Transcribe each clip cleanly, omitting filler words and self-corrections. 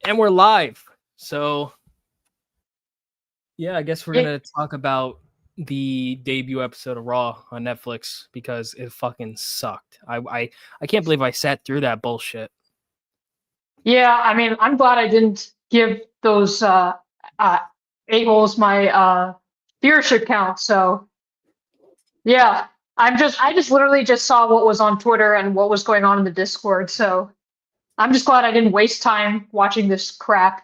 And we're live. So, yeah, I guess we're going to talk about the debut episode of Raw on Netflix because it fucking sucked. I can't believe I sat through that bullshit. Yeah, I mean, I'm glad I didn't give those a-holes my viewership count. So, yeah, I just literally just saw what was on Twitter and what was going on in the Discord. So, I'm just glad I didn't waste time watching this crap.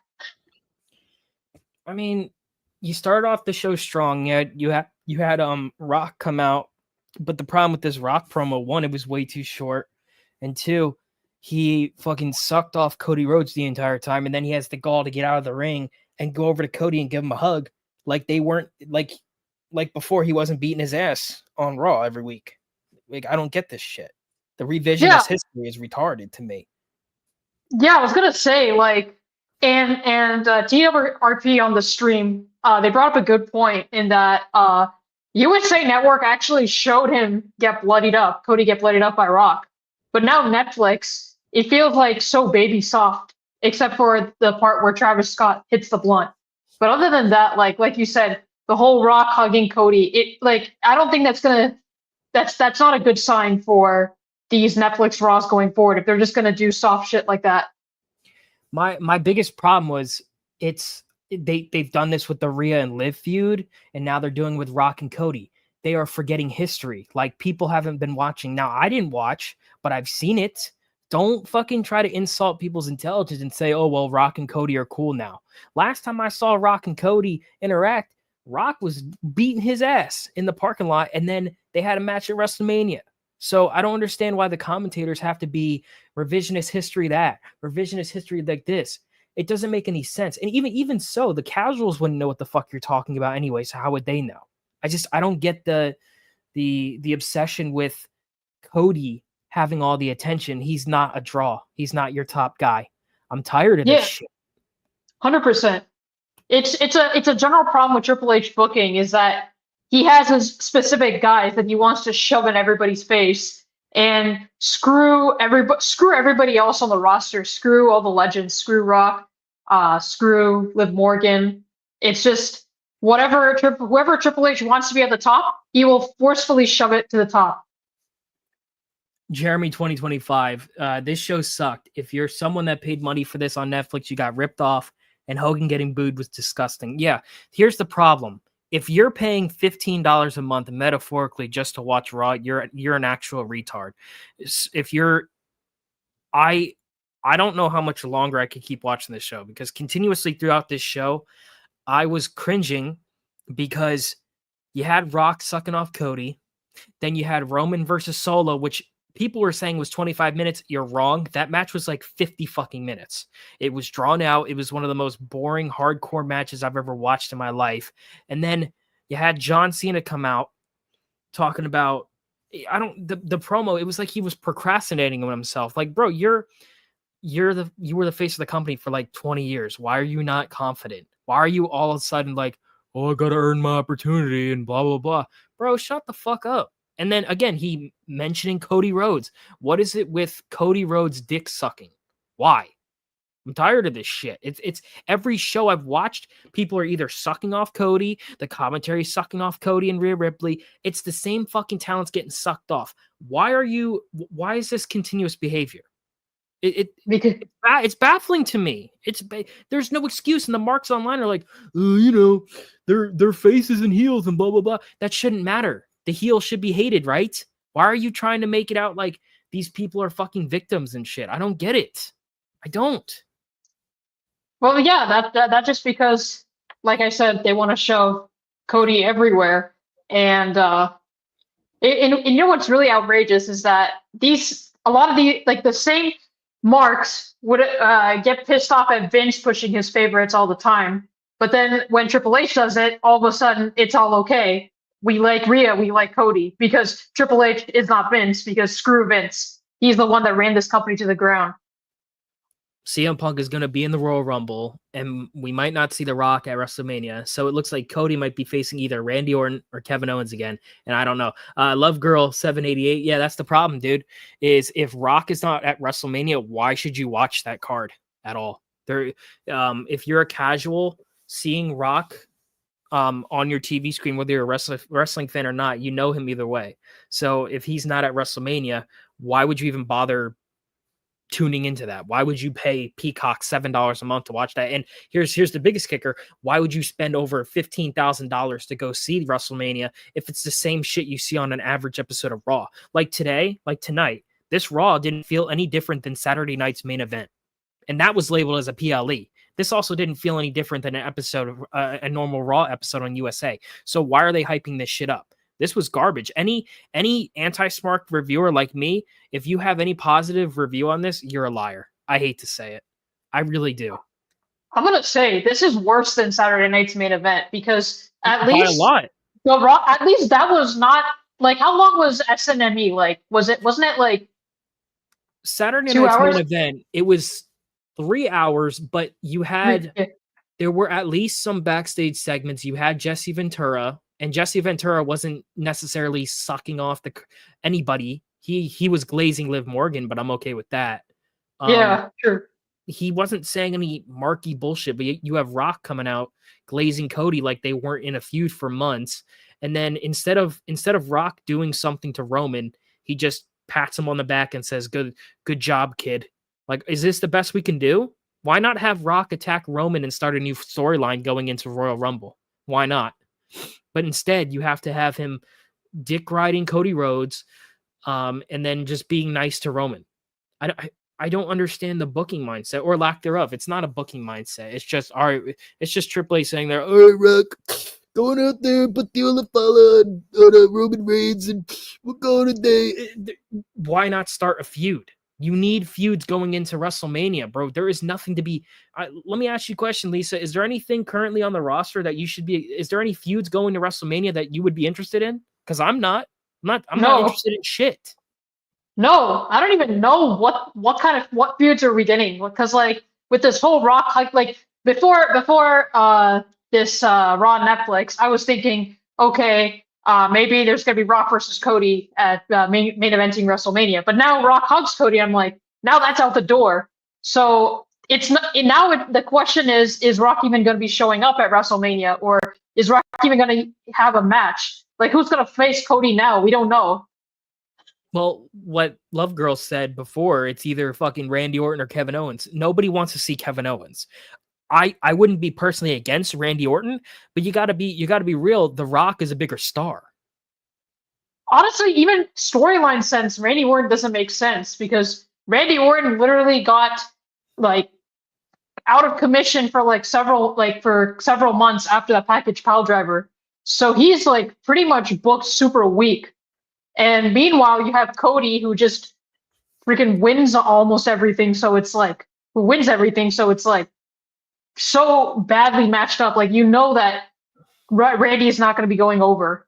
I mean, you started off the show strong. You had Rock come out, but the problem with this Rock promo, one, it was way too short, and two, he fucking sucked off Cody Rhodes the entire time, and then he has the gall to get out of the ring and go over to Cody and give him a hug, like they weren't like before he wasn't beating his ass on Raw every week. Like, I don't get this shit. The revisionist history is retarded to me. Yeah, I was gonna say and TWRP on the stream, they brought up a good point in that USA Network actually showed him get bloodied up, Cody get bloodied up by Rock. But now Netflix, it feels like so baby soft, except for the part where Travis Scott hits the blunt. But other than that, like you said, the whole Rock hugging Cody, I don't think that's not a good sign for these Netflix Raws going forward if they're just gonna do soft shit like that. My biggest problem was they've done this with the Rhea and Liv feud, and now they're doing with Rock and Cody. They are forgetting history. Like, people haven't been watching. Now, I didn't watch, but I've seen it. Don't fucking try to insult people's intelligence and say, oh, well, Rock and Cody are cool now. Last time I saw Rock and Cody interact, Rock was beating his ass in the parking lot, and then they had a match at WrestleMania. So I don't understand why the commentators have to be revisionist history revisionist history like this. It doesn't make any sense. And even so, the casuals wouldn't know what the fuck you're talking about anyway, so how would they know? I don't get the obsession with Cody having all the attention. He's not a draw. He's not your top guy. I'm tired of this shit. 100%. It's a general problem with Triple H booking is that he has his specific guys that he wants to shove in everybody's face and screw everybody else on the roster. Screw all the legends. Screw Rock. Screw Liv Morgan. It's just whoever Triple H wants to be at the top, he will forcefully shove it to the top. Jeremy 2025, this show sucked. If you're someone that paid money for this on Netflix, you got ripped off, and Hogan getting booed was disgusting. Yeah, here's the problem. If you're paying $15 a month metaphorically just to watch Raw, you're an actual retard. I don't know how much longer I could keep watching this show, because continuously throughout this show, I was cringing because you had Rock sucking off Cody. Then you had Roman versus Solo, which people were saying was 25 minutes. You're wrong. That match was like 50 fucking minutes. It was drawn out. It was one of the most boring, hardcore matches I've ever watched in my life. And then you had John Cena come out talking about, the promo. It was like he was procrastinating on himself. Like, bro, you were the face of the company for like 20 years. Why are you not confident? Why are you all of a sudden like, oh, I got to earn my opportunity and blah, blah, blah. Bro, shut the fuck up. And then again, he mentioning Cody Rhodes. What is it with Cody Rhodes dick sucking? Why? I'm tired of this shit. It's every show I've watched, people are either sucking off Cody, the commentary sucking off Cody and Rhea Ripley. It's the same fucking talents getting sucked off. Why is this continuous behavior? It's baffling to me. There's no excuse, and the marks online are like, their faces and heels and blah blah blah. That shouldn't matter. The heel should be hated, right? Why are you trying to make it out like these people are fucking victims and shit? I don't get it. I don't. Well, yeah, that just because, like I said, they want to show Cody everywhere, and you know what's really outrageous is that a lot of the same marks would get pissed off at Vince pushing his favorites all the time, but then when Triple H does it, all of a sudden it's all okay. We like Rhea, we like Cody, because Triple H is not Vince, because screw Vince. He's the one that ran this company to the ground. CM Punk is going to be in the Royal Rumble, and we might not see The Rock at WrestleMania. So it looks like Cody might be facing either Randy Orton or Kevin Owens again. And I don't know. Love Girl 788. Yeah, that's the problem, dude. Is if Rock is not at WrestleMania, why should you watch that card at all? If you're a casual seeing Rock on your TV screen, whether you're a wrestling fan or not, you know him either way. So if he's not at WrestleMania, why would you even bother tuning into that? Why would you pay Peacock $7 a month to watch that? And here's the biggest kicker. Why would you spend over $15,000 to go see WrestleMania if it's the same shit you see on an average episode of Raw? Like tonight, this Raw didn't feel any different than Saturday night's main event. And that was labeled as a PLE. This also didn't feel any different than an episode of a normal Raw episode on USA. So why are they hyping this shit up? This was garbage. Any anti-smart reviewer like me, if you have any positive review on this, you're a liar. I hate to say it. I really do. I'm gonna say this is worse than Saturday night's main event because at least by a lot. The Raw, at least that was not like how long was SNME? Like wasn't it like Saturday 2 night's hours? main event? It was 3 hours, but you had there were at least some backstage segments. You had Jesse Ventura. And Jesse Ventura wasn't necessarily sucking off anybody. He was glazing Liv Morgan, but I'm okay with that. Yeah, sure. He wasn't saying any marky bullshit, but you have Rock coming out glazing Cody like they weren't in a feud for months. And then instead of Rock doing something to Roman, he just pats him on the back and says, "Good job, kid." Like, is this the best we can do? Why not have Rock attack Roman and start a new storyline going into Royal Rumble? Why not? But instead, you have to have him dick riding Cody Rhodes, and then just being nice to Roman. I don't understand the booking mindset or lack thereof. It's not a booking mindset. It's just all right. It's just Triple H saying, "All right, Rock, going out there, put the Olafala on Roman Reigns, and we're going today." Why not start a feud? You need feuds going into WrestleMania, bro. There is nothing to be. Let me ask you a question, Lisa. Is there anything currently on the roster that you should be? Is there any feuds going to WrestleMania that you would be interested in? Because I'm not. I'm not interested in shit. No, I don't even know what feuds are we getting, because like with this whole Rock like before this Raw Netflix, I was thinking, okay, maybe there's gonna be Rock versus Cody at main eventing WrestleMania. But now Rock hugs Cody. I'm like, now that's out the door. So it's not now. The question is Rock even going to be showing up at WrestleMania, or is Rock even going to have a match? Like, who's going to face Cody now? We don't know. Well, what Love Girl said before, it's either fucking Randy Orton or Kevin Owens. Nobody wants to see Kevin Owens. I wouldn't be personally against Randy Orton, but you gotta be real. The Rock is a bigger star. Honestly, even storyline sense, Randy Orton doesn't make sense because Randy Orton literally got like out of commission for several months after that package pile driver. So he's like pretty much booked super weak. And meanwhile, you have Cody who just freaking wins almost everything. So it's like so badly matched up. Like, you know that Randy is not going to be going over.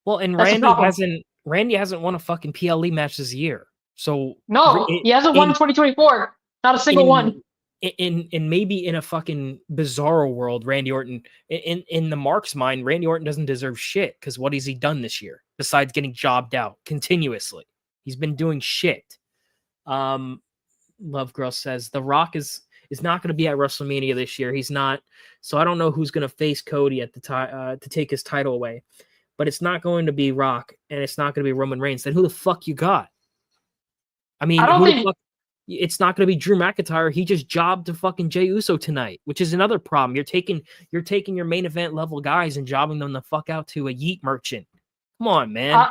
Well, and Randy hasn't won a fucking PLE match this year. So no, he hasn't won in 2024. Not a single one. In maybe in a fucking bizarro world, Randy Orton, in the Mark's mind, Randy Orton doesn't deserve shit because what has he done this year besides getting jobbed out continuously? He's been doing shit. Love Girl says The Rock is not going to be at WrestleMania this year. He's not. So I don't know who's going to face Cody at the time to take his title away. But it's not going to be Rock, and it's not going to be Roman Reigns. Then who the fuck you got? I mean, it's not going to be Drew McIntyre. He just jobbed to fucking Jey Uso tonight, which is another problem. You're taking your main event level guys and jobbing them the fuck out to a yeet merchant. Come on, man.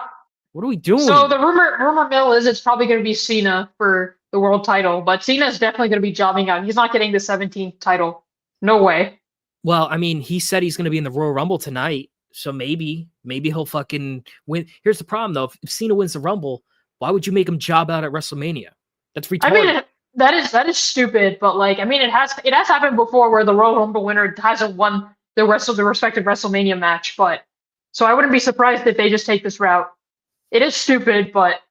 What are we doing? So the rumor mill is it's probably going to be Cena for the world title, but Cena is definitely going to be jobbing out. He's not getting the 17th title. No way. Well, I mean, he said he's going to be in the Royal Rumble tonight, so maybe he'll fucking win. Here's the problem, though. If Cena wins the Rumble, why would you make him job out at WrestleMania? That's retarded. I mean, that is stupid, but like, I mean, it has happened before where the Royal Rumble winner hasn't won the rest of the respective WrestleMania match, but so I wouldn't be surprised if they just take this route. It is stupid, but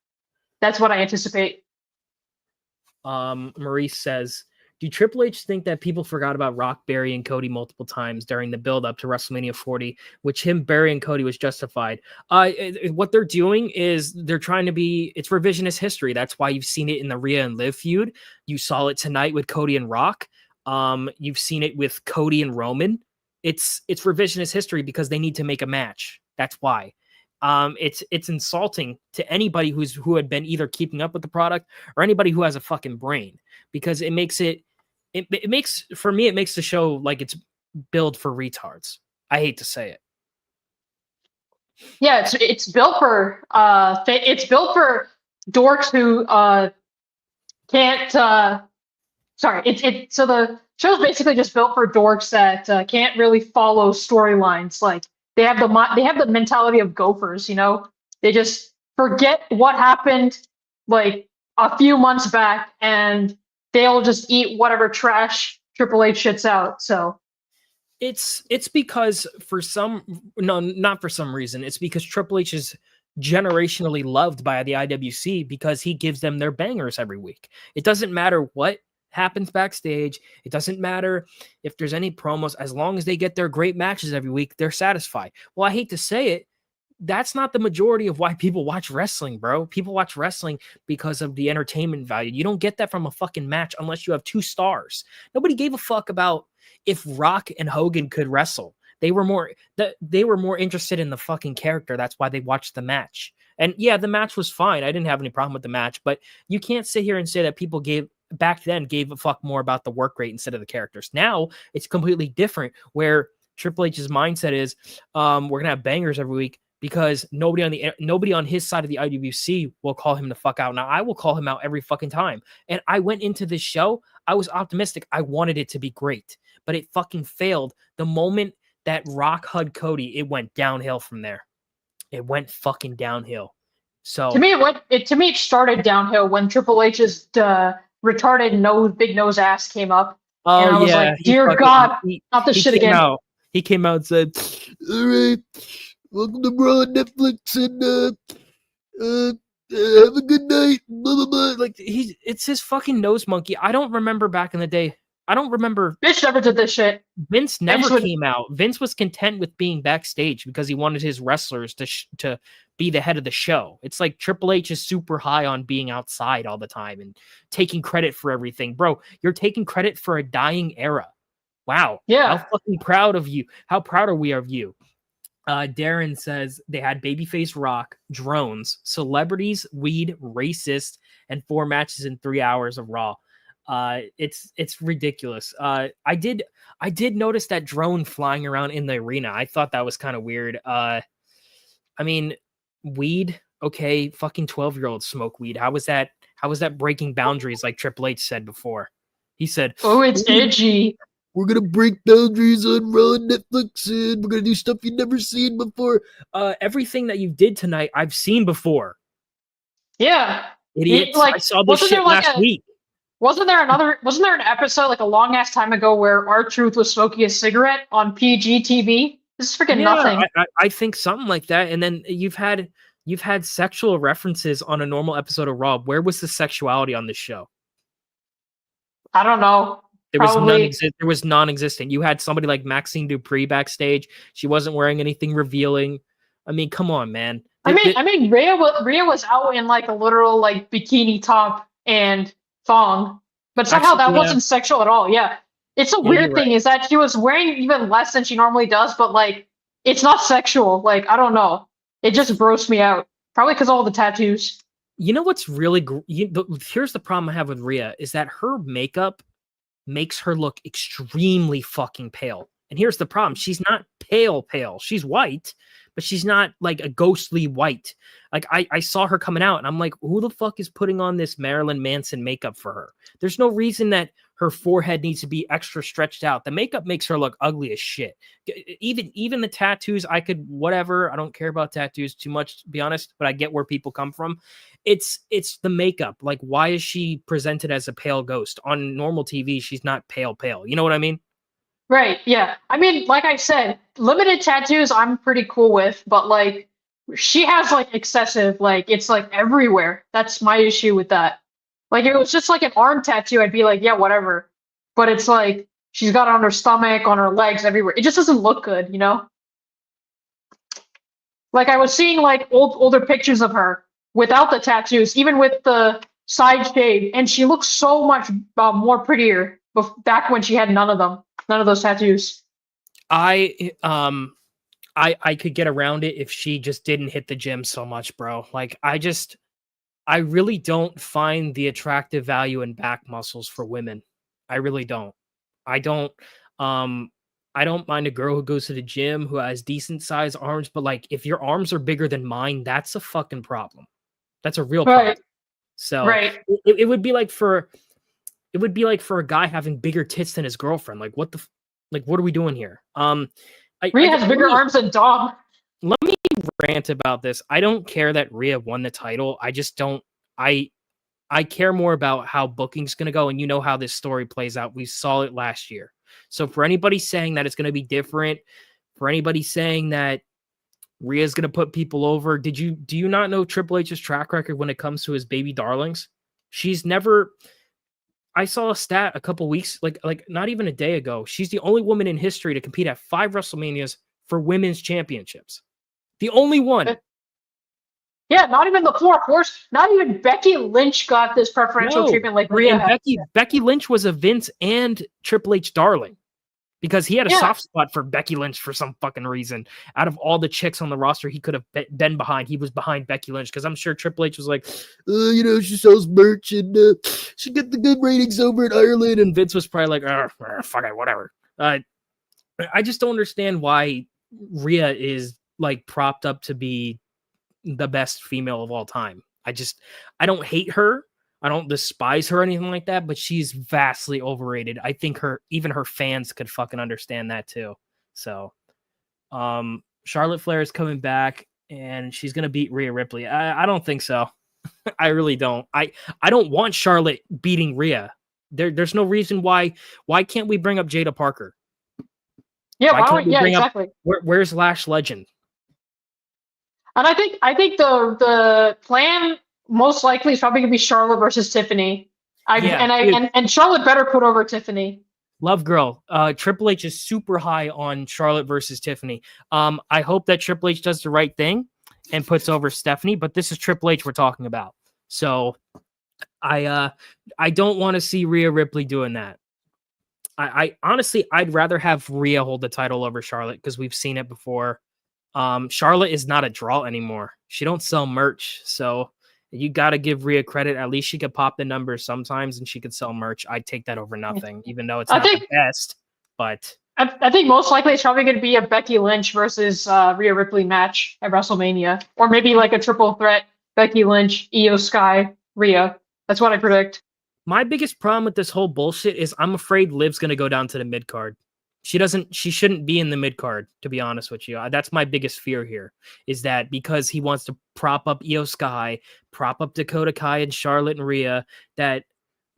that's what I anticipate. Maurice says, do Triple H think that people forgot about Rock burying Cody multiple times during the build-up to WrestleMania 40, which him burying Cody was justified? What they're doing is they're trying to be, it's revisionist history. That's why you've seen it in the Rhea and Liv feud. You saw it tonight with Cody and Rock. You've seen it with Cody and Roman. It's revisionist history because they need to make a match. That's why. It's insulting to anybody who had been either keeping up with the product or anybody who has a fucking brain, because it makes it makes the show like it's built for retards. I hate to say it. Yeah, it's built for dorks who can't so the show's basically just built for dorks that can't really follow storylines. Like they have the mentality of gophers, you know? They just forget what happened like a few months back and they'll just eat whatever trash Triple H shits out. So it's because not for some reason. It's because Triple H is generationally loved by the IWC because he gives them their bangers every week. It doesn't matter what happens backstage. It doesn't matter if there's any promos. As long as they get their great matches every week, they're satisfied. Well, I hate to say it, that's not the majority of why people watch wrestling, bro. People watch wrestling because of the entertainment value. You don't get that from a fucking match unless you have 2 stars. Nobody gave a fuck about if Rock and Hogan could wrestle. They were more interested in the fucking character. That's why they watched the match. And yeah, the match was fine. I didn't have any problem with the match, but you can't sit here and say that people back then gave a fuck more about the work rate instead of the characters. Now it's completely different, where Triple H's mindset is, we're gonna have bangers every week because nobody on his side of the IWC will call him the fuck out. Now I will call him out every fucking time. And I went into this show, I was optimistic. I wanted it to be great, but it fucking failed. The moment that Rock hugged Cody, it went downhill from there. It went fucking downhill. So to me, it started downhill when Triple H's retarded big nose ass came up. Oh, and I was like, dear God, not this shit again. He came out and said, all right, welcome to Raw on Netflix, and have a good night, blah, blah, blah. Like, it's his fucking nose monkey. I don't remember back in the day. I don't remember. Vince never did this shit. Vince never came out. Vince was content with being backstage because he wanted his wrestlers to be the head of the show. It's like Triple H is super high on being outside all the time and taking credit for everything. Bro, you're taking credit for a dying era. Wow. Yeah. How fucking proud of you. How proud are we of you? Darren says they had Babyface Rock, drones, celebrities, weed, racist, and 4 matches in 3 hours of Raw. It's ridiculous. I did notice that drone flying around in the arena. I thought that was kind of weird. I mean, weed, okay, fucking 12-year-olds smoke weed. How was that breaking boundaries like Triple H said before? He said, "Oh, it's edgy. We're gonna break boundaries on Raw and Netflix, and we're gonna do stuff you've never seen before." Everything that you did tonight, I've seen before. Yeah, idiots. I saw this shit last week. Wasn't there an episode like a long ass time ago where R-Truth was smoking a cigarette on PG TV? This is freaking nothing. I think something like that. And then you've had sexual references on a normal episode of Raw. Where was the sexuality on this show? I don't know. There was non-existent. You had somebody like Maxine Dupree backstage. She wasn't wearing anything revealing. I mean, come on, man. I mean, Rhea was out in like a literal like bikini top and thong, but somehow that wasn't sexual at all. Yeah, it's a weird thing is that she was wearing even less than she normally does, but like it's not sexual. Like I don't know, it just grossed me out. Probably because of all the tattoos. You know what's really here's the problem I have with Rhea is that her makeup makes her look extremely fucking pale. And here's the problem: she's not pale. She's white, but she's not like a ghostly white. Like I saw her coming out and I'm like, who the fuck is putting on this Marilyn Manson makeup for her? There's no reason that her forehead needs to be extra stretched out. The makeup makes her look ugly as shit. Even the tattoos, I don't care about tattoos too much, to be honest, but I get where people come from. It's the makeup. Like, why is she presented as a pale ghost? On normal TV, she's not pale. You know what I mean? Right, yeah. I mean, like I said, limited tattoos I'm pretty cool with, but like she has like excessive, like it's like everywhere. That's my issue with that. Like if it was just like an arm tattoo, I'd be like, yeah, whatever. But it's like she's got it on her stomach, on her legs, everywhere. It just doesn't look good, you know? Like I was seeing like older pictures of her without the tattoos, even with the side shave, and she looks so much more prettier. back when she had none of those tattoos. I could get around it if she just didn't hit the gym so much, bro. Like I really don't find the attractive value in back muscles for women. I really don't. I don't I don't mind a girl who goes to the gym who has decent sized arms, but like if your arms are bigger than mine, that's a fucking problem. That's a real problem. Right. So Right. it would be like for a guy having bigger tits than his girlfriend. Like what are we doing here? Rhea has bigger arms than Dom. Let me rant about this. I don't care that Rhea won the title. I just don't. I care more about how booking's going to go, and you know how this story plays out. We saw it last year. So for anybody saying that it's going to be different, for anybody saying that Rhea's going to put people over, do you not know Triple H's track record when it comes to his baby darlings? She's never. I saw a stat a couple weeks, like not even a day ago. She's the only woman in history to compete at 5 WrestleManias for women's championships. The only one. Yeah, not even the 4 horse. Not even Becky Lynch got this preferential treatment like Rhea had. Becky Lynch was a Vince and Triple H darling because he had a soft spot for Becky Lynch for some fucking reason. Out of all the chicks on the roster, he could have been behind. He was behind Becky Lynch because I'm sure Triple H was like, she sells merch and she get the good ratings over in Ireland. And Vince was probably like, fuck it, whatever. I just don't understand why Rhea is like propped up to be the best female of all time. I don't hate her. I don't despise her or anything like that, but she's vastly overrated. I think even her fans could fucking understand that too. So, Charlotte Flair is coming back and she's going to beat Rhea Ripley. I don't think so. I really don't. I don't want Charlotte beating Rhea. There's no reason why can't we bring up Jada Parker? Yeah, exactly. Where's Lash Legend? And I think the plan most likely is probably gonna be Charlotte versus Tiffany. And Charlotte better put over Tiffany. Love girl. Triple H is super high on Charlotte versus Tiffany. I hope that Triple H does the right thing and puts over Stephanie, but this is Triple H we're talking about. So I don't want to see Rhea Ripley doing that. I honestly I'd rather have Rhea hold the title over Charlotte because we've seen it before. Charlotte is not a draw anymore. She don't sell merch, so you got to give Rhea credit. At least she could pop the numbers sometimes, and she could sell merch. I'd take that over nothing, even though it's not the best. But I think most likely it's probably going to be a Becky Lynch versus Rhea Ripley match at WrestleMania, or maybe like a triple threat: Becky Lynch, Io Sky, Rhea. That's what I predict. My biggest problem with this whole bullshit is I'm afraid Liv's going to go down to the mid card. She shouldn't be in the mid card, to be honest with you. That's my biggest fear here, is that because he wants to prop up Io Sky, prop up Dakota Kai and Charlotte and Rhea, that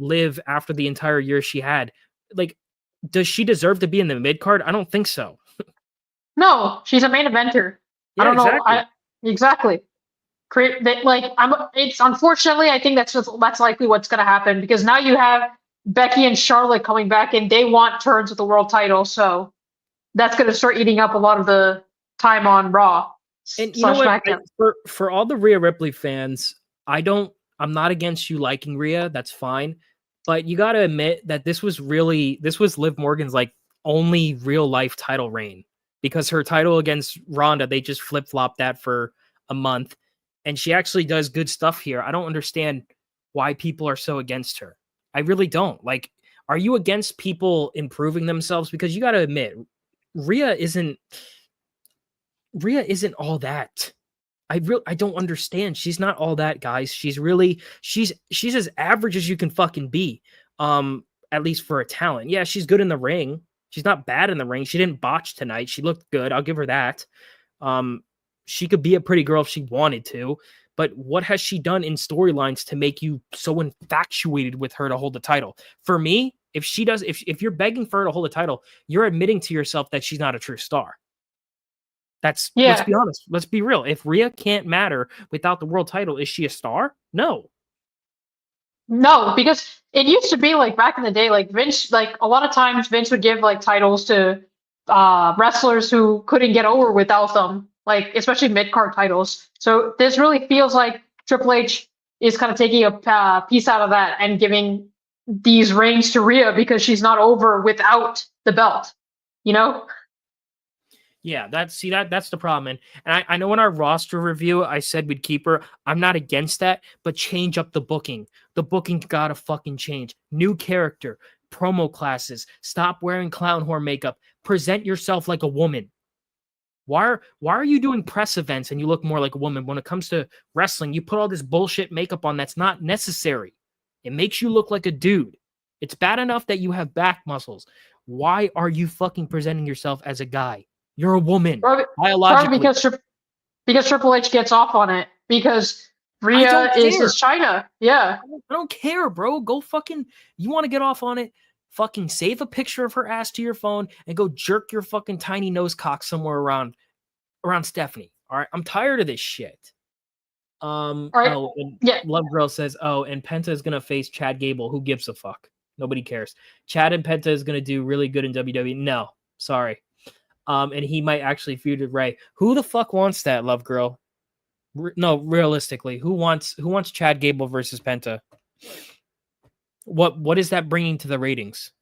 Liv, after the entire year she had, like, does she deserve to be in the mid card? I don't think so. No, she's a main eventer. Yeah, I don't exactly. know. Exactly. It's unfortunately, I think that's likely what's going to happen, because now you have Becky and Charlotte coming back and they want turns with the world title. So that's going to start eating up a lot of the time on Raw. And you know what? For all the Rhea Ripley fans, I'm not against you liking Rhea. That's fine. But you got to admit that this was Liv Morgan's like only real life title reign, because her title against Ronda, they just flip-flopped that for a month. And she actually does good stuff here. I don't understand why people are so against her. I really don't. Like, are you against people improving themselves? Because you got to admit, Rhea isn't all that. I don't understand. She's not all that, guys. She's as average as you can fucking be. At least for a talent. Yeah, she's good in the ring. She's not bad in the ring. She didn't botch tonight. She looked good. I'll give her that. She could be a pretty girl if she wanted to, but what has she done in storylines to make you so infatuated with her to hold the title? For me, if you're begging for her to hold the title, you're admitting to yourself that she's not a true star. Let's be honest. Let's be real. If Rhea can't matter without the world title, is she a star? No. No, because it used to be like back in the day, like Vince, like a lot of times Vince would give like titles to wrestlers who couldn't get over without them. Like, especially mid-card titles. So this really feels like Triple H is kind of taking a piece out of that and giving these reigns to Rhea because she's not over without the belt. You know? Yeah, that's the problem. And I know in our roster review, I said we'd keep her. I'm not against that, but change up the booking. The booking gotta fucking change. New character, promo classes, stop wearing clown horn makeup, present yourself like a woman. Why are you doing press events and you look more like a woman? When it comes to wrestling, you put all this bullshit makeup on that's not necessary. It makes you look like a dude. It's bad enough that you have back muscles. Why are you fucking presenting yourself as a guy? You're a woman. Biologically. Probably because Triple H gets off on it. Because Rhea is China. Yeah. I don't care, bro. Go fucking, you want to get off on it? Fucking save a picture of her ass to your phone and go jerk your fucking tiny nose cock somewhere around Stephanie. All right. I'm tired of this shit. All right. Oh, yeah. Love Girl says, oh, and Penta is gonna face Chad Gable. Who gives a fuck? Nobody cares. Chad and Penta is gonna do really good in WWE. No, sorry. And he might actually feud with Ray. Who the fuck wants that, Love Girl? No, realistically, who wants Chad Gable versus Penta? What is that bringing to the ratings?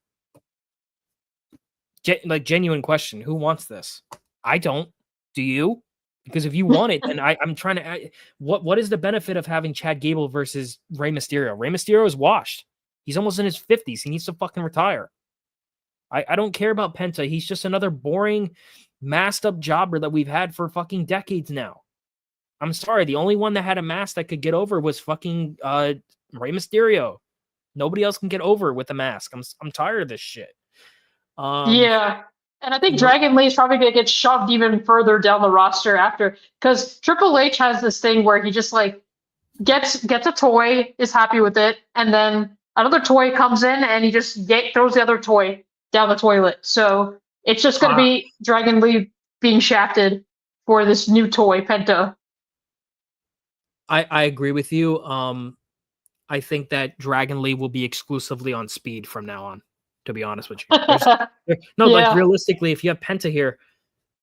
Genuine question. Who wants this? I don't. Do you? Because if you want it, then I'm trying to. What is the benefit of having Chad Gable versus Rey Mysterio? Rey Mysterio is washed. He's almost in his 50s. He needs to fucking retire. I don't care about Penta. He's just another boring, masked up jobber that we've had for fucking decades now. I'm sorry. The only one that had a mask that could get over was fucking Rey Mysterio. Nobody else can get over with a mask. I'm tired of this shit. Yeah. And I think Dragon Lee is probably going to get shoved even further down the roster after, because Triple H has this thing where he just like gets a toy, is happy with it, and then another toy comes in and he just throws the other toy down the toilet. So it's just going to be Dragon Lee being shafted for this new toy, Penta. I agree with you. I think that Dragon Lee will be exclusively on speed from now on, to be honest with you. Like realistically, if you have Penta here,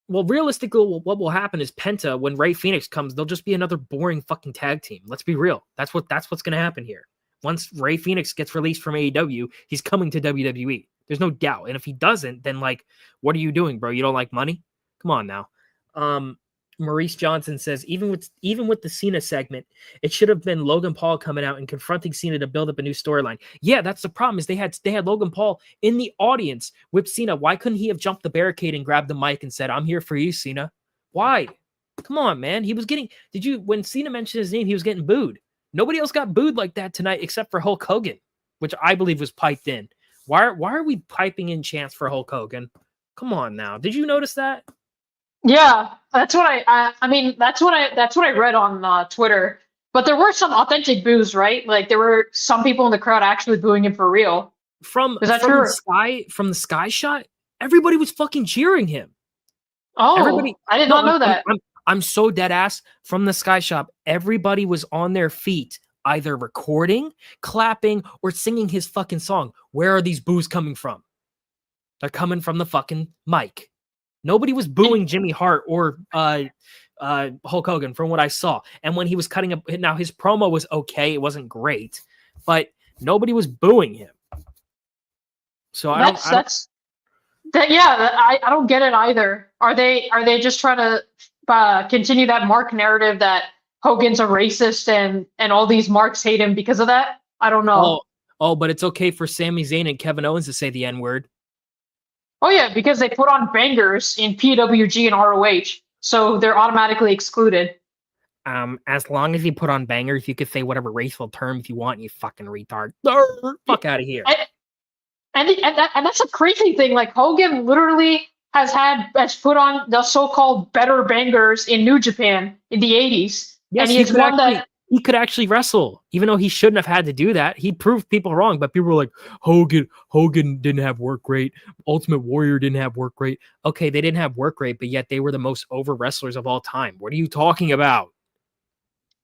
well, realistically, what will happen is Penta, when Rey Fenix comes, they'll just be another boring fucking tag team. Let's be real. That's what's going to happen here. Once Rey Fenix gets released from AEW, he's coming to WWE. There's no doubt. And if he doesn't, then like, what are you doing, bro? You don't like money? Come on now. Maurice Johnson says, even with the Cena segment, it should have been Logan Paul coming out and confronting Cena to build up a new storyline. Yeah, that's the problem, is they had Logan Paul in the audience with Cena. Why couldn't he have jumped the barricade and grabbed the mic and said, I'm here for you, Cena? Why? Come on, man. He was getting, when Cena mentioned his name, he was getting booed. Nobody else got booed like that tonight except for Hulk Hogan, which I believe was piped in. Why are we piping in chants for Hulk Hogan? Come on now. Did you notice that? Yeah, that's what that's what I read on Twitter. But there were some authentic boos, right? Like there were some people in the crowd actually booing him for real. From the sky shot, everybody was fucking cheering him. Oh, I did not know that. I'm so dead ass. From the sky shop, everybody was on their feet, either recording, clapping, or singing his fucking song. Where are these boos coming from? They're coming from the fucking mic. Nobody was booing Jimmy Hart or Hulk Hogan from what I saw. And when he was cutting up, now his promo was okay. It wasn't great, but nobody was booing him. So I don't get it either. Are they just trying to continue that Mark narrative that Hogan's a racist and all these marks hate him because of that? I don't know. Oh, but it's okay for Sami Zayn and Kevin Owens to say the N-word. Oh, yeah, because they put on bangers in PWG and ROH, so they're automatically excluded. As long as you put on bangers, you could say whatever racial term if you want, you fucking retard. Fuck out of here. And that's a crazy thing. Like, Hogan literally has put on the so-called better bangers in New Japan in the 80s. Yes, and he could actually wrestle, even though he shouldn't have had to do that. He proved people wrong, but people were like, Hogan didn't have work rate. Ultimate Warrior didn't have work rate. Okay, they didn't have work rate, but yet they were the most over wrestlers of all time. What are you talking about?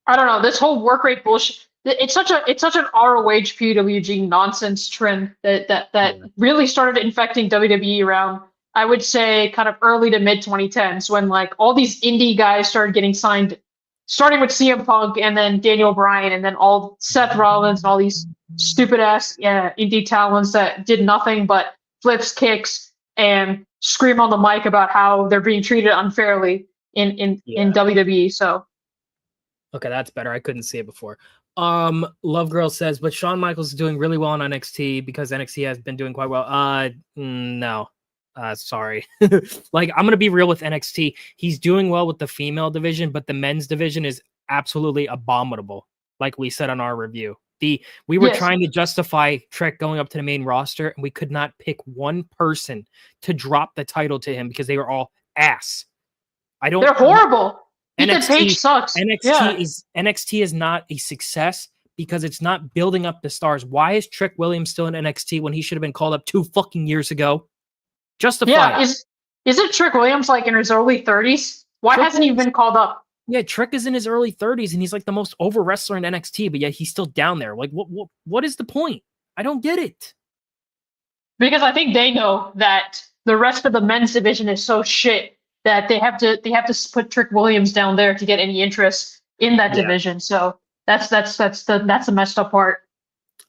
I don't know. This whole work rate bullshit. It's such an ROH PWG nonsense trend that really started infecting WWE around, I would say, kind of early to mid 2010s, when like all these indie guys started getting signed starting with CM Punk and then Daniel Bryan and then all Seth Rollins and all these stupid ass indie talents that did nothing but flips, kicks, and scream on the mic about how they're being treated unfairly in WWE. So okay, that's better. I couldn't see it before. Love Girl says, but Shawn Michaels is doing really well on NXT because NXT has been doing quite well. No. Sorry. Like, I'm gonna be real with NXT. He's doing well with the female division, but the men's division is absolutely abominable, like we said on our review. We were trying to justify Trek going up to the main roster, and we could not pick one person to drop the title to him because they were all ass. They're horrible. Ethan Page sucks. NXT is not a success because it's not building up the stars. Why is Trick Williams still in NXT when he should have been called up 2 fucking years ago? Justify. Isn't Trick Williams like in his early 30s? Why hasn't he been called up? Yeah, Trick is in his early 30s and he's like the most over wrestler in NXT, but yet he's still down there. Like, what is the point? I don't get it. Because I think they know that the rest of the men's division is so shit that they have to put Trick Williams down there to get any interest in that division. So that's the messed up part.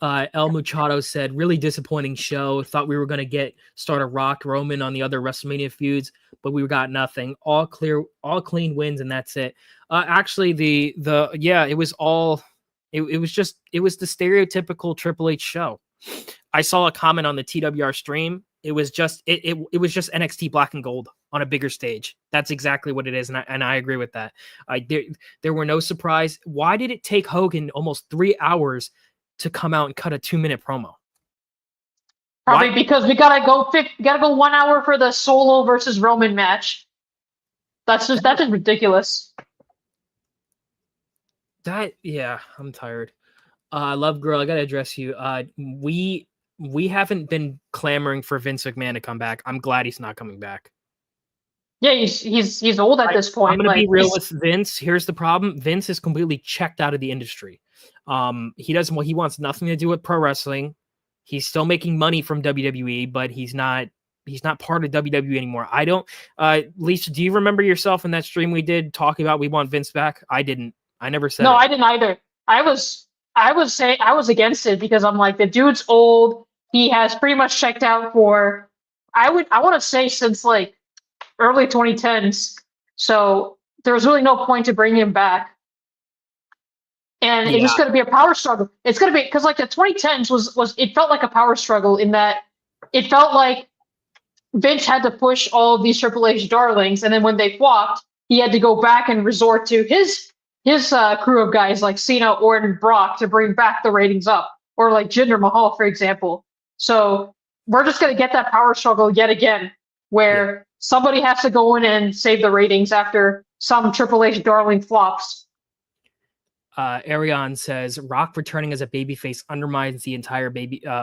El Muchacho said, really disappointing show. Thought we were going to start a Rock Roman on the other WrestleMania feuds, but we got nothing. All clean wins, and that's it. Actually, it was the stereotypical Triple H show. I saw a comment on the TWR stream. It was just NXT Black and Gold on a bigger stage. That's exactly what it is, and I agree with that. There were no surprise. Why did it take Hogan almost 3 hours to come out and cut a 2-minute promo? Probably because we gotta go 1 hour for the Solo versus Roman match. That's just ridiculous. I'm tired. Love Girl, I gotta address you. We haven't been clamoring for Vince McMahon to come back. I'm glad he's not coming back. Yeah, he's old at this point. I'm gonna be real with Vince. Here's the problem: Vince is completely checked out of the industry. He wants nothing to do with pro wrestling. He's still making money from WWE, but he's not part of WWE anymore. I don't. Lisa, do you remember yourself in that stream we did talking about we want Vince back? I didn't. I never said. No, I didn't either. I was against it because I'm like, the dude's old. He has pretty much checked out for I want to say since like early 2010s. So there was really no point to bring him back. And it's just going to be a power struggle. It's going to be because like the 2010s was it felt like a power struggle in that it felt like Vince had to push all of these Triple H darlings, and then when they flopped, he had to go back and resort to his crew of guys like Cena, Orton, Brock to bring back the ratings up, or like Jinder Mahal, for example. So we're just going to get that power struggle yet again, where somebody has to go in and save the ratings after some Triple H darling flops. Arion says Rock returning as a babyface undermines the entire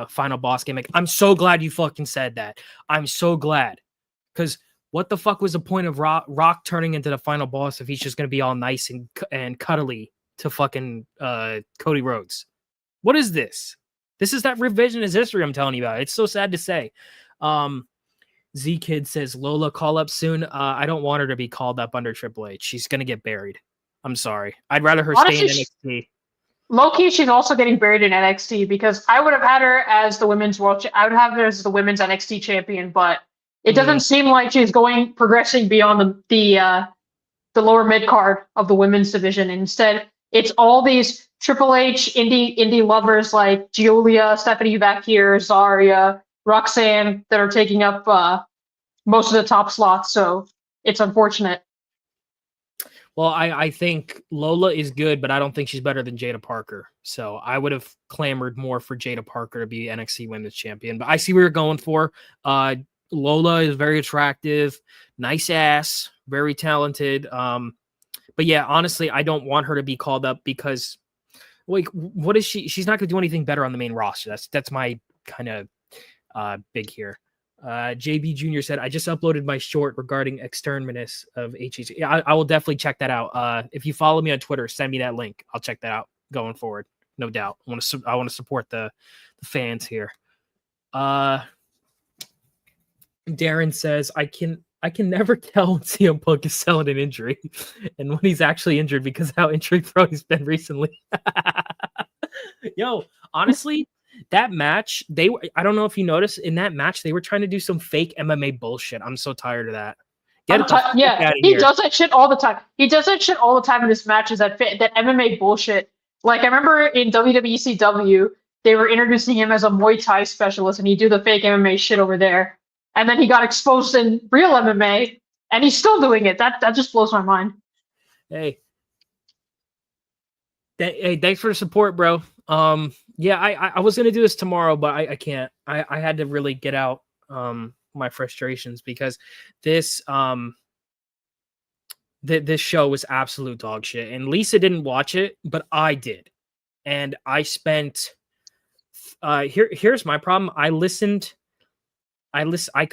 final boss gimmick. I'm so glad you fucking said that. I'm so glad, because what the fuck was the point of Rock turning into the final boss if he's just gonna be all nice and cuddly to fucking Cody Rhodes? What is this? This is that revisionist history I'm telling you about. It's so sad to say. Z Kid says Lola call up soon. I don't want her to be called up under Triple H. She's gonna get buried. I'm sorry. I'd rather her stay in NXT. Low-key, she's also getting buried in NXT because I would have had her as the women's I would have her as the women's NXT champion, but it doesn't seem like she's progressing beyond the lower mid card of the women's division. Instead, it's all these Triple H indie lovers like Giulia, Stephanie back here, Zarya, Roxanne that are taking up most of the top slots. So it's unfortunate. Well, I think Lola is good, but I don't think she's better than Jada Parker. So I would have clamored more for Jada Parker to be NXT Women's Champion. But I see what you're going for. Lola is very attractive, nice ass, very talented. But yeah, honestly, I don't want her to be called up because, like, what is she? She's not going to do anything better on the main roster. That's my kind of big here. JB Jr. said, I just uploaded my short regarding exterminus of HEC. I will definitely check that out. If you follow me on Twitter, send me that link. I'll check that out going forward. No doubt. I want to support the fans here. Darren says, I can never tell when CM Punk is selling an injury and when he's actually injured because how injury prone he's been recently. Yo, honestly, that match, I don't know if you noticed, in that match, they were trying to do some fake MMA bullshit. I'm so tired of that. Get it out of he here. does that shit all the time. He does that shit all the time in his matches, that MMA bullshit. Like, I remember in WWECW, they were introducing him as a Muay Thai specialist, and he'd do the fake MMA shit over there. And then he got exposed in real MMA, and he's still doing it. That just blows my mind. Hey, thanks for the support, bro. Yeah, I was gonna do this tomorrow, but I can't. I had to really get out my frustrations because this this show was absolute dog shit. And Lisa didn't watch it, but I did, and I spent. Here's my problem. I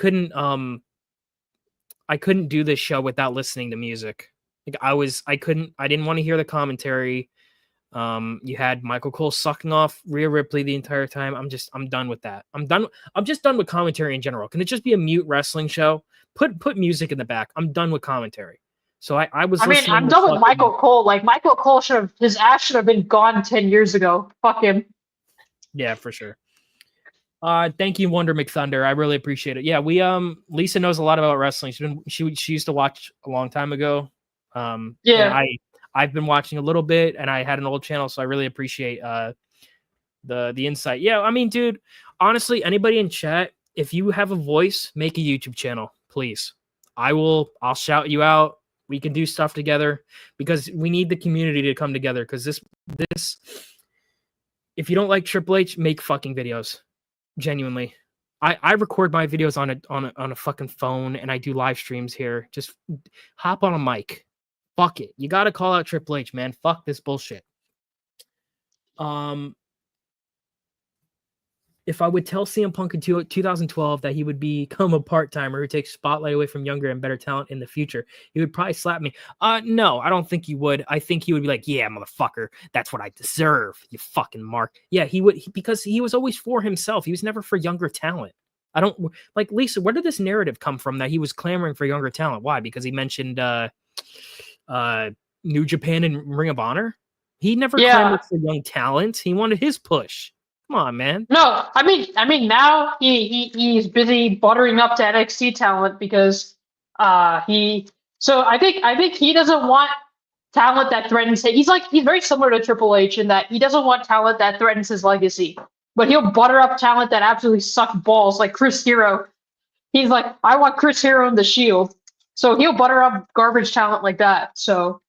couldn't do this show without listening to music. Like I didn't want to hear the commentary. You had Michael Cole sucking off Rhea Ripley the entire time. I'm done with that. I'm just done with commentary in general. Can it just be a mute wrestling show? Put music in the back. I'm done with commentary. So I mean, I'm done with Michael Cole. Like, Michael Cole his ass should have been gone 10 years ago. Fuck him. Yeah, for sure. Thank you, Wonder McThunder. I really appreciate it. Yeah, Lisa knows a lot about wrestling. She used to watch a long time ago. Yeah. I've been watching a little bit, and I had an old channel, so I really appreciate the insight. Yeah, I mean, dude, honestly, anybody in chat, if you have a voice, make a YouTube channel, please. I'll shout you out. We can do stuff together because we need the community to come together. Because this, if you don't like Triple H, make fucking videos. Genuinely, I record my videos on a fucking phone, and I do live streams here. Just hop on a mic. Fuck it. You got to call out Triple H, man. Fuck this bullshit. If I would tell CM Punk in 2012 that he would become a part-timer who takes spotlight away from younger and better talent in the future, he would probably slap me. No, I don't think he would. I think he would be like, yeah, motherfucker, that's what I deserve, you fucking mark. Yeah, he would, because he was always for himself. He was never for younger talent. I don't, like, Lisa, where did this narrative come from that he was clamoring for younger talent? Why? Because he mentioned New Japan and Ring of Honor? He never clamored for young talent. He wanted his push. Come on, man. No, I mean now he's busy buttering up to NXT talent because so I think he doesn't want talent that threatens him. He's very similar to Triple H in that he doesn't want talent that threatens his legacy. But he'll butter up talent that absolutely suck balls, like Chris Hero. He's like, I want Chris Hero in the Shield. So he'll butter up garbage talent like that. So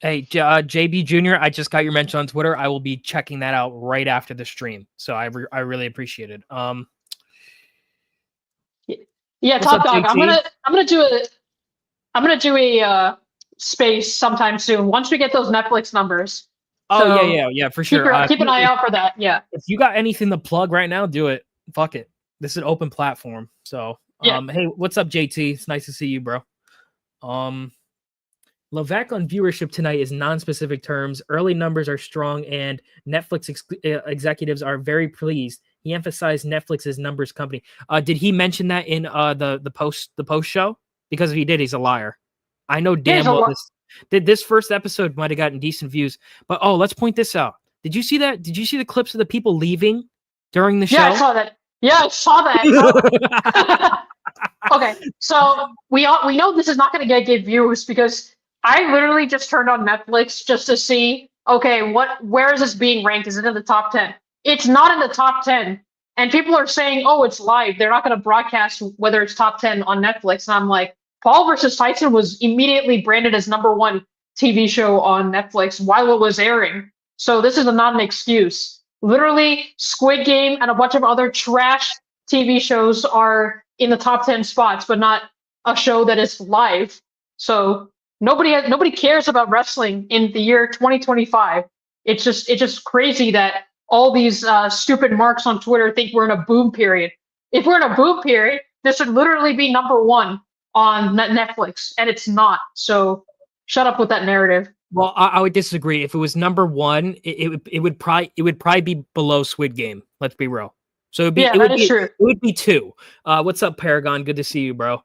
hey, JB Jr., I just got your mention on Twitter. I will be checking that out right after the stream. So I really appreciate it. Yeah, Top Dog. I'm gonna do a space sometime soon once we get those Netflix numbers. Oh, so yeah, for sure. Keep an eye out for that. Yeah. If you got anything to plug right now, do it. Fuck it. This is an open platform. So hey, what's up, JT? It's nice to see you, bro. Levesque on viewership tonight is non-specific terms. Early numbers are strong, and Netflix executives are very pleased. He emphasized Netflix's numbers company. Did he mention that in the post show? Because if he did, he's a liar. I know damn well this first episode might have gotten decent views, but let's point this out. Did you see that? Did you see the clips of the people leaving during the show? Yeah, I saw that. I saw that. Okay, so we know this is not going to get views because I literally just turned on Netflix just to see, okay, where is this being ranked? Is it in the top 10? It's not in the top 10. And people are saying, oh, it's live. They're not going to broadcast whether it's top 10 on Netflix. And I'm like, Paul versus Tyson was immediately branded as #1 TV show on Netflix while it was airing. So this is not an excuse. Literally, Squid Game and a bunch of other trash TV shows are in the top 10 spots, but not a show that is live. So nobody cares about wrestling in the year 2025. It's just crazy that all these stupid marks on Twitter think we're in a boom period. If we're in a boom period, this should literally be #1 on Netflix, and it's not. So shut up with that narrative. Well, I would disagree. If it was #1, it would probably be below Squid Game. Let's be real. So it would be 2. What's up, Paragon? Good to see you, bro.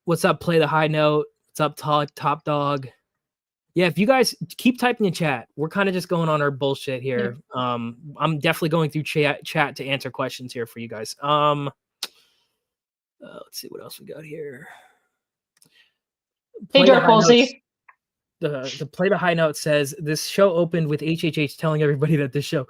What's up? Play the high note. What's up? Top dog. Yeah, if you guys keep typing in chat, we're kind of just going on our bullshit here. I'm definitely going through chat to answer questions here for you guys. Let's see what else we got here. Hey, Dark Ballsy. The play the high note says this show opened with HHH telling everybody that this show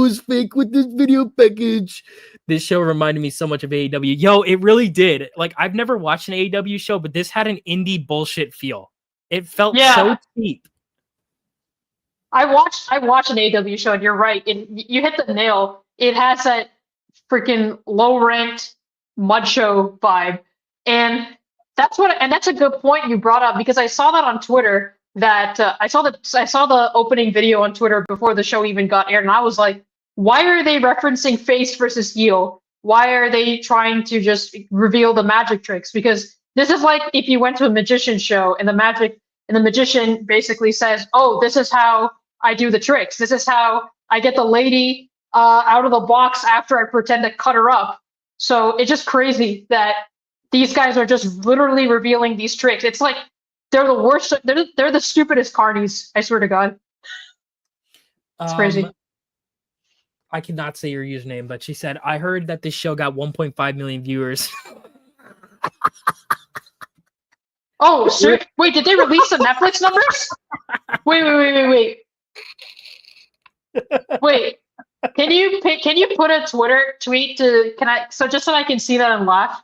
is fake with this video package. This show reminded me so much of AEW. Yo, it really did. Like, I've never watched an AEW show, but this had an indie bullshit feel. It felt so cheap. I watched an AEW show, and you're right. You hit the nail. It has that freaking low-ranked mud show vibe, and that's a good point you brought up, because I saw that on Twitter. That I saw the opening video on Twitter before the show even got aired, and I was like, why are they referencing face versus heel? Why are they trying to just reveal the magic tricks? Because this is like if you went to a magician show and the magician basically says, "Oh, this is how I do the tricks. This is how I get the lady out of the box after I pretend to cut her up." So it's just crazy that these guys are just literally revealing these tricks. It's like they're the worst. They're the stupidest carnies. I swear to God. It's crazy. I cannot say your username, but she said, I heard that this show got 1.5 million viewers. Oh, sir. Wait, did they release the Netflix numbers? Wait. Wait. Can you put a Twitter tweet just so I can see that and laugh?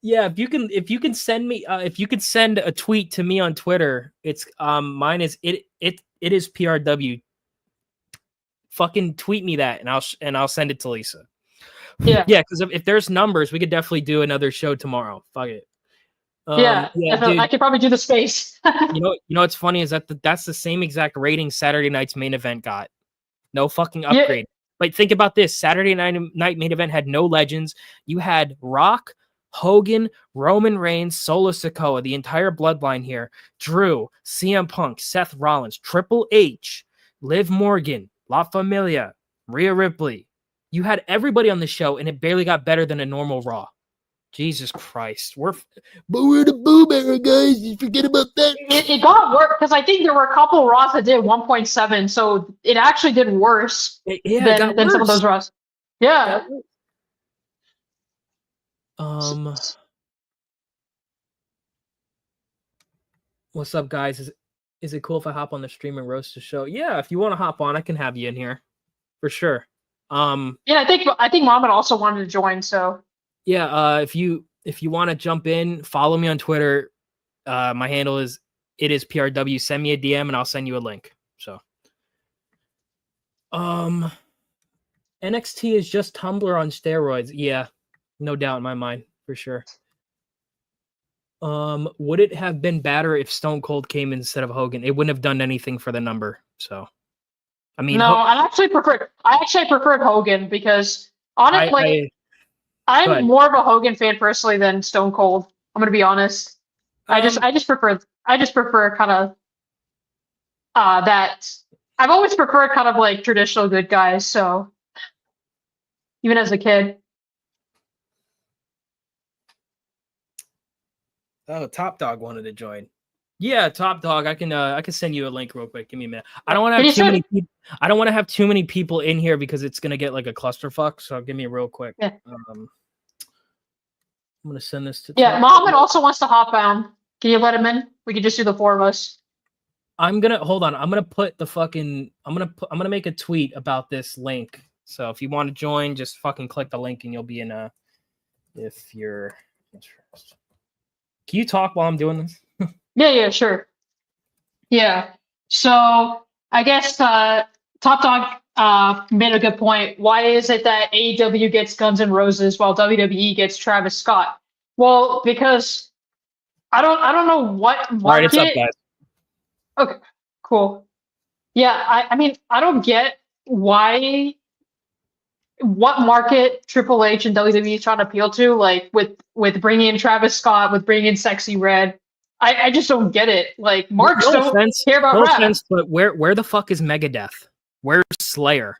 Yeah, if you can send me if you could send a tweet to me on Twitter, it's mine is it is PRW. Fucking tweet me that and I'll send it to Lisa. Yeah, because if there's numbers, we could definitely do another show tomorrow. Fuck it. Yeah, dude, I could probably do the space. you know what's funny is that's the same exact rating Saturday night's main event got. No fucking upgrade. Yeah. But think about this: Saturday night main event had no legends. You had Rock, Hogan, Roman Reigns, Solo Sikoa, the entire bloodline here. Drew, CM Punk, Seth Rollins, Triple H, Liv Morgan, La Familia, Rhea Ripley. You had everybody on the show, and it barely got better than a normal Raw. Jesus Christ. But we're the boom era, guys. You forget about that. It got worse, because I think there were a couple Raws that did 1.7, so it actually did worse than some of those Raws. Yeah. What's up, guys? Is it cool if I hop on the stream and roast the show? Yeah, if you want to hop on, I can have you in here for sure. Yeah, I think Mohammed also wanted to join, so yeah, if you want to jump in, follow me on Twitter. My handle is PRW. Send me a DM and I'll send you a link. So NXT is just Tumblr on steroids. Yeah, no doubt in my mind, for sure. Would it have been better if Stone Cold came instead of Hogan? It wouldn't have done anything for the number. So I mean, no, I actually preferred Hogan, because honestly, I'm more of a Hogan fan personally than Stone Cold. I'm gonna be honest. I just prefer kind of that. I've always preferred kind of like traditional good guys. So even as a kid. Oh, Top Dog wanted to join. Yeah, Top Dog. I can send you a link real quick. Give me a minute. I don't want to have too many people. I don't want to have too many people in here because it's gonna get like a clusterfuck. So give me real quick. Yeah. I'm gonna send this to. Yeah, Mohammed also wants to hop on. Can you let him in? We can just do the four of us. Hold on. I'm gonna put the fucking. I'm gonna make a tweet about this link. So if you want to join, just fucking click the link and you'll be in a. If you're interested. Can you talk while I'm doing this? Yeah, sure. Yeah. So I guess Top Dog made a good point. Why is it that AEW gets Guns N' Roses while WWE gets Travis Scott? Well, because I don't know what market. All right, it's up, guys. Okay, cool. Yeah, I mean, I don't get what market Triple H and WWE is trying to appeal to, like with bringing in Travis Scott, with bringing in Sexy Red. I just don't get it. Like, Marks don't care about rap. But where the fuck is Megadeth? Where's Slayer?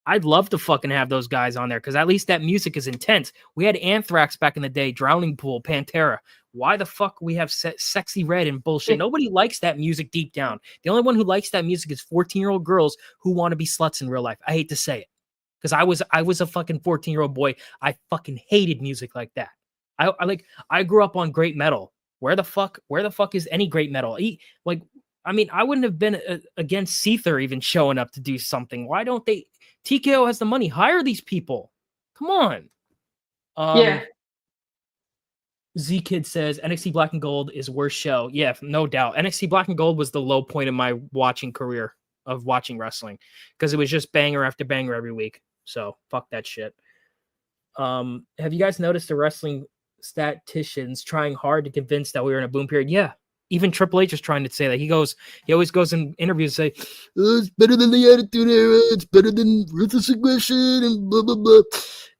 I'd love to fucking have those guys on there because at least that music is intense. We had Anthrax back in the day, Drowning Pool, Pantera. Why the fuck we have Sexy Red and bullshit? Nobody likes that music deep down. The only one who likes that music is 14-year-old girls who want to be sluts in real life. I hate to say it because I was a fucking 14-year-old boy. I fucking hated music like that. I grew up on great metal. Where the fuck is any great metal? I wouldn't have been against Seether even showing up to do something. Why don't they? TKO has the money. Hire these people. Come on. Yeah. Z Kid says NXT Black and Gold is worst show. Yeah, no doubt. NXT Black and Gold was the low point in my watching career of watching wrestling because it was just banger after banger every week. So fuck that shit. Have you guys noticed the wrestling statisticians trying hard to convince that we were in a boom period? Yeah. Even Triple H is trying to say that. He always goes in interviews and say, it's better than the Attitude Era, it's better than Ruthless Aggression, and blah, blah, blah.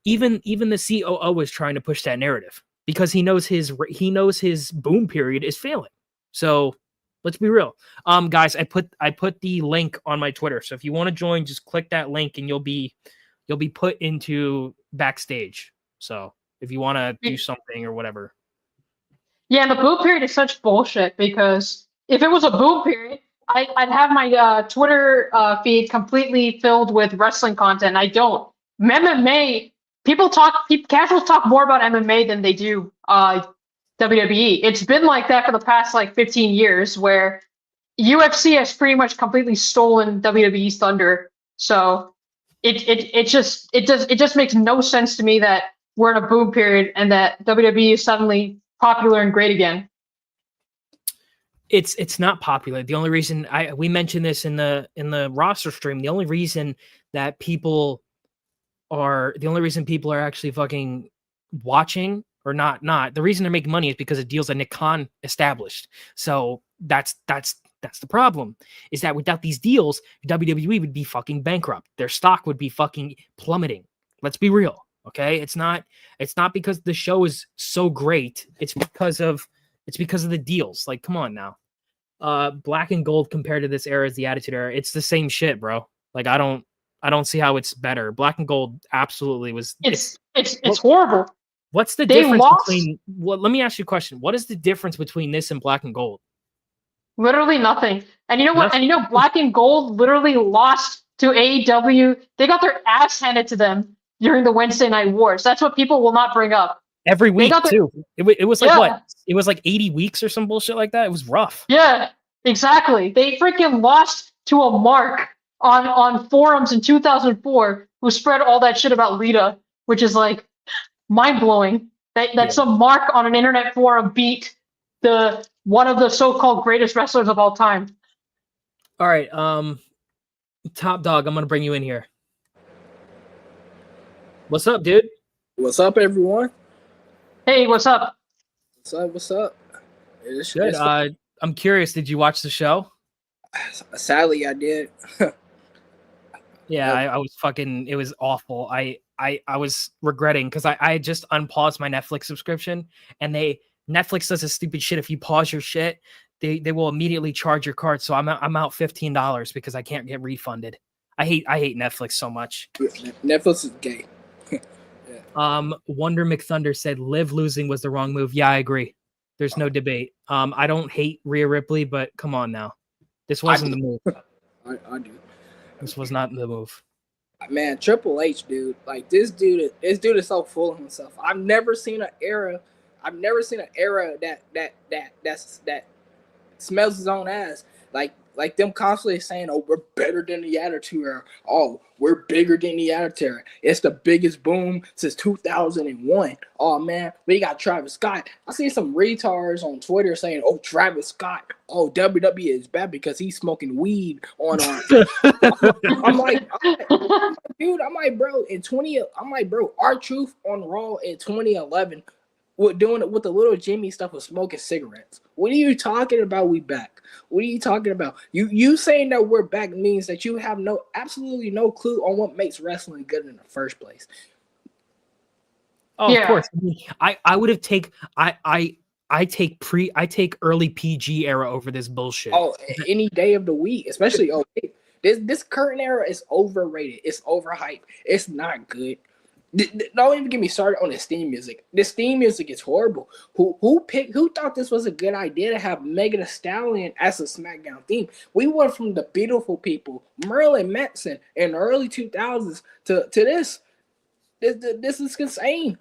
Even the COO is trying to push that narrative because he knows his boom period is failing. So let's be real. Guys, I put the link on my Twitter. So if you want to join, just click that link and you'll be put into backstage. So if you want to do something or whatever. Yeah, and the boom period is such bullshit because if it was a boom period, I'd have my Twitter feed completely filled with wrestling content. I don't. MMA, casuals talk more about MMA than they do WWE. It's been like that for the past 15 years where UFC has pretty much completely stolen WWE's thunder. So it just makes no sense to me that we're in a boom period and that WWE is suddenly popular and great again. It's not popular. The only reason we mentioned this in the roster stream, the only reason people are actually fucking watching or not the reason they're making money is because of deals that Nick Khan established. So that's the problem, is that without these deals, WWE would be fucking bankrupt. Their stock would be fucking plummeting. Let's be real. Okay, it's not because the show is so great. It's because of the deals. Like, come on now. Black and Gold compared to this era is the Attitude Era. It's the same shit, bro. Like, I don't see how it's better. Black and Gold absolutely was. It's horrible. What's the difference between? Well, let me ask you a question. What is the difference between this and Black and Gold? Literally nothing. And you know what? And Black and Gold literally lost to AEW. They got their ass handed to them during the Wednesday Night Wars. That's what people will not bring up. Every week, too. It was like what? It was like 80 weeks or some bullshit like that. It was rough. Yeah, exactly. They freaking lost to a mark on forums in 2004 who spread all that shit about Lita, which is mind-blowing. That some mark on an internet forum beat one of the so-called greatest wrestlers of all time. All right, Top Dog, I'm going to bring you in here. What's up, dude? What's up, everyone? Hey, what's up? What's up? It's good. I'm curious. Did you watch the show? Sadly, I did. Yeah, I was fucking. It was awful. I was regretting because I just unpaused my Netflix subscription, and Netflix does this stupid shit. If you pause your shit, they will immediately charge your card. So I'm out $15 because I can't get refunded. I hate Netflix so much. Netflix is gay. Wonder McThunder said Liv losing was the wrong move. Yeah, I agree. There's no debate. I don't hate Rhea Ripley, but come on now. This wasn't the move. I do. This was not the move. Man, Triple H, dude. Like, this dude is so full of himself. I've never seen an era that smells his own ass. Like them constantly saying, "Oh, we're better than the Attitude Era. Oh, we're bigger than the Attitude Era. It's the biggest boom since 2001. Oh man, we got Travis Scott." I see some retards on Twitter saying, "Oh, Travis Scott. Oh, WWE is bad because he's smoking weed on our." I'm like, dude. I'm like, bro. R-Truth on Raw in 2011. Doing it with the little Jimmy stuff of smoking cigarettes. What are you talking about? We back. What are you talking about? You saying that we're back means that you have absolutely no clue on what makes wrestling good in the first place. Oh, yeah. Of course. I would have I take early PG era over this bullshit. Oh, any day of the week, especially This current era is overrated. It's overhyped. It's not good. Don't even get me started on the theme music. This theme music is horrible. Who thought this was a good idea to have Megan Thee Stallion as a SmackDown theme? We went from the beautiful people, Marilyn Manson in the early 2000s to this. This is insane.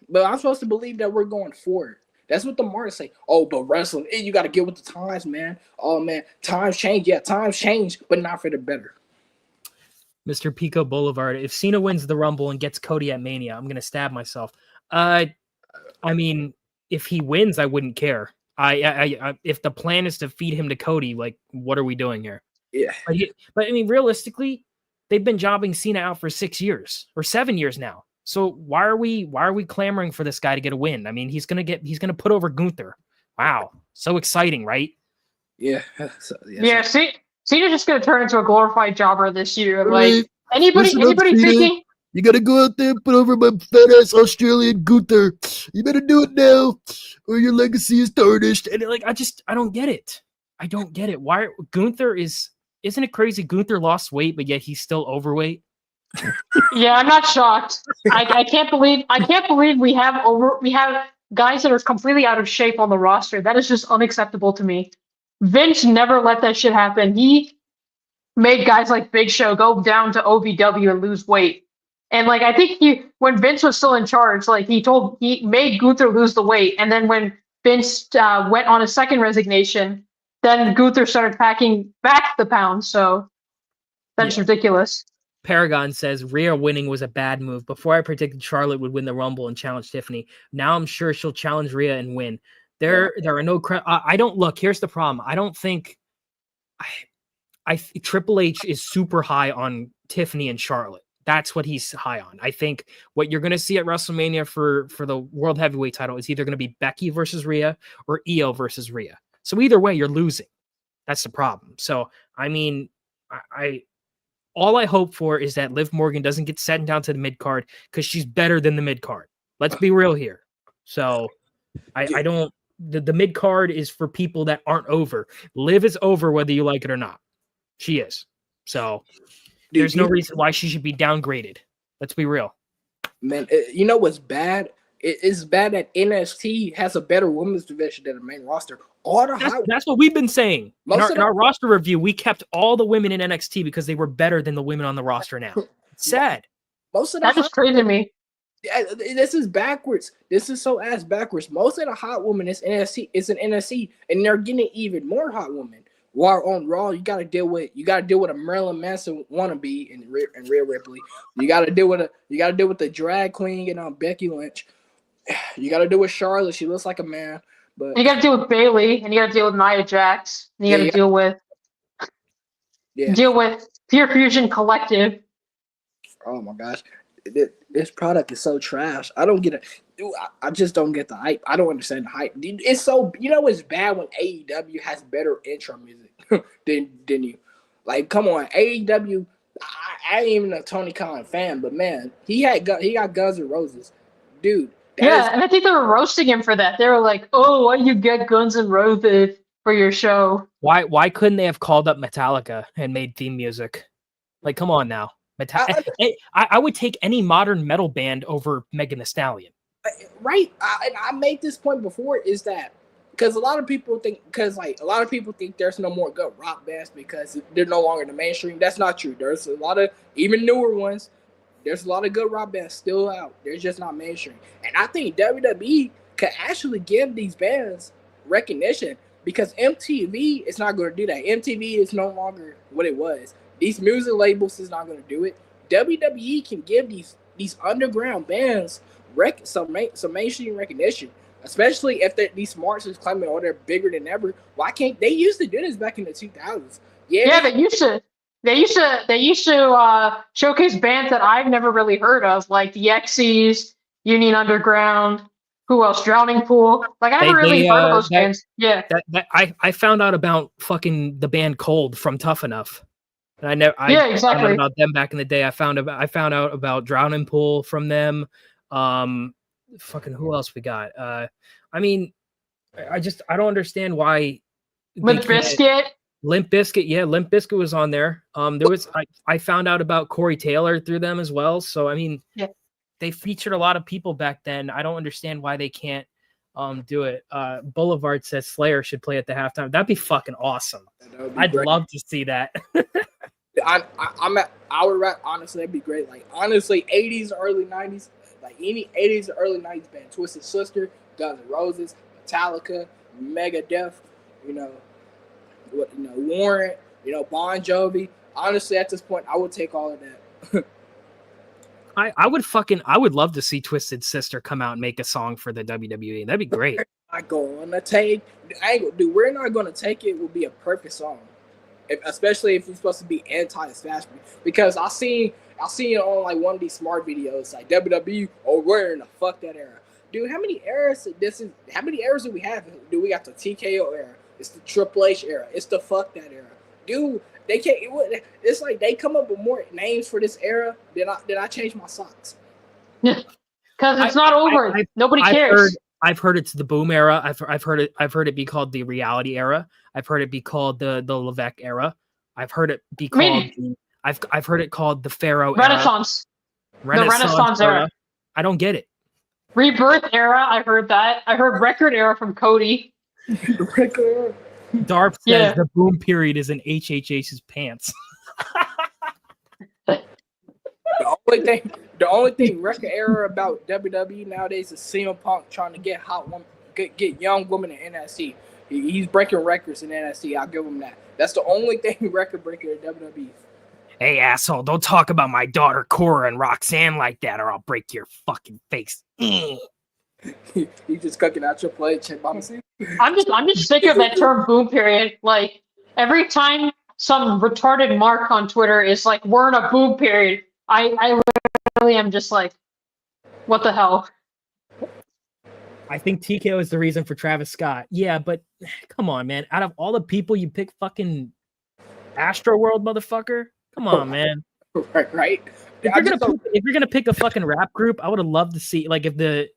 But I'm supposed to believe that we're going forward. That's what the marks say. Oh, but wrestling, you got to get with the times, man. Oh, man, times change. Yeah, times change, but not for the better. Mr. Pico Boulevard, if Cena wins the Rumble and gets Cody at Mania, I'm going to stab myself. I mean, if he wins, I wouldn't care. If the plan is to feed him to Cody, like, what are we doing here? Yeah. But I mean, realistically, they've been jobbing Cena out for 6 years or 7 years now. So why are we clamoring for this guy to get a win? I mean, he's gonna put over Gunther. Wow, so exciting, right? Yeah. Cena's just gonna turn into a glorified jobber this year. Right. Like anybody thinking you gotta go out there and put over my fat ass Australian Gunther. You better do it now, or your legacy is tarnished. And like, I don't get it. I don't get it. Why Gunther isn't it crazy? Gunther lost weight, but yet he's still overweight. Yeah, I'm not shocked. I can't believe we have guys that are completely out of shape on the roster. That is just unacceptable to me. Vince never let that shit happen. He made guys like Big Show go down to OVW and lose weight. And like I think when Vince was still in charge, like he made Gunther lose the weight. And then when Vince went on a second resignation, then Gunther started packing back the pounds. So that's ridiculous. Paragon says Rhea winning was a bad move. Before I predicted Charlotte would win the Rumble and challenge Tiffany. Now I'm sure she'll challenge Rhea and win. There are no. I don't look. Here's the problem. I don't think. Triple H is super high on Tiffany and Charlotte. That's what he's high on. I think what you're going to see at WrestleMania for the World Heavyweight title is either going to be Becky versus Rhea or Io versus Rhea. So either way, you're losing. That's the problem. So I mean, all I hope for is that Liv Morgan doesn't get sent down to the mid card because she's better than the mid card. Let's be real here. So I don't. The mid card is for people that aren't over. Liv is over whether you like it or not. She is. So there's no reason why she should be downgraded. Let's be real. Man, you know what's bad? It's bad that NXT has a better women's division than the main roster. That's what we've been saying. In our roster review, we kept all the women in NXT because they were better than the women on the roster now. It's sad. That is crazy to me. This is backwards. This is so ass backwards. Most of the hot women is in NXT, and they're getting even more hot women. While on Raw, you gotta deal with a Marilyn Manson wannabe and Rhea Ripley. You gotta deal with the drag queen and Becky Lynch. You gotta deal with Charlotte. She looks like a man. But you gotta deal with Bayley, and you gotta deal with Nia Jax. And you gotta deal with Pure Fusion Collective. Oh my gosh, this product is so trash. I don't get it. Dude, I just don't get the hype. I don't understand the hype. It's so it's bad when AEW has better intro music than you. Like, come on, AEW. I ain't even a Tony Khan fan, but man, he got Guns N' Roses, dude. And I think they were roasting him for that. They were like, "Oh, why you get Guns N' Roses for your show?" Why couldn't they have called up Metallica and made theme music? Like, come on now, I would take any modern metal band over Megan Thee Stallion. Right, I made this point before. Is that because a lot of people think there's no more good rock bands because they're no longer in the mainstream. That's not true. There's a lot of even newer ones. There's a lot of good rock bands still out. They're just not mainstream. And I think WWE could actually give these bands recognition because MTV is not going to do that. MTV is no longer what it was. These music labels is not going to do it. WWE can give these underground bands some mainstream recognition, especially if these smarts is claiming, they're bigger than ever. Why can't they used to do this back in the 2000s? Yeah, they used to. They used to showcase bands that I've never really heard of, like the Xyz, Union Underground. Who else? Drowning Pool. Like I never really heard of those bands. Yeah. I found out about fucking the band Cold from Tough Enough. And exactly. found out about them back in the day. I found out about Drowning Pool from them. Fucking who else we got? I mean, I don't understand why. Limp Bizkit. Limp Bizkit, yeah, Limp Bizkit was on there. There was I found out about Corey Taylor through them as well. So I mean, Yeah. they featured a lot of people back then. I don't understand why they can't do it. Boulevard says Slayer should play at the halftime. That'd be fucking awesome. I'd love to see that. I would rap, honestly, that'd be great. Like, honestly, 80s, early 90s, like any 80s or early 90s band, Twisted Sister, Guns N' Roses, Metallica, Megadeth, Warrant, Bon Jovi. Honestly, at this point, I would take all of that. I would love to see Twisted Sister come out and make a song for the WWE. That'd be great. We're not gonna take it would be a perfect song. Especially if it's supposed to be anti-establishment, because I seen it on like one of these smart videos, like WWE, we're in the fuck that era, dude. How many eras do we have? Do we got the TKO era? It's the Triple H era. It's the fuck that era, dude. They can't. It's like they come up with more names for this era than I change my socks. Yeah, because it's not over. Nobody cares. I've heard it's the boom era. I've heard it be called the reality era. I've heard it be called the Levesque era. I've heard it be called I've heard it called the Pharaoh Renaissance. Era. The Renaissance era. I don't get it. Rebirth era. I heard that. I heard record era from Cody. Record era. Darth says the boom period is in HHH's pants. The only thing record era about WWE nowadays is CM Punk trying to get young women in NXT. He's breaking records in NXT. I'll give him that. That's the only thing record breaker in WWE. Hey, asshole, don't talk about my daughter Cora and Roxanne like that, or I'll break your fucking face. He's just cooking out your plate, I'm just sick of that term boom period. Like, every time some retarded mark on Twitter is like, we're in a boom period, I really am just like, what the hell? I think TKO is the reason for Travis Scott. Yeah, but come on, man. Out of all the people, you pick fucking Astro World, motherfucker? Come on, man. Right. If you're gonna pick a fucking rap group, I would have loved to see, like, if the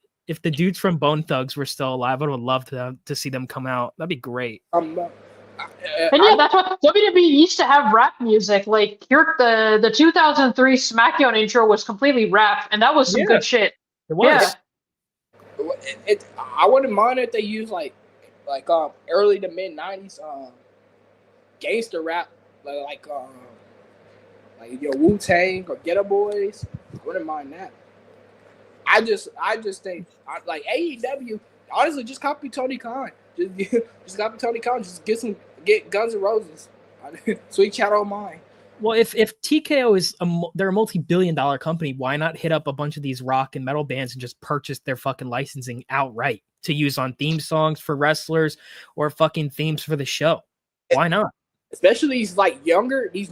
dudes from Bone Thugs were still alive, I would have loved to see them come out. That'd be great. And yeah, that's what WWE used to have rap music. Like, the 2003 SmackDown intro was completely rap, and that was some good shit. It was. Yeah. I wouldn't mind if they use like early to mid 90s gangster rap, like your Wu-Tang or Geto Boys. I wouldn't mind that. I just think like AEW, honestly, just copy Tony Khan. Just copy Tony Khan. Just get Guns N' Roses. Sweet Child O' Mine. Well, if TKO is they're a multi-billion-dollar company, why not hit up a bunch of these rock and metal bands and just purchase their fucking licensing outright to use on theme songs for wrestlers or fucking themes for the show? Why not? Especially these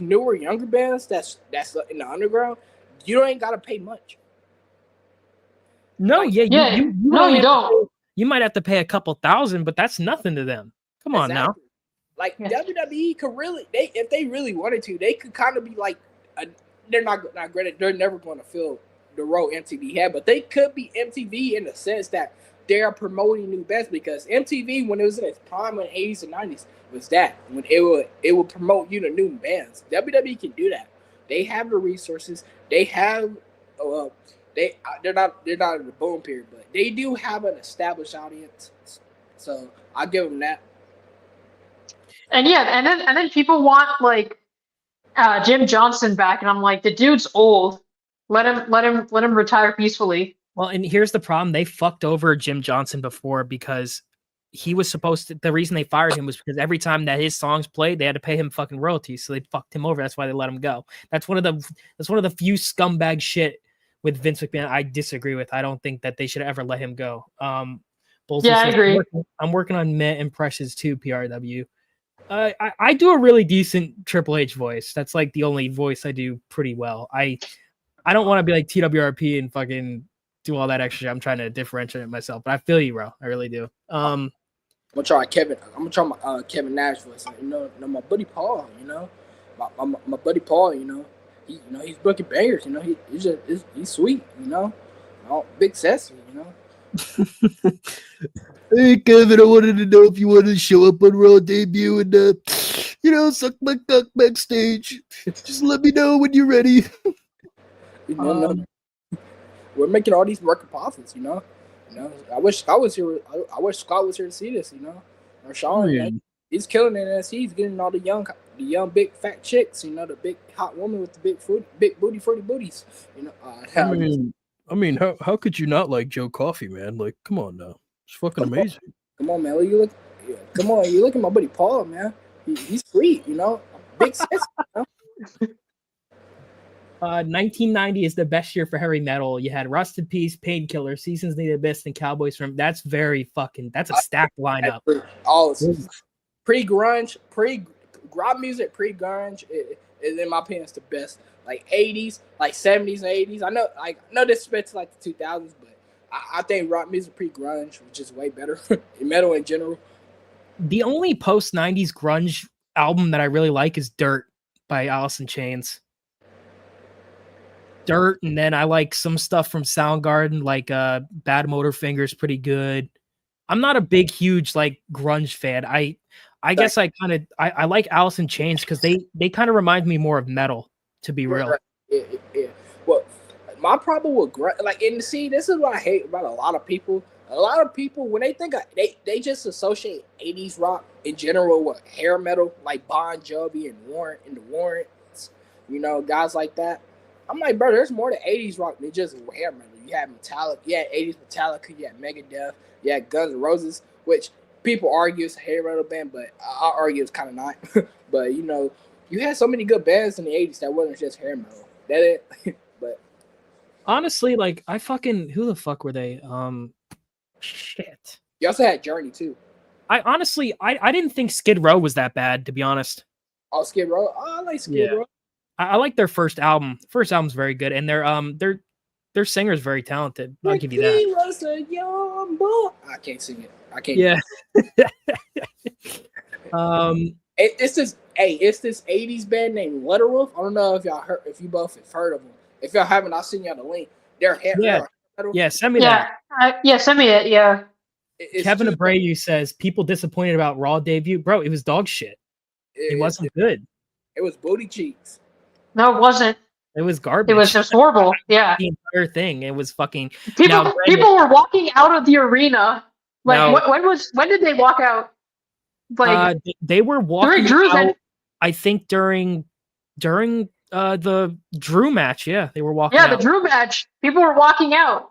newer younger bands that's in the underground. You ain't gotta pay much. No, you don't. You might have to pay a couple thousand, but that's nothing to them. Come on now. Like, WWE could really, if they really wanted to, they could kind of be like, they're not great. They're never going to fill the role MTV had, but they could be MTV in the sense that they are promoting new bands, because MTV, when it was in its prime in the 80s and 90s, was that when it would promote you to new bands. WWE can do that. They have the resources. They have they're not in the boom period, but they do have an established audience. So I'll give them that. And yeah, and then people want like Jim Johnson back, and I'm like, the dude's old. Let him retire peacefully. Well, and here's the problem: they fucked over Jim Johnson before, because he was supposed to. The reason they fired him was because every time that his songs played, they had to pay him fucking royalties. So they fucked him over. That's why they let him go. That's one of the few scumbag shit with Vince McMahon I disagree with. I don't think that they should ever let him go. Yeah, I agree. I'm working on Met impressions too, PRW. I do a really decent Triple H voice. That's like the only voice I do pretty well. I don't want to be like TWRP and fucking do all that extra. I'm trying to differentiate myself, but I feel you, bro. I really do. I'm gonna try my Kevin Nash voice. My buddy Paul. My buddy Paul. He's booking bangers. He's sweet. Big sassy. Hey, Kevin, I wanted to know if you wanted to show up on Raw debut and suck my cock backstage. Just let me know when you're ready. No. We're making all these record profits, I wish Scott was here. I wish Scott was here to see this, Or Sean, man, he's killing it in NXT. He's getting all the young big fat chicks, the big hot woman with the big booty, fruity booties, I mean, how could you not like Joe Coffey, man? Like, come on now, it's fucking amazing. Come on, man. You look at my buddy Paul, man. He's free, big sense. 1990 is the best year for heavy metal. You had Rust in Peace, Painkiller, Seasons Need Abyss, and Cowboys from. That's a stacked lineup. Pre-grunge, rock music, pre-grunge is in my opinion the best. Like 80s, like 70s and 80s. I know, no disrespect to like the 2000s, but I think rock music pre-grunge, which is way better. Metal in general. The only post-90s grunge album that I really like is Dirt by Alice in Chains. Dirt, and then I like some stuff from Soundgarden, like Bad Motorfinger's pretty good. I'm not a big, huge like grunge fan. I guess I like Alice in Chains because they kind of remind me more of metal, to be real. Yeah. Well, my problem with grunge, this is what I hate about a lot of people. A lot of people, when they think they just associate 80s rock in general with hair metal, like Bon Jovi and the Warrants, guys like that. I'm like, bro, there's more to 80s rock than just hair metal. You had Metallica, you had 80s Metallica, you had Megadeth, you had Guns N' Roses, which people argue it's a hair metal band, but I argue it's kind of not. But, you had so many good bands in the 80s that wasn't just hair metal. That it. But honestly, like, who the fuck were they? Shit. You also had Journey, too. I didn't think Skid Row was that bad, to be honest. Oh, Skid Row? Oh, I like Skid Row. I like their first album. First album's very good, and their singer's very talented. I'll give you that. He was a young boy. I can't sing it. I can't. Yeah. It's this 80s band named Letterwolf. I don't know if you both have heard of them. If y'all haven't, I'll send y'all the link. They're metal. Yeah, send me that. Send me it. Yeah. Kevin Abreu says people disappointed about Raw debut. Bro, it was dog shit. It wasn't good. It was booty cheeks. No, it wasn't. It was garbage. It was just horrible. Yeah. The entire thing. It was fucking. People were walking out of the arena. Like, when did they walk out? Like, they were walking out. I think during the Drew match. Yeah, they were walking. Yeah, the Drew match. People were walking out.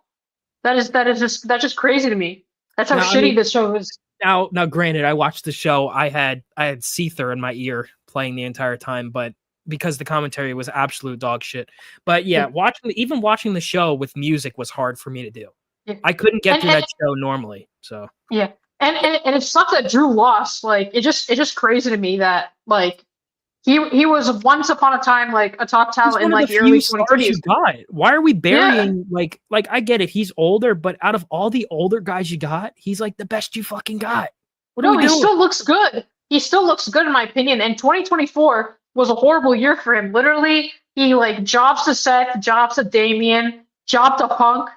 That's just crazy to me. That's how shitty this show is. Now, granted, I watched the show. I had Seether in my ear playing the entire time, but because the commentary was absolute dog shit. But yeah, watching the show with music was hard for me to do. Yeah. I couldn't get through that show normally. So yeah, and it sucks that Drew lost. Like it's just crazy to me that like he was once upon a time like a top talent in like the early 2030s. Why are we burying like I get it, he's older, but out of all the older guys you got, he's like the best you fucking got. He still looks good. He still looks good in my opinion. And 2024 was a horrible year for him. Literally, he like jobs to Seth, jobs to Damian, job to Punk,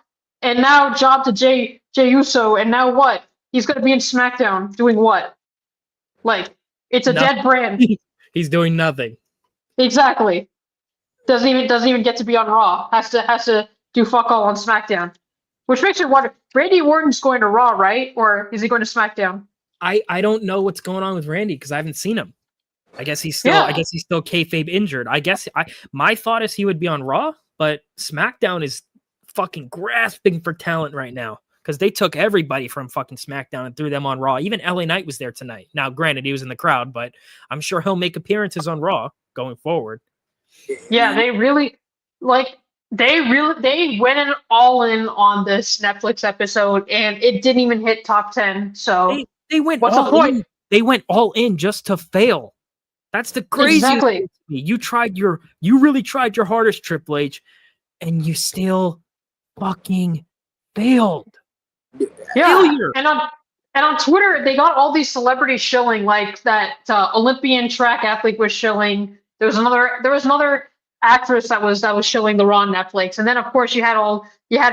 and now job to Jey Uso. And now what? He's going to be in SmackDown doing what? Like, it's a dead brand. He's doing nothing. Exactly. Doesn't even get to be on Raw. Has to do fuck all on SmackDown. Which makes me wonder, Randy Orton's going to Raw, right? Or is he going to SmackDown? I don't know what's going on with Randy because I haven't seen him. I guess he's still kayfabe injured. My thought is he would be on Raw, but SmackDown is fucking grasping for talent right now because they took everybody from fucking SmackDown and threw them on Raw. Even LA Knight was there tonight. Now, granted, he was in the crowd, but I'm sure he'll make appearances on Raw going forward. Yeah, they went all in on this Netflix episode, and it didn't even hit top 10. So they went what's the point? In. They went all in just to fail. That's the craziest thing to me. You really tried your hardest, Triple H, and you still fucking failed. Yeah. Failure. And on Twitter, they got all these celebrities shilling, like that Olympian track athlete was shilling. There was another actress that was shilling the Raw on Netflix, and then of course you had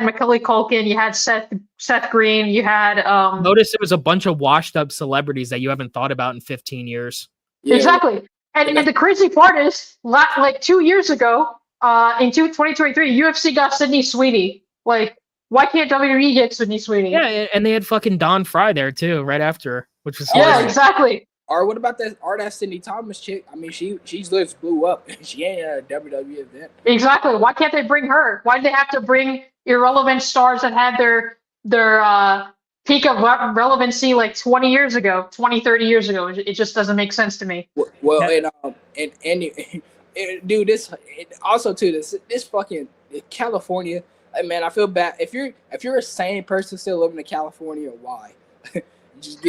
Macaulay Culkin, you had Seth Green, you had Notice it was a bunch of washed up celebrities that you haven't thought about in 15 years. Yeah, Exactly. And the crazy part is, like 2 years ago, in 2023, UFC got Sydney Sweeney. Like, why can't WWE get Sydney Sweeney? Yeah, and they had fucking Don Fry there too, right after, which was Yeah, hilarious. exactly. Or what about that Cindy Thomas chick? I mean, she's just blew up. She ain't at a WWE event. Exactly. Why can't they bring her? Why do they have to bring irrelevant stars that had their peak of relevancy like 20 years ago, 20, 30 years ago? It just doesn't make sense to me. Well, and dude, also too this fucking California. Man, I feel bad if you're a sane person still living in California. Why? Just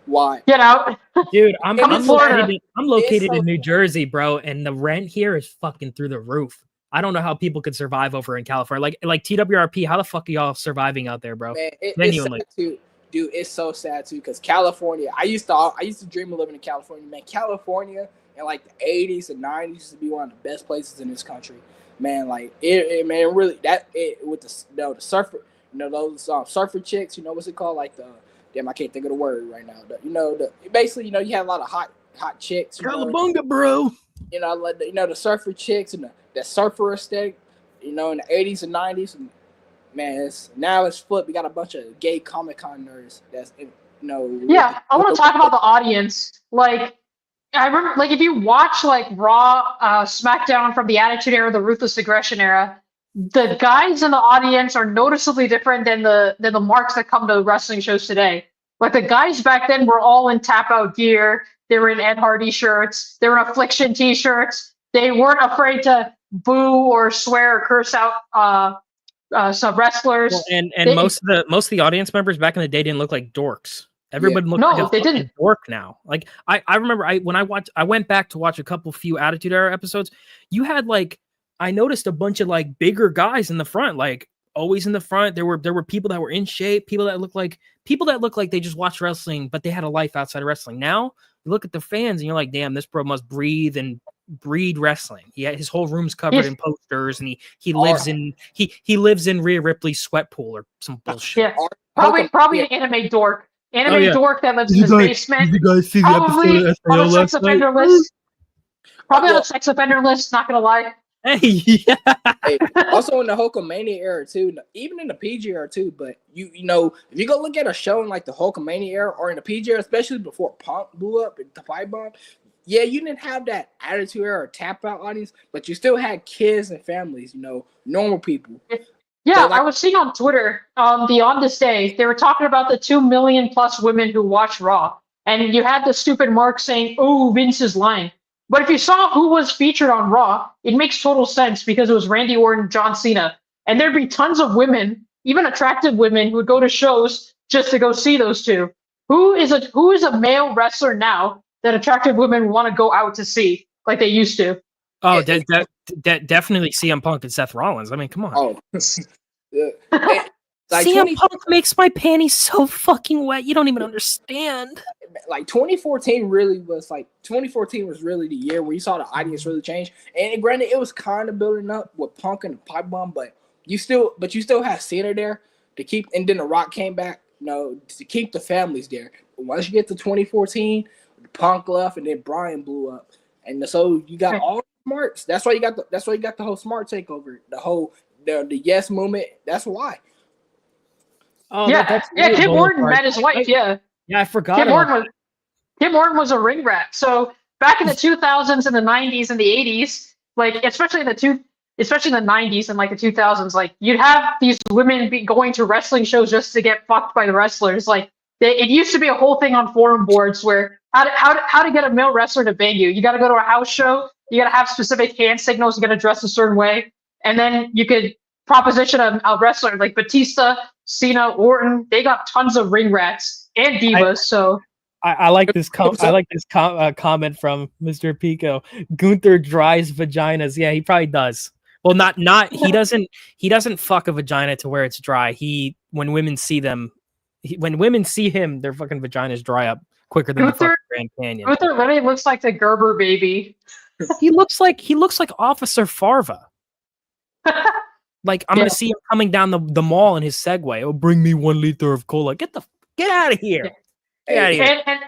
why? Get out. Dude, I'm Come to Florida. located in New Jersey, bro, and the rent here is fucking through the roof. I don't know how people could survive over in California. Like TWRP, how the fuck are y'all surviving out there, bro? Man, it's Genuinely. sad too. Dude, it's so sad too because California. I used to dream of living in California. Man, California in like the 80s and 90s used to be one of the best places in this country. Man, like man, really with the surfer, those surfer chicks. What's it called? Like I can't think of the word right now. Basically, you have a lot of hot chicks. Cowabunga, bro. Like the surfer chicks and the surfer aesthetic. In the 80s and 90s, and man, now it's flipped. We got a bunch of gay Comic-Con nerds. Yeah, I want to talk about the audience. Like, I remember, like, if you watch like Raw, SmackDown from the Attitude Era, the Ruthless Aggression Era, the guys in the audience are noticeably different than the marks that come to wrestling shows today. Like the guys back then were all in tap out gear. They were in Ed Hardy shirts. They were in Affliction t-shirts. They weren't afraid to boo or swear or curse out some wrestlers. Well, and most of the audience members back in the day didn't look like dorks. Everybody looked like a they didn't. dork now. Like I remember I went back to watch a few Attitude Era episodes. You had I noticed a bunch of bigger guys in the front, always in the front. There were people that were in shape, people that look like they just watched wrestling, but they had a life outside of wrestling. Now you look at the fans and you're like, damn, this bro must breathe wrestling. His whole room's covered in posters, and he lives in Rhea Ripley's sweat pool or some bullshit. Yeah, probably an anime dork. Dork that lives in his basement. Did you guys see the Probably episode of on SAO a sex last night? offender list. Probably on a sex offender list, not gonna lie. Hey, yeah. Hey, also in the Hulkamania era too, even in the PG era too. But if you go look at a show in the Hulkamania era or in the PG era, especially before Punk blew up and the pipe bomb, yeah, you didn't have that Attitude Era or tap out audience, but you still had kids and families, normal people. Yeah, I was seeing on Twitter, the On This Day, they were talking about the 2 million plus women who watch Raw, and you had the stupid mark saying, "Oh, Vince is lying." But if you saw who was featured on Raw, it makes total sense because it was Randy Orton, John Cena, and there'd be tons of women, even attractive women, who would go to shows just to go see those two. Who is a male wrestler now that attractive women want to go out to see like they used to? Oh, definitely CM Punk and Seth Rollins. I mean, come on. Oh, CM Punk makes my panties so fucking wet. You don't even understand. 2014 really was 2014 was really the year where you saw the audience really change. And granted, it was kind of building up with Punk and the pipe bomb, but you still had Cena there to keep, and then The Rock came back, to keep the families there. But once you get to 2014, Punk left, and then Bryan blew up, and so you got all the smarts. That's why you got the whole smart takeover, the yes movement. That's why. Oh, yeah, Kim Orton met his wife. Yeah, I forgot. Kim Orton was a ring rat. So back in the 2000s and the 90s and the 80s, especially in the 90s and the 2000s, you'd have these women be going to wrestling shows just to get fucked by the wrestlers. It used to be a whole thing on forum boards where how to get a male wrestler to bang you. You got to go to a house show. You got to have specific hand signals. You got to dress a certain way, and then you could proposition a wrestler like Batista, Cena, Orton. They got tons of ring rats and divas. I like this. I like this comment from Mr. Pico. Gunther dries vaginas. Yeah, he probably does. Well, not. He doesn't fuck a vagina to where it's dry. When women see him, their fucking vaginas dry up quicker than the fucking Grand Canyon. Gunther literally looks like the Gerber baby. He looks like Officer Farva. I'm gonna see him coming down the mall in his Segway. Oh, bring me 1 liter of cola. Get out of here. And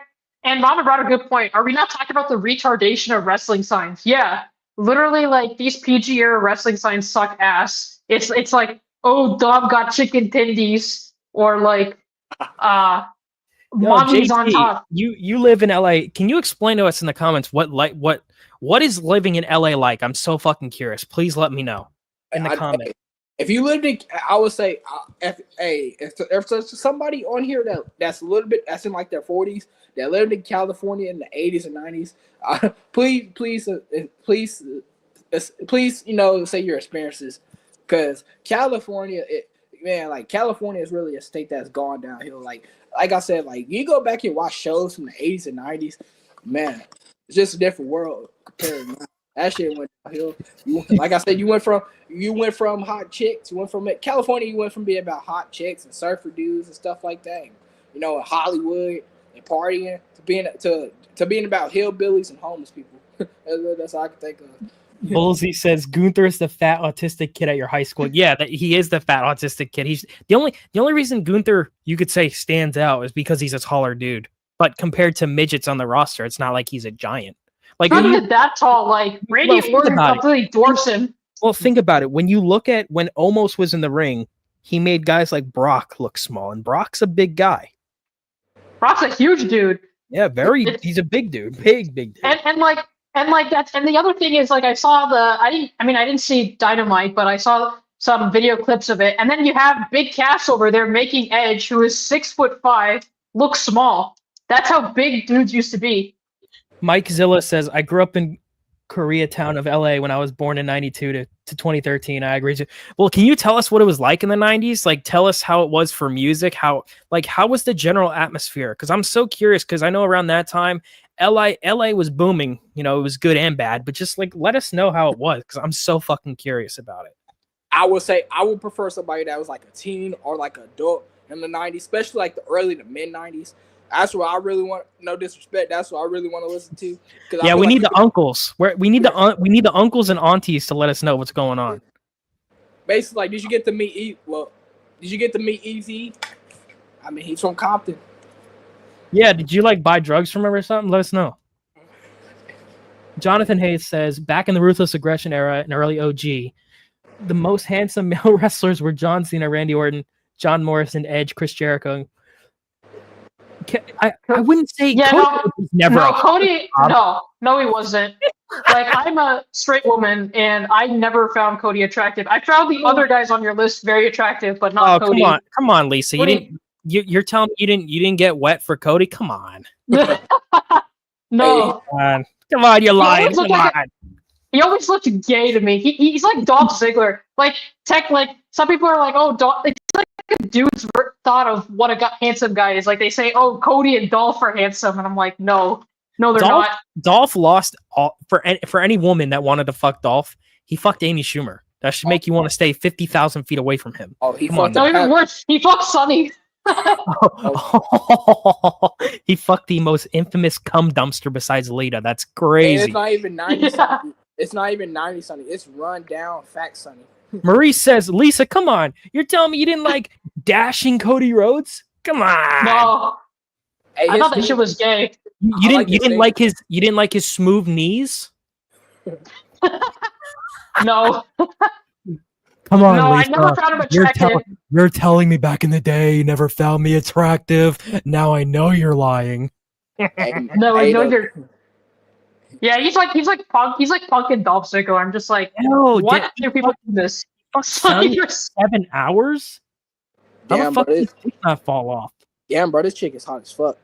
And Mama brought a good point. Are we not talking about the retardation of wrestling signs? Yeah, literally, like these PG era wrestling signs suck ass. It's like, oh, Dom got chicken tendies, or like, Yo, mommy's on JT, top. you live in LA. Can you explain to us in the comments what is living in LA like? I'm so fucking curious. Please let me know in the comments. If you lived in, I would say, if there's somebody on here that's a little bit, that's in like their 40s, that lived in California in the 80s and 90s, please, say your experiences, because California, like California is really a state that's gone downhill. Like I said, like you go back and watch shows from the 80s and 90s, man, it's just a different world compared. Man. That shit went downhill. Like I said, you went from hot chicks. You went from California. You went from being about hot chicks and surfer dudes and stuff like that. In Hollywood and partying to being about hillbillies and homeless people. That's all I can think of. Bullsy says Gunther is the fat autistic kid at your high school. Yeah, he is the fat autistic kid. He's the only reason Gunther, you could say, stands out is because he's a taller dude. But compared to midgets on the roster, it's not like he's a giant. Like Not even that tall. Like Randy Orton completely dwarfs him. Well, think about it. When you look at when Omos was in the ring, he made guys like Brock look small, and Brock's a big guy. Brock's a huge dude. Yeah, he's a big dude, big dude. And the other thing is, like, I saw I didn't see Dynamite, but I saw some video clips of it, and then you have Big Cass over there making Edge, who is 6'5", look small. That's how big dudes used to be. Mike Zilla says, I grew up in Koreatown of LA when I was born in 92 to 2013. I agree. Well, can you tell us what it was like in the 90s? Like, tell us how it was for music. How was the general atmosphere? Because I'm so curious, because I know around that time, LA was booming. It was good and bad, but just like, let us know how it was, because I'm so fucking curious about it. I would say I would prefer somebody that was like a teen or like an adult in the 90s, especially like the early to mid 90s. That's what I really want. No disrespect. That's what I really want to listen to. Yeah, we need the uncles. We need the uncles and aunties to let us know what's going on. Basically, like, did you get to meet Easy? I mean, he's from Compton. Yeah, did you like buy drugs from him or something? Let us know. Jonathan Hayes says, back in the Ruthless Aggression era and early OG, the most handsome male wrestlers were John Cena, Randy Orton, John Morrison, Edge, Chris Jericho. I wouldn't say Cody was never. No, Cody. No, he wasn't. Like, I'm a straight woman, and I never found Cody attractive. I found the other guys on your list very attractive, but not Cody. Come on, Lisa. You're telling me you didn't get wet for Cody? Come on. No. Come on, you're lying. Come on. He always looked gay to me. He's like Dolph Ziggler. Like some people are like, oh, Dolph. It's like a dude's thought of what a handsome guy is. Like, they say, oh, Cody and Dolph are handsome, and I'm like, no, they're not. Dolph lost for any woman that wanted to fuck Dolph. He fucked Amy Schumer. That should make you want to stay 50,000 feet away from him. Oh, even worse. He fucked Sonny. He fucked the most infamous cum dumpster besides Lita. That's crazy. And it's not even 90 Sonny. It's not even 90 Sonny. It's run down fat Sonny. Marie says, Lisa, come on. You're telling me you didn't like dashing Cody Rhodes? Come on. No. Hey, I thought that shit was gay. You didn't like his smooth knees? No. Come on, no, Lisa. I never found him attractive. You're telling me back in the day you never found me attractive. Now I know you're lying. No, I know you're. Yeah, he's like punk. He's like punk and Dolph Ziggler. I'm just like, what do people do this? 7 hours? How the fuck did this not fall off? Damn, bro, this chick is hot as fuck.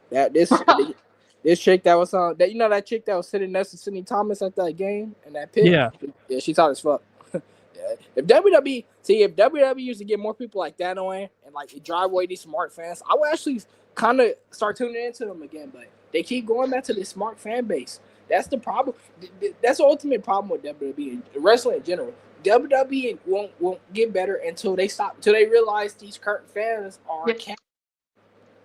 This chick that was on that chick that was sitting next to Sidney Thomas at that game in that pit. Yeah, she's hot as fuck. If WWE used to get more people like that on and like drive away these smart fans, I would actually kind of start tuning into them again. But they keep going back to this smart fan base. That's the problem. That's the ultimate problem with WWE and wrestling in general. WWE won't get better until they realize these current fans are.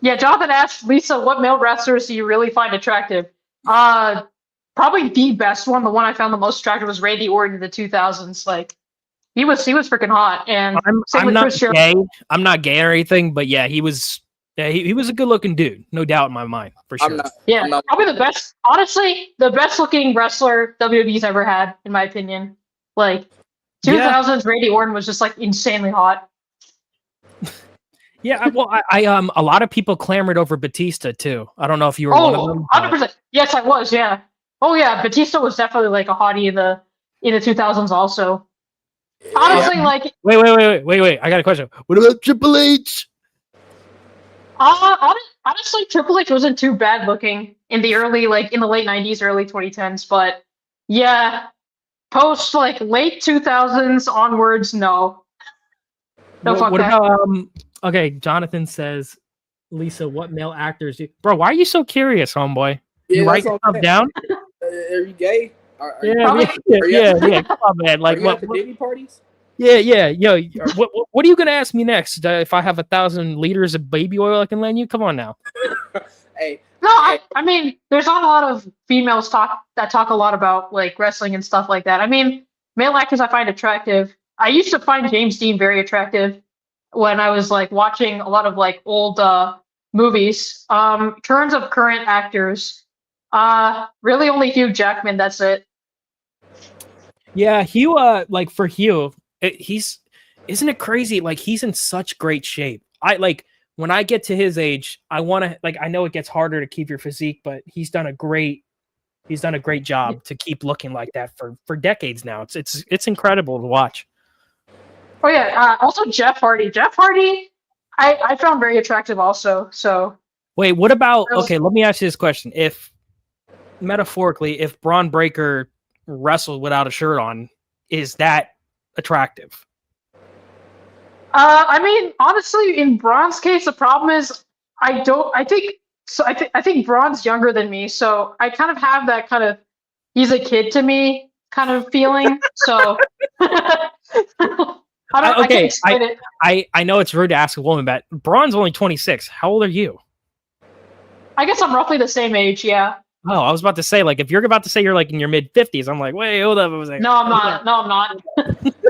Yeah, Jonathan asked Lisa, what male wrestlers do you really find attractive? Probably the best one, the one I found the most attractive, was Randy Orton in the 2000s. Like, he was freaking hot. And I'm not gay. I'm not gay or anything, but yeah, he was Yeah, he was a good looking dude, no doubt in my mind, for sure. Yeah, probably the best. Honestly, the best looking wrestler WWE's ever had, in my opinion. Like 2000s, Randy Orton was just like insanely hot. Yeah, well, I a lot of people clamored over Batista too. I don't know if you were one of them. 100%. Yes, I was. Yeah. Oh yeah, Batista was definitely like a hottie in the 2000s also. Honestly, like wait. I got a question. What about Triple H? Honestly, Triple H wasn't too bad looking in the late 90s, early 2010s, but yeah, post like late 2000s onwards, no. What about okay, Jonathan says, Lisa, what male actors do Bro, why are you so curious, homeboy? Yeah, you write stuff down? Are you gay? Yeah, come on, man. Like, are you at the Diddy parties? Yeah. Yo, what are you gonna ask me next? If I have 1,000 liters of baby oil I can lend you? Come on now. Hey. No, I mean, there's not a lot of females that talk a lot about like wrestling and stuff like that. I mean, male actors I find attractive. I used to find James Dean very attractive when I was like watching a lot of like old movies. In terms of current actors, really only Hugh Jackman. That's it. Yeah, Hugh. Like for Hugh, isn't it crazy? Like he's in such great shape. When I get to his age, I want to I know it gets harder to keep your physique, but he's done a great job to keep looking like that for decades now. It's incredible to watch. Oh yeah. Also Jeff Hardy. Jeff Hardy, I found very attractive also. So wait, what about? Okay, let me ask you this question: if metaphorically, if Braun Breaker wrestled without a shirt on, is that attractive? I mean, honestly, in Braun's case, the problem is I think Braun's younger than me, so I kind of have that kind of he's a kid to me kind of feeling. So I can't explain it. I know it's rude to ask a woman, but Braun's only 26. How old are you? I guess I'm roughly the same age, yeah. Oh, I was about to say, like, if you're about to say you're like in your mid 50s, I'm like, wait, hold up. I was like, no, I'm not.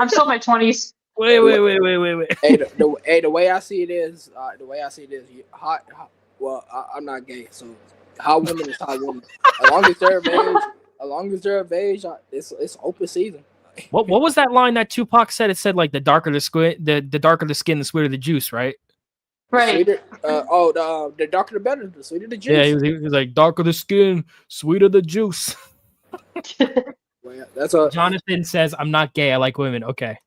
I'm still in my 20s. Wait. Hey, the way I see it is, hot. Well, I'm not gay, so hot woman is hot woman. As long as they're of age, it's open season. What was that line that Tupac said? It said like the darker the skin, the darker the skin, the sweeter the juice, right? Right. The darker the better, the sweeter the juice. Yeah, he was like darker the skin, sweeter the juice. Well, that's what Jonathan says. I'm not gay. I like women. Okay.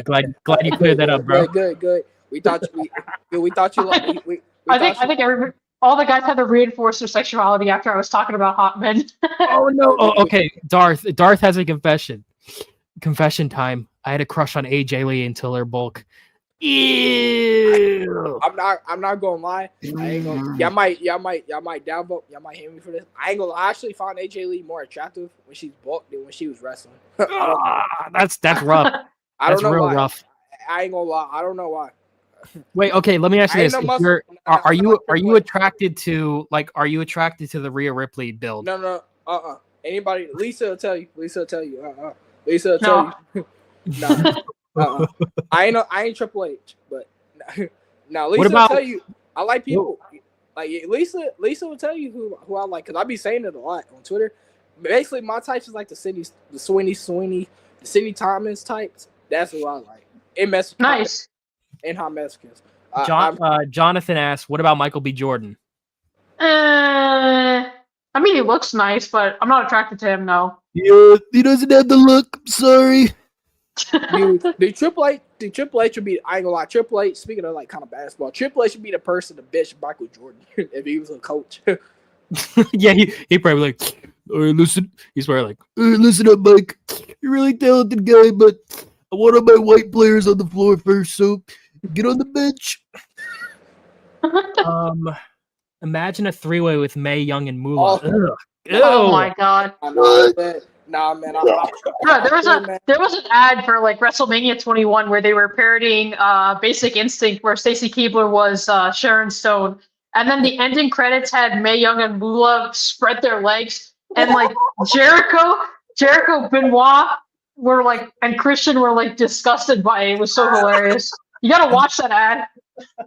Glad you cleared that up, bro. Good. We thought you like. I think all the guys had to reinforce their sexuality after I was talking about hot men. Oh no. Oh, okay. Darth has a confession. Confession time. I had a crush on AJ Lee until her bulk. Ew. I'm not gonna lie. I ain't gonna. Y'all might downvote. Y'all might hate me for this. I ain't gonna. I actually found AJ Lee more attractive when she's bulked than when she was wrestling. That's rough. I don't know real why. rough. I ain't gonna lie. I don't know why. Wait. Okay. Let me ask you this: Are you attracted to the Rhea Ripley build? No. Anybody? Lisa will tell you. Lisa will tell you. No. I ain't Triple H, but now Lisa will tell you I like people. Like Lisa will tell you who I like, because I be saying it a lot on Twitter. Basically, my types is like the Sweeney, the Sidney Thomas types. That's who I like. In Mexico. Nice. In hot Mexicans. Jonathan asks, what about Michael B. Jordan? I mean, he looks nice, but I'm not attracted to him, no. Yeah, he doesn't have the look. I'm sorry. The Triple H would be, I ain't gonna lie, Triple H, speaking of like kind of basketball, Triple H would be the person to bitch Michael Jordan if he was a coach. Yeah, he probably like, all right, listen. He's probably like, all right, listen up, Mike. You're a really talented guy, but I want all my white players on the floor first, so get on the bench. Imagine a three-way with Mae Young and Moolah. Oh my god. I know that. Nah, man. There was an ad for like WrestleMania 21 where they were parodying Basic Instinct, where Stacy Keibler was Sharon Stone, and then the ending credits had Mae Young and Moolah spread their legs, and like Jericho, Benoit were like, and Christian were like disgusted by it. It was so hilarious. You gotta watch that ad.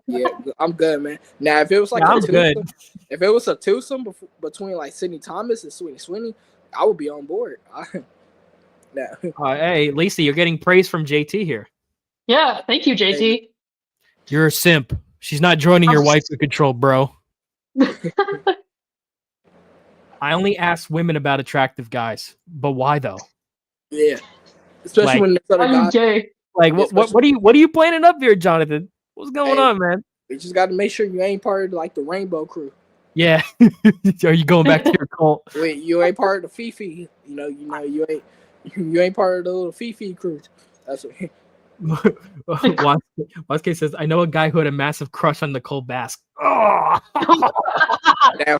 Yeah, I'm good, man. Now, if it was like Yeah, a I'm good. twosome, if it was a twosome between like Sydney Thomas and Sweeney Sweeney, I would be on board. Nah. Hey, Lisa, you're getting praise from JT here. Yeah, thank you, JT. You're a simp. She's not joining your wife to control, bro. I only ask women about attractive guys, but why though? Yeah, especially Like- when there's other I'm guys. gay. Like, what are you planning up here, Jonathan? What's going Hey. on, man? You just got to make sure you ain't part of like the Rainbow Crew. Yeah. Are you going back to your cult? Wait, you ain't part of the Fifi. You ain't part of the little Fifi crew. That's what. Waske says, I know a guy who had a massive crush on Nicole Bask. Oh! Now,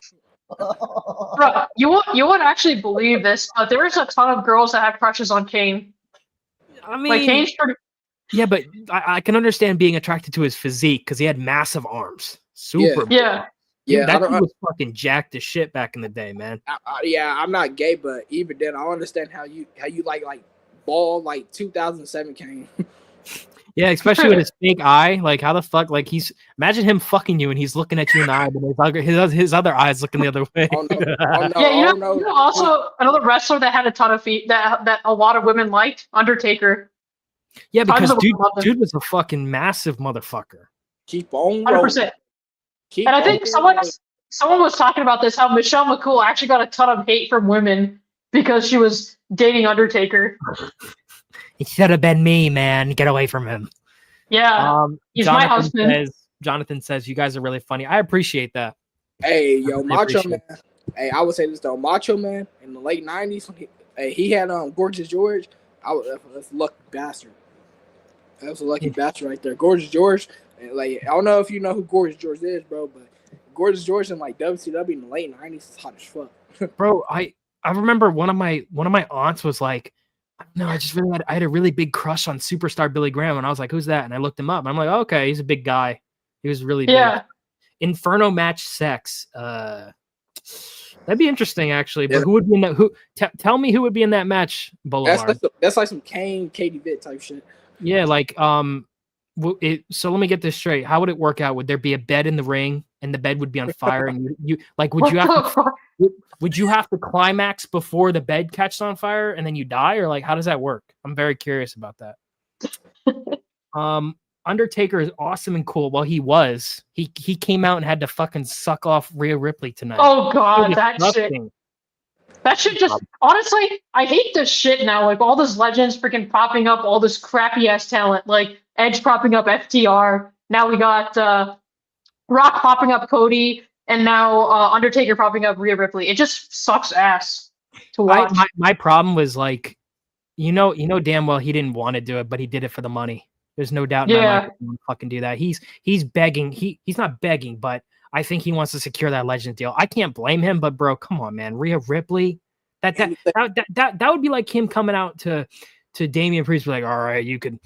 Bro, you won't actually believe this, but there's a ton of girls that have crushes on Kane. I mean, Like Kane's pretty. yeah, but I can understand being attracted to his physique because he had massive arms. Super. Yeah. yeah, that I don't, dude was fucking jacked as shit back in the day, man. yeah, I'm not gay, but even then, I understand how you like ball like 2007 came. Yeah, especially with his fake eye. Like, how the fuck? Like, imagine him fucking you and he's looking at you in the eye, but his other eye's looking the other way. Oh, no. Oh, no. Yeah, Oh, no. you know also another wrestler that had a ton of feet that a lot of women liked, Undertaker. Yeah, because Tons of women loved him. dude was a fucking massive motherfucker. Keep on 100%. Keep And I on think someone was talking about this, how Michelle McCool actually got a ton of hate from women because she was dating Undertaker. It should have been me, man. Get away from him. Yeah, he's my husband. Jonathan says, you guys are really funny. I appreciate that. Hey, yo, I Macho appreciate Man. Hey, I would say this though, Macho Man in the late '90s when he had Gorgeous George. That's a lucky bastard. That was a lucky bastard right there, Gorgeous George. And like, I don't know if you know who Gorgeous George is, bro, but Gorgeous George in like WCW in the late '90s is hot as fuck. Bro, I remember one of my aunts was like, no, I had a really big crush on superstar Billy Graham, and I was like, who's that? And I looked him up, and I'm like, oh, okay, he's a big guy. He was really big. Inferno match sex. That'd be interesting, actually. But who would be in that? Tell me who would be in that match, Boulevard. That's like some Kane, Katie Vitt type shit. Yeah, like so let me get this straight. How would it work out? Would there be a bed in the ring, and the bed would be on fire, and you like would you have to climax before the bed catches on fire and then you die, or like how does that work? I'm very curious about that. Undertaker is awesome and cool. Well, he came out and had to fucking suck off Rhea Ripley tonight. Oh god, that shit just honestly, I hate this shit now. Like all this legends freaking popping up, all this crappy ass talent. Like Edge popping up FTR. Now we got Rock popping up Cody, and now Undertaker popping up Rhea Ripley. It just sucks ass to watch. My problem was like, you know damn well he didn't want to do it, but he did it for the money. There's no doubt in my mind he won't fucking do that. He's begging. He's not begging, but I think he wants to secure that legend deal. I can't blame him, but bro, come on, man. Rhea Ripley, that would be like him coming out to Damian Priest, like, all right, you could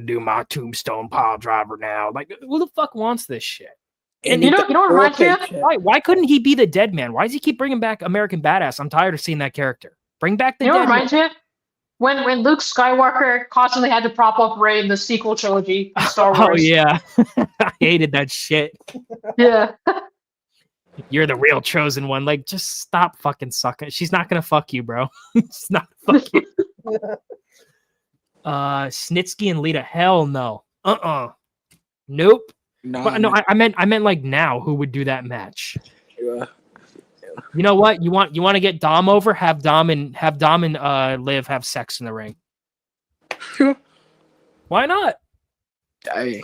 do my tombstone pile driver now. Like, who the fuck wants this shit? And you know what reminds me of? Why couldn't he be the dead man? Why does he keep bringing back American Badass? I'm tired of seeing that character. Bring back the dead man. You know what reminds me of? When Luke Skywalker constantly had to prop up Rey in the sequel trilogy in Star Wars. Oh, yeah. I hated that shit. Yeah. You're the real chosen one. Like, just stop fucking sucking. She's not going to fuck you, bro. She's not fuck you. Snitsky and Lita, hell no. Nope. No, I meant like now. Who would do that match? Yeah. You know what? You want to get Dom over? Have Dom and Liv have sex in the ring. Why not? Hey.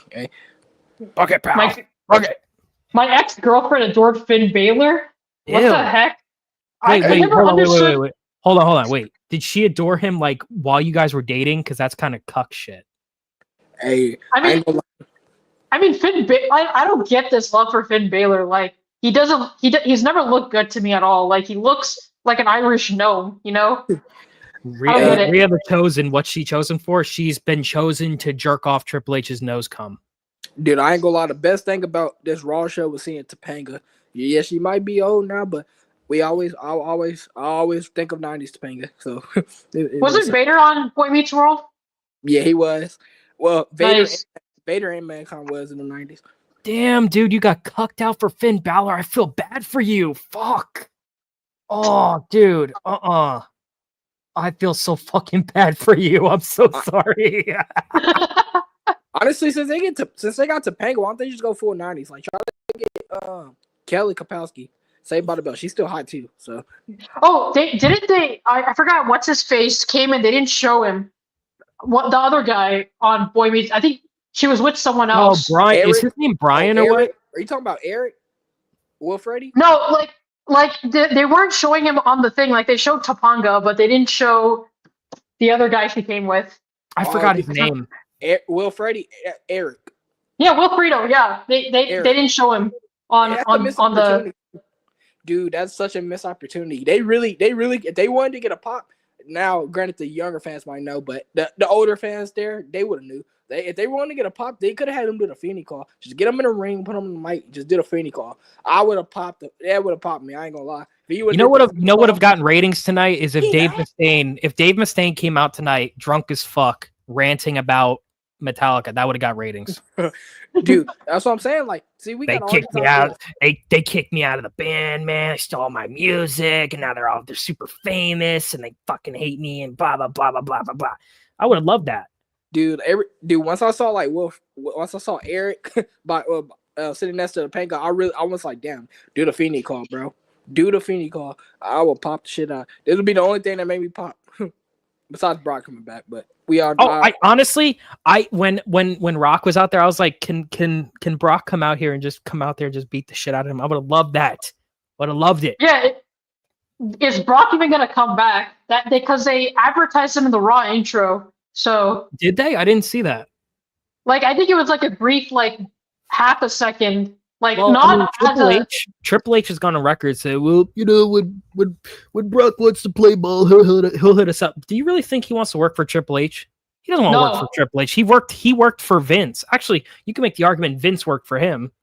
Okay, pal. My ex-girlfriend adored Finn Balor. What the heck? Wait, Wait. Hold on. Wait. Did she adore him like while you guys were dating? Because that's kind of cuck shit. Hey, I mean, I don't get this love for Finn Balor. Like, he's never looked good to me at all. Like, he looks like an Irish gnome, you know? Rhea the Chosen, what's she chosen for? She's been chosen to jerk off Triple H's nose cum. Dude, I ain't gonna lie. The best thing about this Raw show was seeing Topanga. Yeah, she might be old now, but I always think of 90s Topanga. So wasn't Vader on Boy Meets World? Yeah, he was. Well, Vader and Mankind was in the 90s. Damn, dude, you got cucked out for Finn Balor. I feel bad for you. Fuck. Oh, dude. I feel so fucking bad for you. I'm so sorry. Honestly, since they got Topanga, why don't they just go full 90s? Like try to get Kelly Kapowski. Saved by the Bell. She's still hot too. So Oh, didn't they? I forgot what's his face came in. They didn't show him. What the other guy on Boy Meets? I think she was with someone Oh, else. Brian. Eric? Is his name Brian or Eric? what? Are you talking about Eric? Will Freddy? No, they weren't showing him on the thing. Like they showed Topanga, but they didn't show the other guy she came with. I forgot his name. Will Freddy? Eric. Yeah, Wilfredo. Yeah, they didn't show him on the. Dude, that's such a missed opportunity. They really, if they wanted to get a pop. Now, granted, the younger fans might know, but the older fans there, they would have knew. If they wanted to get a pop, they could have had them do the Feeny call. Just get them in the ring, put them in the mic, just do the Feeny call. I would have popped. That would have popped me. I ain't gonna lie. You know what would have gotten ratings tonight is if Dave Mustaine came out tonight drunk as fuck, ranting about Metallica. That would have got ratings. Dude, that's what I'm saying. Like, see, they kicked me out. They kicked me out of the band, man. They stole my music, and now they're super famous, and they fucking hate me, and blah blah blah blah blah blah blah. I would have loved that, dude. Once I saw once I saw Eric sitting next to the paint guy, I was like, damn, do the Feeny call, bro. Do the Feeny call. I will pop the shit out. This would be the only thing that made me pop. Besides Brock coming back, but we are. Oh, I honestly, when Rock was out there, I was like, can Brock come out here and just beat the shit out of him? I would have loved that. Would have loved it. Yeah, is Brock even gonna come back? Because they advertised him in the Raw intro. So did they? I didn't see that. Like, I think it was like a brief, like half a second. Like, Triple H has gone on record say, well, when Brock wants to play ball, he'll hit us up. Do you really think he wants to work for Triple H? He doesn't want to work for Triple H. He worked for Vince. Actually, you can make the argument Vince worked for him.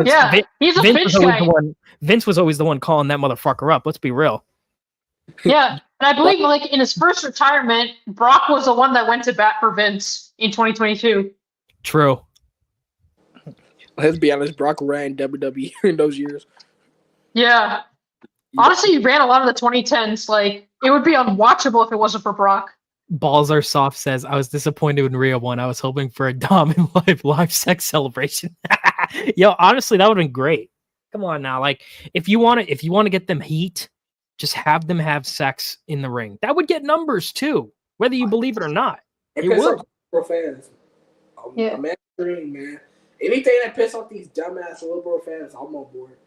Yeah, he's a Vince guy. Vince was always the one calling that motherfucker up. Let's be real. Yeah, and I believe like in his first retirement, Brock was the one that went to bat for Vince in 2022. True. Let's be honest, Brock ran WWE in those years. Yeah. Honestly, he ran a lot of the 2010s. Like, it would be unwatchable if it wasn't for Brock. Balls Are Soft says, I was disappointed when Rhea won. I was hoping for a Dom and live sex celebration. Yo, honestly, that would have been great. Come on now. Like, if you want to get them heat, just have them have sex in the ring. That would get numbers too, whether you believe it or not. It would. For fans. Yeah. Man. Anything that pisses off these dumbass liberal fans, I'm on board.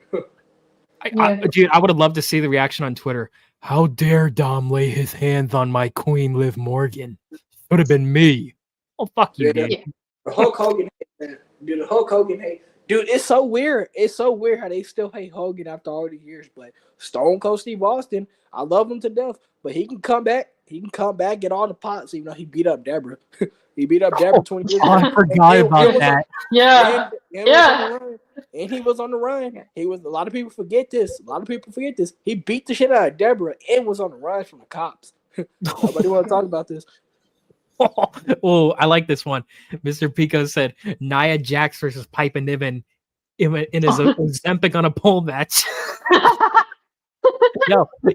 Dude, I would have loved to see the reaction on Twitter. How dare Dom lay his hands on my queen, Liv Morgan? Would have been me. Oh, fuck you, dude. The Hulk Hogan hate, man. Dude, the Hulk Hogan hate. Dude, it's so weird. It's so weird how they still hate Hogan after all these years. But Stone Cold Steve Austin, I love him to death. But he can come back. He can come back, get all the pots, even though he beat up Deborah. He beat up Deborah 20 years ago. I forgot about that. Yeah. And he was on the run. A lot of people forget this. He beat the shit out of Deborah and was on the run from the cops. Nobody want to talk about this. Oh, I like this one. Mr. Pico said Nia Jax versus Pipe and Niven in his Ozempic on a pole match.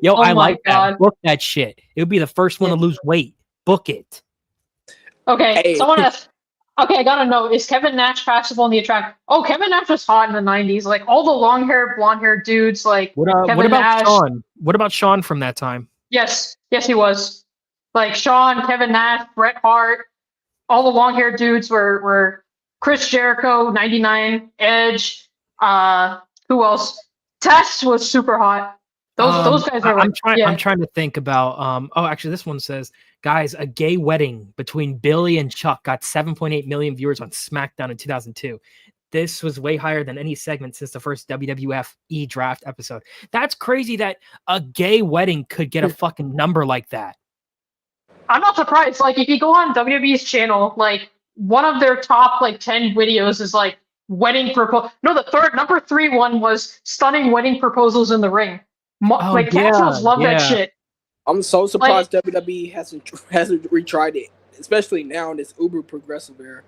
Yo, I like that. Book that shit. It would be the first one to lose weight. Book it. Okay, hey. Someone asked. Okay, I gotta know, is Kevin Nash passable in the attract? Oh, Kevin Nash was hot in the 90s. Like, all the long-haired, blonde-haired dudes, like, what Kevin about Nash. Sean? What about Sean from that time? Yes, he was. Like, Sean, Kevin Nash, Bret Hart, all the long-haired dudes were Chris Jericho, 99, Edge, who else? Test was super hot. Those guys are like, I'm trying to think about actually this one says, guys, a gay wedding between Billy and Chuck got 7.8 million viewers on SmackDown in 2002. This was way higher than any segment since the first WWF draft episode. That's crazy that a gay wedding could get a fucking number like that. I'm not surprised. Like, if you go on WWE's channel, like, one of their top, like, 10 videos is, like, wedding proposal. No, the number 3 one was stunning wedding proposals in the ring. Casuals love that shit. I'm so surprised WWE hasn't retried it, especially now in this uber progressive era.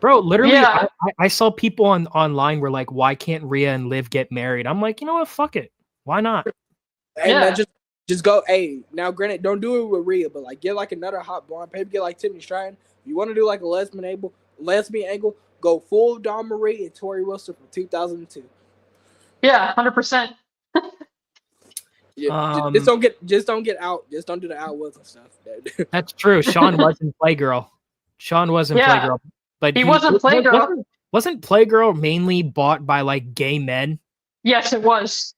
Bro, literally, Yeah. I saw people online were like, why can't Rhea and Liv get married? I'm like, you know what? Fuck it. Why not? Hey, Yeah. man, just go. Hey, now, granted, don't do it with Rhea, but like get like another hot blonde. Maybe get like Tiffany Stratton. If you want to do like a lesbian angle, go full Dawn Marie and Tori Wilson from 2002. Yeah, 100%. Yeah, just don't get out. Just don't do the Out Wilson stuff. That's true. Sean wasn't Playgirl. Sean wasn't Yeah. Playgirl. But He wasn't Playgirl. Wasn't Playgirl mainly bought by like gay men? Yes, it was.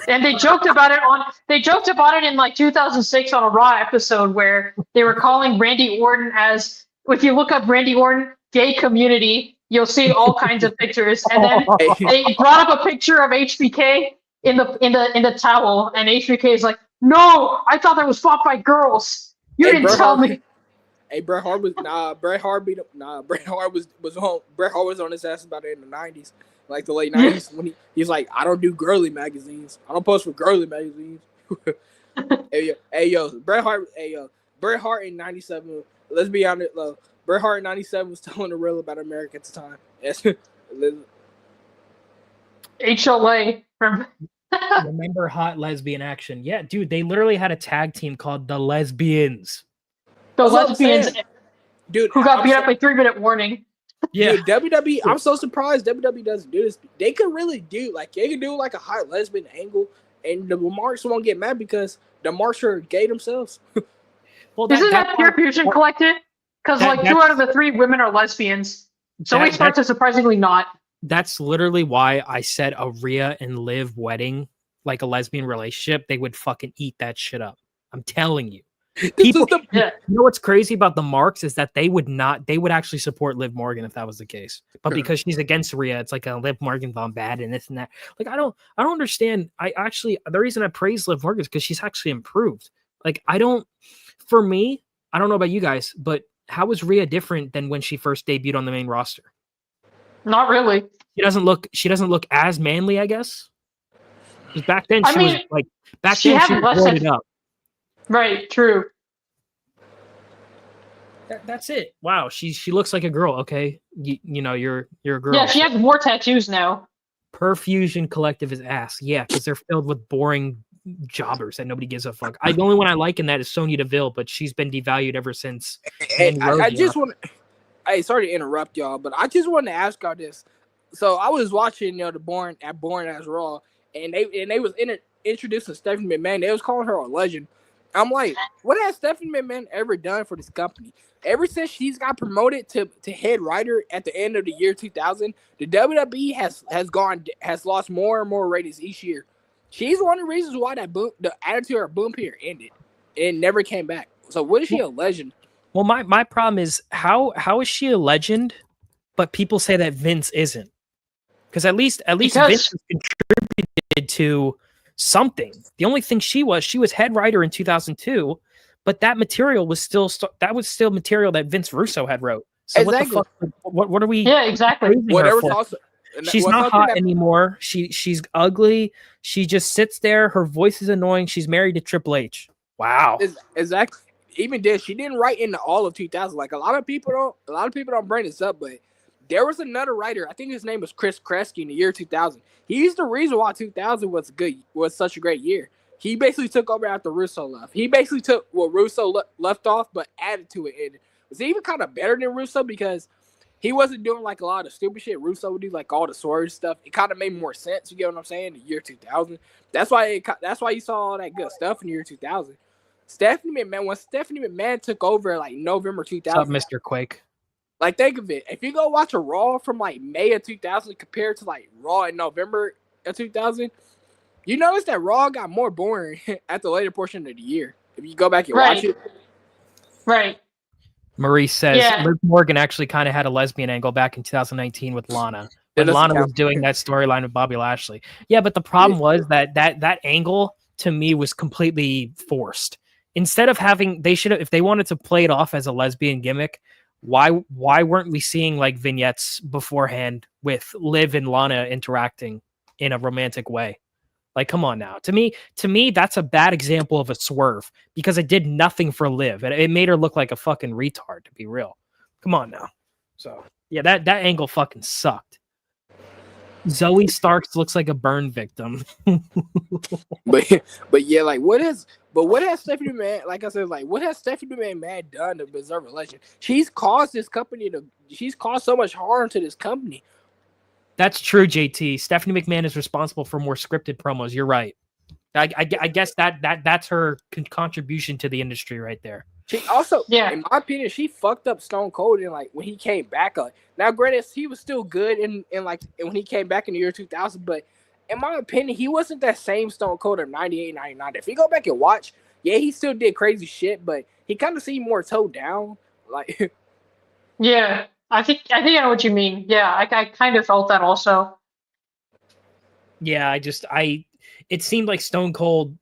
And they joked about it in like 2006 on a Raw episode where they were calling Randy Orton as, if you look up Randy Orton gay community, you'll see all kinds of pictures. And then they brought up a picture of HBK in the towel, and HBK is like, "No, I thought that was fought by girls. You Hey, didn't Bret tell Hart- me." Hey, Bret Hart was Bret Hart beat up. Bret Hart was on his ass about it in the 90s, like the late 90s, when he's like, I don't do girly magazines. I don't post for girly magazines. hey yo, Bret Hart in 97. Let's be honest, Bret Hart in 97 was telling the real about America at the time. Yes. HLA from Remember Hot Lesbian Action? Yeah, dude, they literally had a tag team called the Lesbians. the That's what I'm lesbians saying. Dude, who got I'm beat so- up by 3-minute warning. Yeah, Dude, WWE, I'm so surprised WWE doesn't do this. They could really do, like, they could do like a hot lesbian angle, and the Marks won't get mad because the Marks are gay themselves. well, Isn't that Pure Fusion Collective? Because that- like 2 that's- out of the 3 women are lesbians. So that- we starts are surprisingly not. that's literally why I said a Rhea and Liv wedding, like a lesbian relationship, they would fucking eat that shit up. I'm telling you. People, Yeah. you know what's crazy about the Marks is that they would actually support Liv Morgan if that was the case. But because she's against Rhea, it's like a Liv Morgan gone bad and this and that. Like I don't understand. The reason I praise Liv Morgan is because she's actually improved. Like for me, I don't know about you guys, but how is Rhea different than when she first debuted on the main roster? Not really. She doesn't look as manly, I guess. Because back then I she mean, was like back she then she had was less roided up. Right, true. That's it. Wow, she looks like a girl. Okay, you know you're a girl. Yeah, she has more tattoos now. Perfusion Collective is ass. Yeah, because they're filled with boring jobbers that nobody gives a fuck. The only one I like in that is Sonya Deville, but she's been devalued ever since. Hey, Mandy I Rose just left. want to. Hey, sorry to interrupt y'all, but I just wanted to ask y'all this. So I was watching, the Born as Raw, and they was introducing Stephanie McMahon. They was calling her a legend. I'm like, what has Stephanie McMahon ever done for this company? Ever since she's got promoted to head writer at the end of the year 2000, the WWE has lost more and more ratings each year. She's one of the reasons why the Attitude Era boom period ended and never came back. So what is she a legend? Well, my problem is how is she a legend, but people say that Vince isn't? Because at least Vince has contributed to something. The only thing she was head writer in 2002, but that material was still material that Vince Russo had wrote. So Exactly. what the fuck? What are we? Yeah, exactly. praising her Whatever. for? Also, She's not hot anymore. She's ugly. She just sits there. Her voice is annoying. She's married to Triple H. Wow. Exactly. Even then, she didn't write into all of 2000. Like a lot of people don't bring this up, but there was another writer. I think his name was Chris Kresge in the year 2000. He's the reason why 2000 was such a great year. He basically took over after Russo left. He basically took what Russo left off, but added to it. And it was even kind of better than Russo because he wasn't doing like a lot of stupid shit Russo would do, like all the sword stuff. It kind of made more sense. You get what I'm saying? The year 2000. That's why you saw all that good stuff in the year 2000. When Stephanie McMahon took over like November 2000. What's up, Mr. Quake? Like, think of it. If you go watch a Raw from like May of 2000 compared to like Raw in November of 2000, you notice that Raw got more boring at the later portion of the year. If you go back and watch it. Right. Maurice says Yeah. Liv Morgan actually kind of had a lesbian angle back in 2019 with Lana. When doesn't Lana was count. doing that storyline with Bobby Lashley. Yeah, but the problem was that angle to me was completely forced. Instead of having, if they wanted to play it off as a lesbian gimmick, why weren't we seeing like vignettes beforehand with Liv and Lana interacting in a romantic way? Like, come on now. To me, that's a bad example of a swerve because it did nothing for Liv. It made her look like a fucking retard, to be real. Come on now. So Yeah, that angle fucking sucked. Zoe Starks looks like a burn victim. But yeah, like what has Stephanie McMahon, like I said, like what has Stephanie McMahon done to deserve a legend? She's caused so much harm to this company. That's true, JT. Stephanie McMahon is responsible for more scripted promos. You're right. I guess that's her contribution to the industry right there. She also, Yeah. in my opinion, she fucked up Stone Cold in like when he came back. Now, granted, he was still good in when he came back in the year 2000, but in my opinion, he wasn't that same Stone Cold of 98, 99. If you go back and watch, yeah, he still did crazy shit, but he kind of seemed more toned down. Like, Yeah, I think I know what you mean. Yeah, I kind of felt that also. Yeah, it seemed like Stone Cold,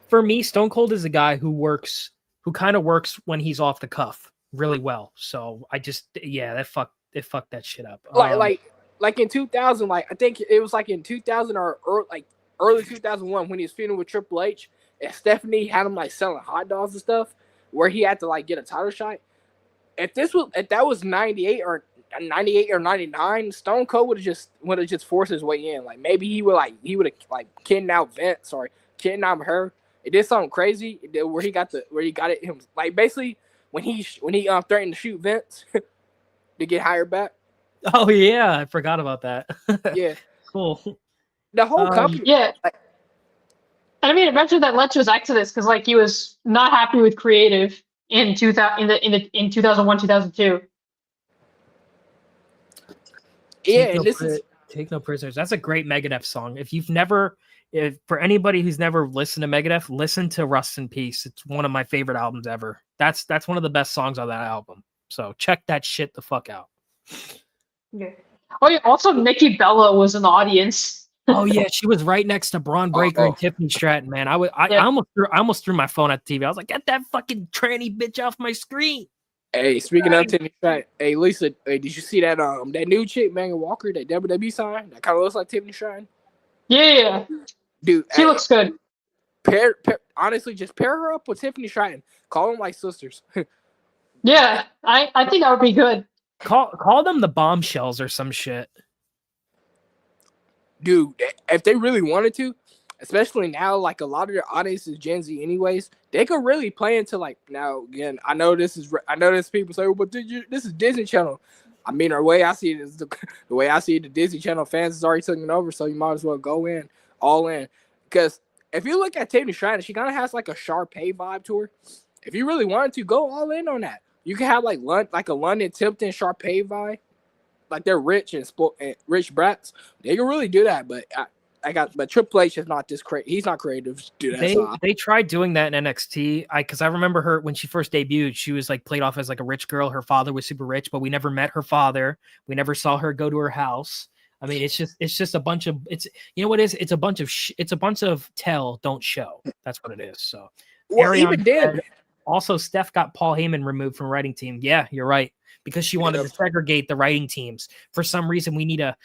for me, Stone Cold is a guy who kind of works when he's off the cuff really well. So it fucked that shit up. like in 2000, like I think it was like in 2000 or early 2001 when he was feuding with Triple H, and Stephanie had him like selling hot dogs and stuff, where he had to like get a title shot. If that was 98 or 99, Stone Cold would have just forced his way in. Like maybe he would have like kidnapped Vince or kidnapped her. It did something crazy where he got it him, like basically when he threatened to shoot Vince to get hired back. Oh yeah, I forgot about that. Yeah, Cool. the whole company. Yeah. And I mean, eventually that led to his exodus because like he was not happy with creative in 2001, 2002. Yeah, Take No Prisoners. That's a great Megadeth song. If for anybody who's never listened to Megadeth, listen to Rust in Peace. It's one of my favorite albums ever. That's one of the best songs on that album. So check that shit the fuck out. Yeah. Oh yeah. Also, Nikki Bella was in the audience. Oh yeah, she was right next to Braun Breaker and Tiffany Stratton. Man, I almost threw my phone at the TV. I was like, get that fucking tranny bitch off my screen. Hey, speaking of Tiffany Stratton, hey Lisa, did you see that that new chick Megan Walker, that WWE sign that kind of looks like Tiffany Stratton? Yeah. Dude, She looks good. Honestly, just pair her up with Tiffany Stratton. Call them like sisters. Yeah, I think that would be good. Call them the Bombshells or some shit. Dude, if they really wanted to, especially now, like a lot of their audience is Gen Z anyways, they could really play into like, now again, I know this people say, well, but this is Disney Channel. I mean, the way I see it is the way I see it, the Disney Channel fans is already taking over, so you might as well go all in. Because if you look at Tiffany Stratton, she kind of has like a Sharpay vibe to her. If you really wanted to, go all in on that. You can have like a London Tipton Sharpay vibe. Like they're rich and rich brats. They can really do that, but but Triple H is not this crazy. He's not creative to do that. They tried doing that in NXT. Because I remember her when she first debuted. She was like played off as like a rich girl. Her father was super rich, but we never met her father. We never saw her go to her house. I mean, it's just a bunch of you know what it is? It's a bunch of tell, don't show. That's what it is. So even then, also Steph got Paul Heyman removed from writing team. Yeah, you're right. Because she wanted to segregate the writing teams. For some reason, we need a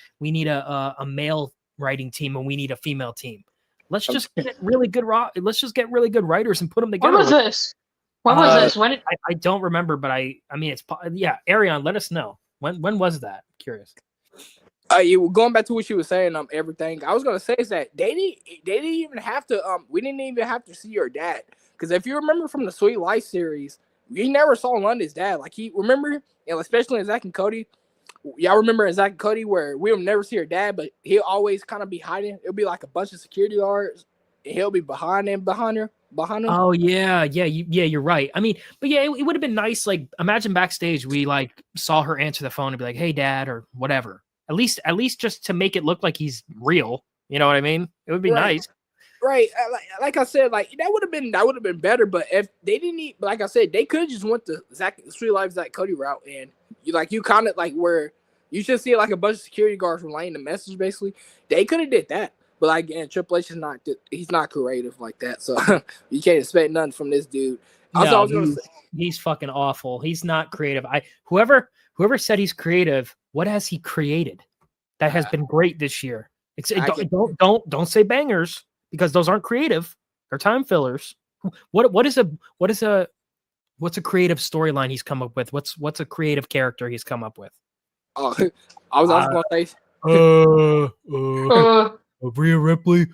male writing team and we need a female team. Let's just get really good writers and put them together. When was this? When was this? When I don't remember, but I mean it's Ariane, let us know. When was that? Curious. Going back to what you were saying, everything I was gonna say is that they didn't even have to we didn't even have to see your dad, because if you remember from the Sweet Life series, we never saw London's dad. Like remember, and especially in Zack and Cody. Y'all remember in Zack and Cody where we'll never see her dad, but he'll always kind of be hiding. It'll be like a bunch of security guards, and he'll be behind him. Oh yeah, you're right. I mean, but yeah, it would have been nice. Like, imagine backstage we like saw her answer the phone and be like, "Hey, Dad," or whatever. At least just to make it look like he's real. You know what I mean? It would be nice. Right, like I said, like that would have been better. But if they didn't need, like I said, they could have just went the Sweet Life Zack Cody route, and you kind of like where you should see like a bunch of security guards relaying the message. Basically, they could have did that. But like, again, Triple H is he's not creative like that, so you can't expect nothing from this dude. He's fucking awful. He's not creative. Whoever said he's creative, what has he created that has been great this year? Don't say bangers, because those aren't creative. They're time fillers. What's a creative storyline he's come up with? What's a creative character he's come up with? Oh, I was also gonna say. Rhea Ripley.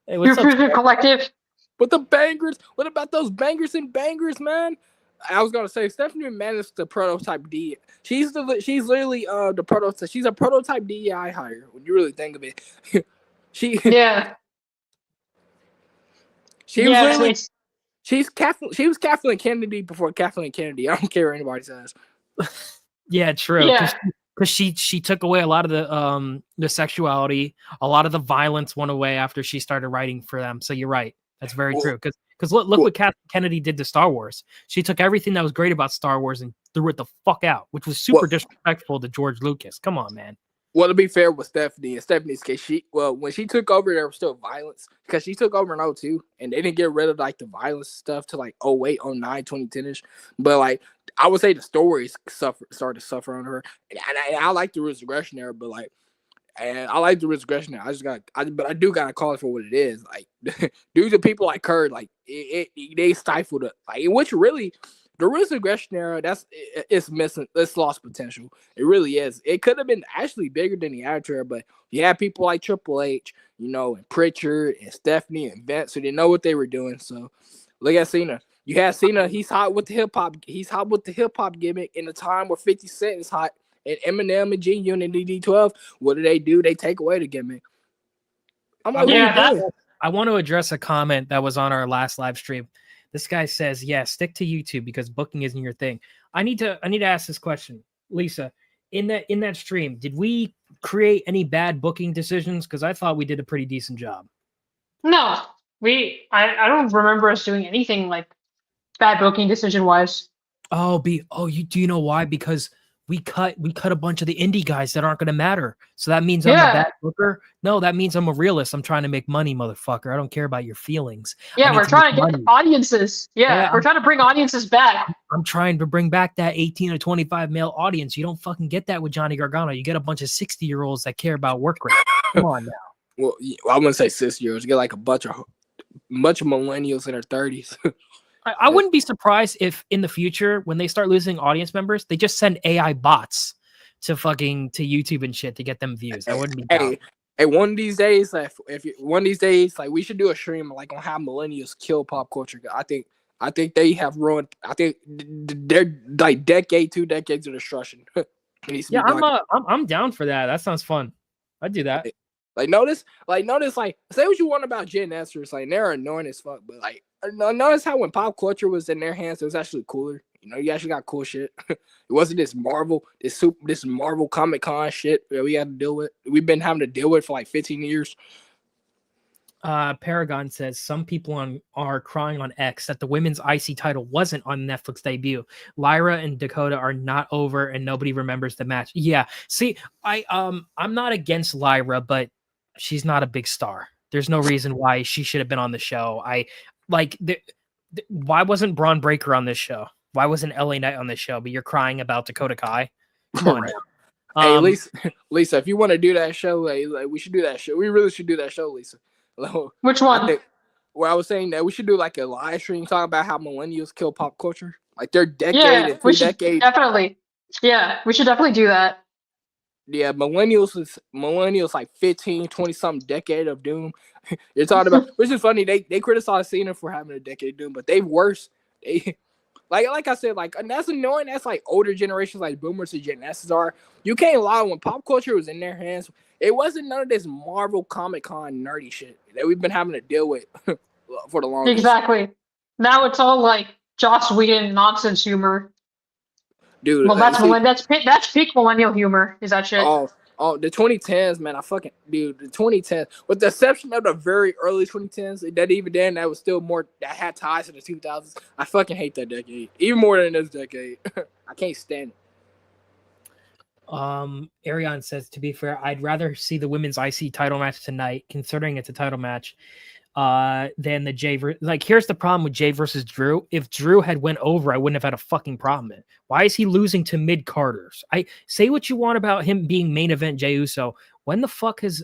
Hey, what's up? Fusion Collective. But the bangers, what about those bangers and bangers, man? I was gonna say Stephanie McMahon is the prototype D. She's literally the prototype. She's a prototype DEI hire when you really think of it. she Yeah. she was Yeah, literally it's- she was Kathleen Kennedy before Kathleen Kennedy. I don't care what anybody says. Yeah, true. Yeah. Because she took away a lot of the sexuality, a lot of the violence went away after she started writing for them. So you're right. That's very true. Because look what Kathleen Kennedy did to Star Wars. She took everything that was great about Star Wars and threw it the fuck out, which was super disrespectful to George Lucas. Come on, man. Well, to be fair with Stephanie, in Stephanie's case, when she took over, there was still violence because she took over in 2002, and they didn't get rid of like the violence stuff to like 08, 09, 2010ish. But like I would say the stories started to suffer on her, and I like the resurrection era, but like, and I like the resurrection era. But I do gotta call it for what it is. Like, due to people like her, like they stifled it. Like, which really. The resurrection era, it's missing. It's lost potential. It really is. It could have been actually bigger than the Attitude Era, but you had people like Triple H, and Pritchard and Stephanie and Vince, so they know what they were doing. So look at Cena. You had Cena. He's hot with the hip hop. He's hot with the hip hop gimmick in a time where 50 Cent is hot and Eminem and G Unit and DD12. What do? They take away the gimmick. I'm like, I want to address a comment that was on our last live stream. This guy says, "Yeah, stick to YouTube because booking isn't your thing." I need to ask this question, Lisa. In that stream, did we create any bad booking decisions? Because I thought we did a pretty decent job. No, I don't remember us doing anything like bad booking decision wise. Do you know why? Because we cut a bunch of the indie guys that aren't going to matter. So that means I'm a bad booker. No, that means I'm a realist. I'm trying to make money, motherfucker. I don't care about your feelings. Yeah, we're trying to get audiences. Yeah, we're trying to bring audiences back. I'm trying to bring back that 18 to 25 male audience. You don't fucking get that with Johnny Gargano. You get a bunch of 60-year-olds that care about work rate. Come on now. Well, I wouldn't say 60-year-olds. You get like a bunch of millennials in their 30s. I wouldn't be surprised if in the future, when they start losing audience members, they just send AI bots to YouTube and shit to get them views. I wouldn't be down. Hey, one of these days, like we should do a stream like on how millennials kill pop culture. I think they have ruined. I think they're like two decades of destruction. Yeah, I'm down for that. That sounds fun. I'd do that. Notice, say what you want about Gen Sers, like they're annoying as fuck, but like notice how when pop culture was in their hands, it was actually cooler. You actually got cool shit. It wasn't this Marvel Comic Con shit that we had to deal with. We've been having to deal with for like 15 years. Paragon says some people are crying on X that the women's IC title wasn't on Netflix debut. Lyra and Dakota are not over, and nobody remembers the match. Yeah, see, I'm not against Lyra, but she's not a big star. There's no reason why she should have been on the show. Why wasn't Braun Breaker on this show? Why wasn't LA Knight on this show? But you're crying about Dakota Kai. Come on now. Hey, Lisa, if you want to do that show, like we should do that show. We really should do that show, Lisa. Which one? I was saying that we should do like a live stream talking about how millennials kill pop culture, like their decade and two decades. Definitely. Yeah, we should definitely do that. Yeah, millennials like 15, 20 something decade of doom. You're talking about, which is funny. They criticize Cena for having a decade of doom, but they worse. Like I said, and that's annoying. That's like older generations, like boomers and Gen S's are. You can't lie. When pop culture was in their hands, it wasn't none of this Marvel Comic Con nerdy shit that we've been having to deal with for the longest. Exactly. Now it's all like Joss Whedon nonsense humor. Dude, well, that's peak millennial humor. Is that shit? Oh, the 2010s, man. The 2010s, with the exception of the very early 2010s, that even then that was still more that had ties to the 2000s. I fucking hate that decade, even more than this decade. I can't stand it. Arion says, to be fair, I'd rather see the women's IC title match tonight, considering it's a title match, than the Jay. Here's the problem with Jay versus Drew. If Drew had went over, I wouldn't have had a fucking problem. Why is he losing to mid Carters? I say what you want about him being main event Jey Uso. When the fuck has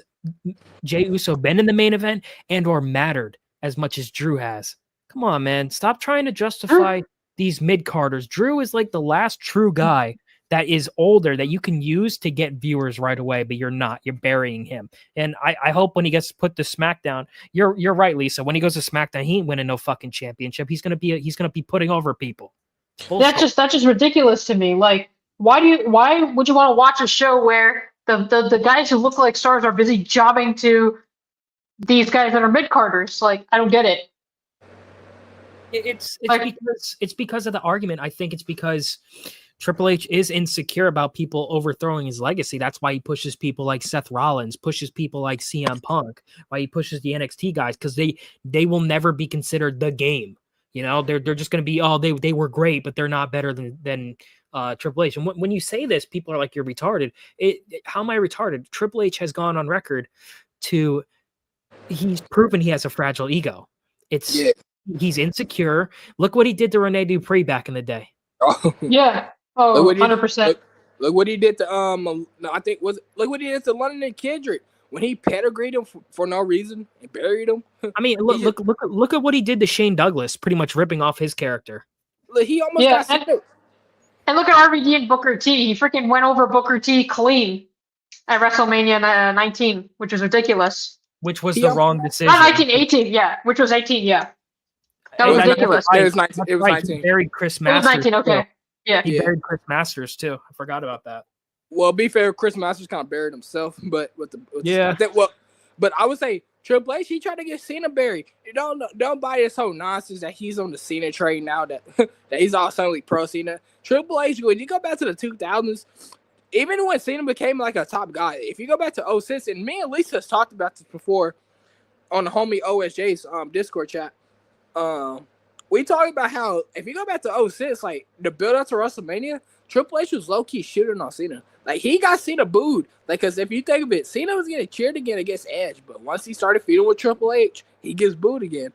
Jey Uso been in the main event and or mattered as much as Drew has? Come on, man. Stop trying to justify these mid Carters. Drew is like the last true guy that is older that you can use to get viewers right away, but you're not. You're burying him. And I hope when he gets put to SmackDown, you're right, Lisa. When he goes to SmackDown, he ain't winning no fucking championship. He's gonna be putting over people. That's just ridiculous to me. Like, why would you want to watch a show where the guys who look like stars are busy jobbing to these guys that are mid-carders? Like, I don't get it. It's because of the argument. I think it's because Triple H is insecure about people overthrowing his legacy. That's why he pushes people like Seth Rollins, pushes people like CM Punk, why he pushes the NXT guys, because they will never be considered the game. You know, they're just going to be, oh, they were great, but they're not better than Triple H. And when you say this, people are like, you're retarded. How am I retarded? Triple H has gone on record he's proven he has a fragile ego. He's insecure. Look what he did to Rene Dupree back in the day. Oh. Yeah. Oh, 100%. Look what he did to look what he did to London and Kendrick when he pedigreed him for no reason and buried him. I mean, look at what he did to Shane Douglas, pretty much ripping off his character. He almost got sick. And look at RVD and Booker T. He freaking went over Booker T clean at WrestleMania 19, which was ridiculous. Which was the wrong decision. Not 1918, yeah. Which was 18, yeah. That was ridiculous. It was 19. It was 19. He buried Chris Masters. It was 19, okay. Yeah. He buried Chris Masters, too. I forgot about that. Well, be fair, Chris Masters kind of buried himself, but yeah. But I would say Triple H, he tried to get Cena buried. You don't buy this whole nonsense that he's on the Cena train now, that he's all suddenly pro Cena. Triple H, when you go back to the 2000s, even when Cena became like a top guy, if you go back to 06, and me and Lisa has talked about this before on the homie OSJ's Discord chat, we talked about how if you go back to 06, like the build up to WrestleMania, Triple H was low key shooting on Cena. Like he got Cena booed. Like, because if you think of it, Cena was getting cheered again against Edge, but once he started feuding with Triple H, he gets booed again.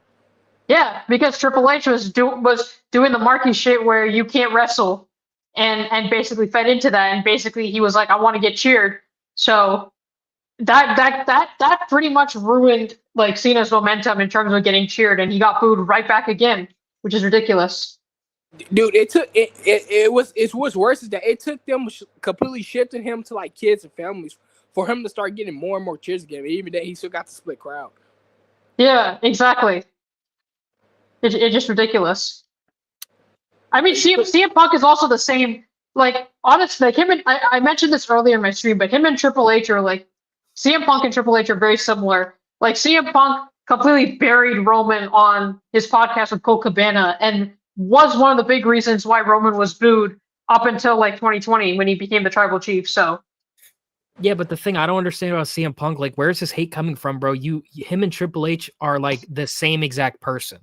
Yeah, because Triple H was doing the Marky shit where you can't wrestle, and basically fed into that, and basically he was like, I want to get cheered. So that pretty much ruined like Cena's momentum in terms of getting cheered, and he got booed right back again, which is ridiculous. Dude, what's worse is that it took them completely shifting him to like kids and families for him to start getting more and more cheers again. Even then, he still got the split crowd. Yeah, exactly. It's just ridiculous. I mean, CM Punk is also the same. Like, honestly, like him and I mentioned this earlier in my stream, but him and Triple H are like, CM Punk and Triple H are very similar. Like, CM Punk completely buried Roman on his podcast with Colt Cabana and was one of the big reasons why Roman was booed up until like 2020 when he became the tribal chief. So, yeah, but the thing I don't understand about CM Punk, like, where's his hate coming from, bro? Him and Triple H are like the same exact person.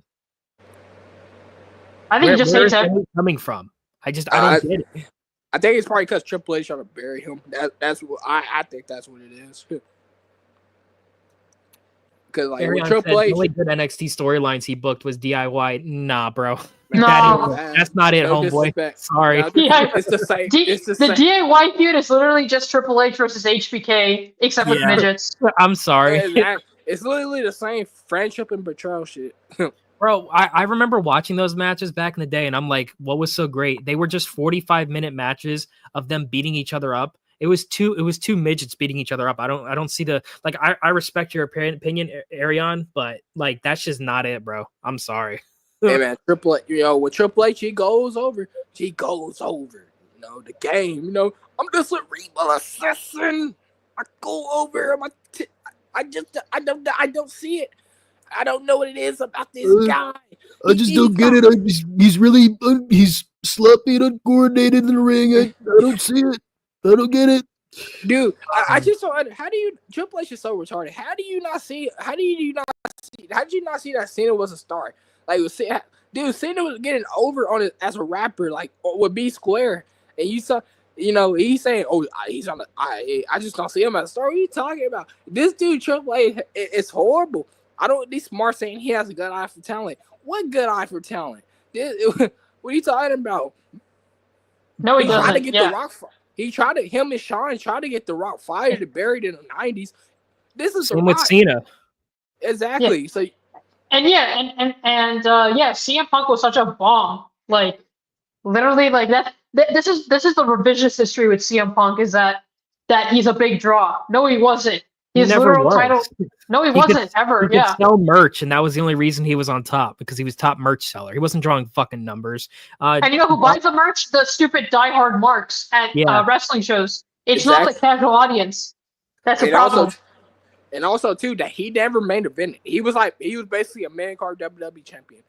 I think he just hates it. Coming from? I don't get it. I think it's probably because Triple H trying to bury him. That's what I think. That's what it is. Because like with Triple H, the only good NXT storylines he booked was DIY. Nah, bro. No, that's not it, homeboy. Disrespect. Yeah, Sorry. It's the same. The DIY feud is literally just Triple H versus HBK, except with midgets. I'm sorry. It's literally the same friendship and betrayal shit. Bro, I remember watching those matches back in the day, and I'm like, what was so great? They were just 45-minute matches of them beating each other up. It was two midgets beating each other up. I don't see the like. I respect your opinion, Arion, but like that's just not it, bro. I'm sorry. Hey man, Triple H, with Triple H, he goes over. You know, the game. You know, I'm just a rebel assassin. I go over. I don't see it. I don't know what it is about this guy. I just don't get it. He's sloppy and uncoordinated in the ring. I don't see it. I don't get it. Dude, I just don't. How do you? Triple H is so retarded. How did you not see that Cena was a star? Like, dude, Cena was getting over on it as a rapper, like with B Square, and you saw, he's saying, "Oh, he's on the." I just don't see him as a star. What are you talking about? This dude Triple H is horrible. I don't. These smart saying he has a good eye for talent. What good eye for talent? What are you talking about? No, he doesn't. Tried to get the Rock. He tried to. Him and Shawn tried to get the Rock fired and buried in the 90s. This is same with Cena. Exactly. Yeah. So. And CM Punk was such a bomb. Like, literally, like this is the revisionist history with CM Punk is that he's a big draw. No, he wasn't. His never literal was. title. No, he He could- wasn't ever. He could Yeah. sell merch, and that was the only reason he was on top, because he was top merch seller. He wasn't drawing fucking numbers. And you know who buys the merch? The stupid diehard marks at Yeah. wrestling shows. It's not the casual audience. That's a And problem. also too, that he never main evented. He was basically a main card WWE champion.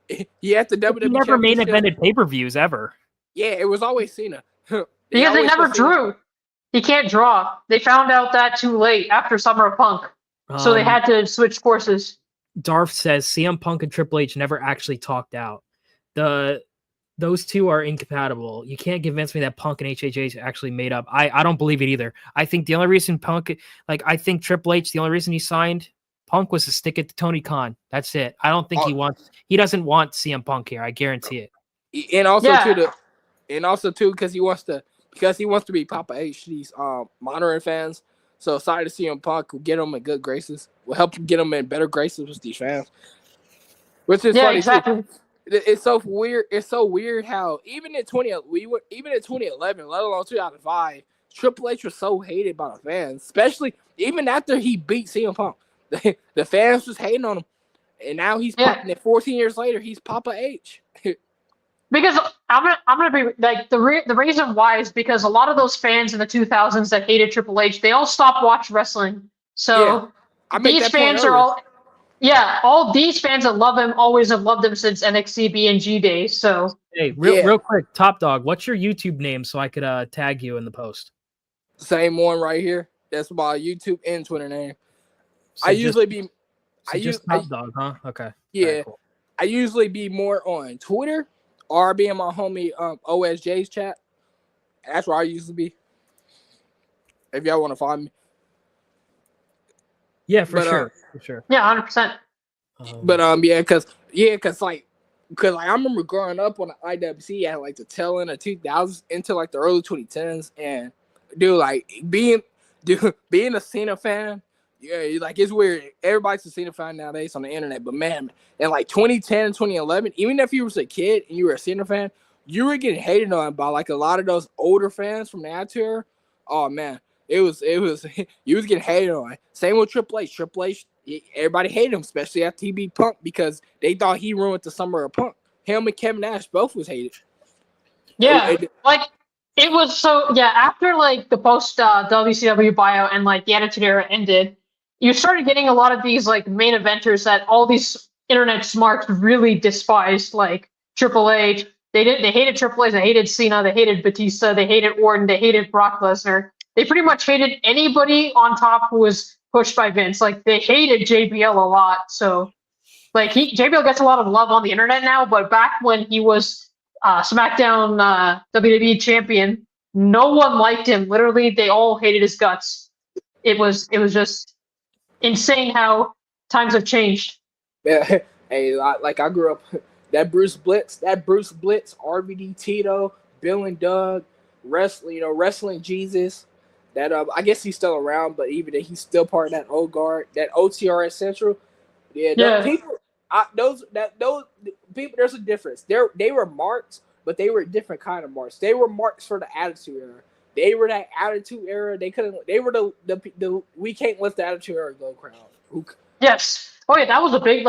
He had the WWE He never main championship. evented pay-per-views ever. Yeah, it was always Cena. Because they never drew. He can't draw. They found out that too late after Summer of Punk. So they had to switch courses. Darth says CM Punk and Triple H never actually talked out. Those two are incompatible. You can't convince me that Punk and HHH actually made up. I don't believe it either. I think the only reason I think Triple H, the only reason he signed Punk was to stick it to Tony Khan. That's it. I don't think he doesn't want CM Punk here. I guarantee it. And also too, because he wants to be Papa H. These modern fans. So sorry to see him Punk will get him in good graces. Will help him get him in better graces with these fans. Which is funny exactly. Too. It's so weird. It's so weird how even in 2011, let alone 2005, Triple H was so hated by the fans, especially even after he beat CM Punk. The fans was hating on him, and now he's 14 years later. He's Papa H. Because I'm gonna be like the reason why is because a lot of those fans in the 2000s that hated Triple H, they all stopped watching wrestling. So these fans are all these fans that love him always have loved him since NXT BNG days. So hey, real quick, Top Dog, what's your YouTube name so I could tag you in the post? Same one right here. That's my YouTube and Twitter name. So just Top Dog, huh? Okay. Yeah, right, cool. I usually be more on Twitter or be in my homie OSJ's chat. That's where I usually be. If y'all want to find me. Yeah, for sure. Yeah, 100%. Because I remember growing up on the IWC at like the tail end of 2000s into like the early 2010s, and being a Cena fan. Yeah, like it's weird. Everybody's a Cena fan nowadays on the internet, but man, in like 2010 and 2011, even if you was a kid and you were a Cena fan, you were getting hated on by like a lot of those older fans from the Attitude Era. Oh man, it was you was getting hated on. Same with Triple H. Triple H, everybody hated him, especially after he beat Punk because they thought he ruined the summer of Punk. Him and Kevin Nash both was hated. Yeah, it was so after like the post WCW buyout and like the Attitude Era ended, you started getting a lot of these like main eventers that all these internet smarts really despised, like Triple H. They hated Triple H, they hated Cena, they hated Batista, they hated Orton, they hated Brock Lesnar. They pretty much hated anybody on top who was pushed by Vince. Like they hated JBL a lot. So like JBL gets a lot of love on the internet now, but back when he was SmackDown WWE champion, no one liked him. Literally, they all hated his guts. It was just insane how times have changed. Yeah, hey, like I grew up that Bruce Blitz, RVD Tito, Bill and Doug, wrestling Jesus. That I guess he's still around, but even he's still part of that old guard, that OTRS Central. Those people. Those people. There's a difference. They were marks, but they were a different kind of marks. They were marks for the Attitude Era. They were that Attitude Era. They couldn't. They were the we can't let the Attitude Era go crowd. Yes. Oh yeah, that was a big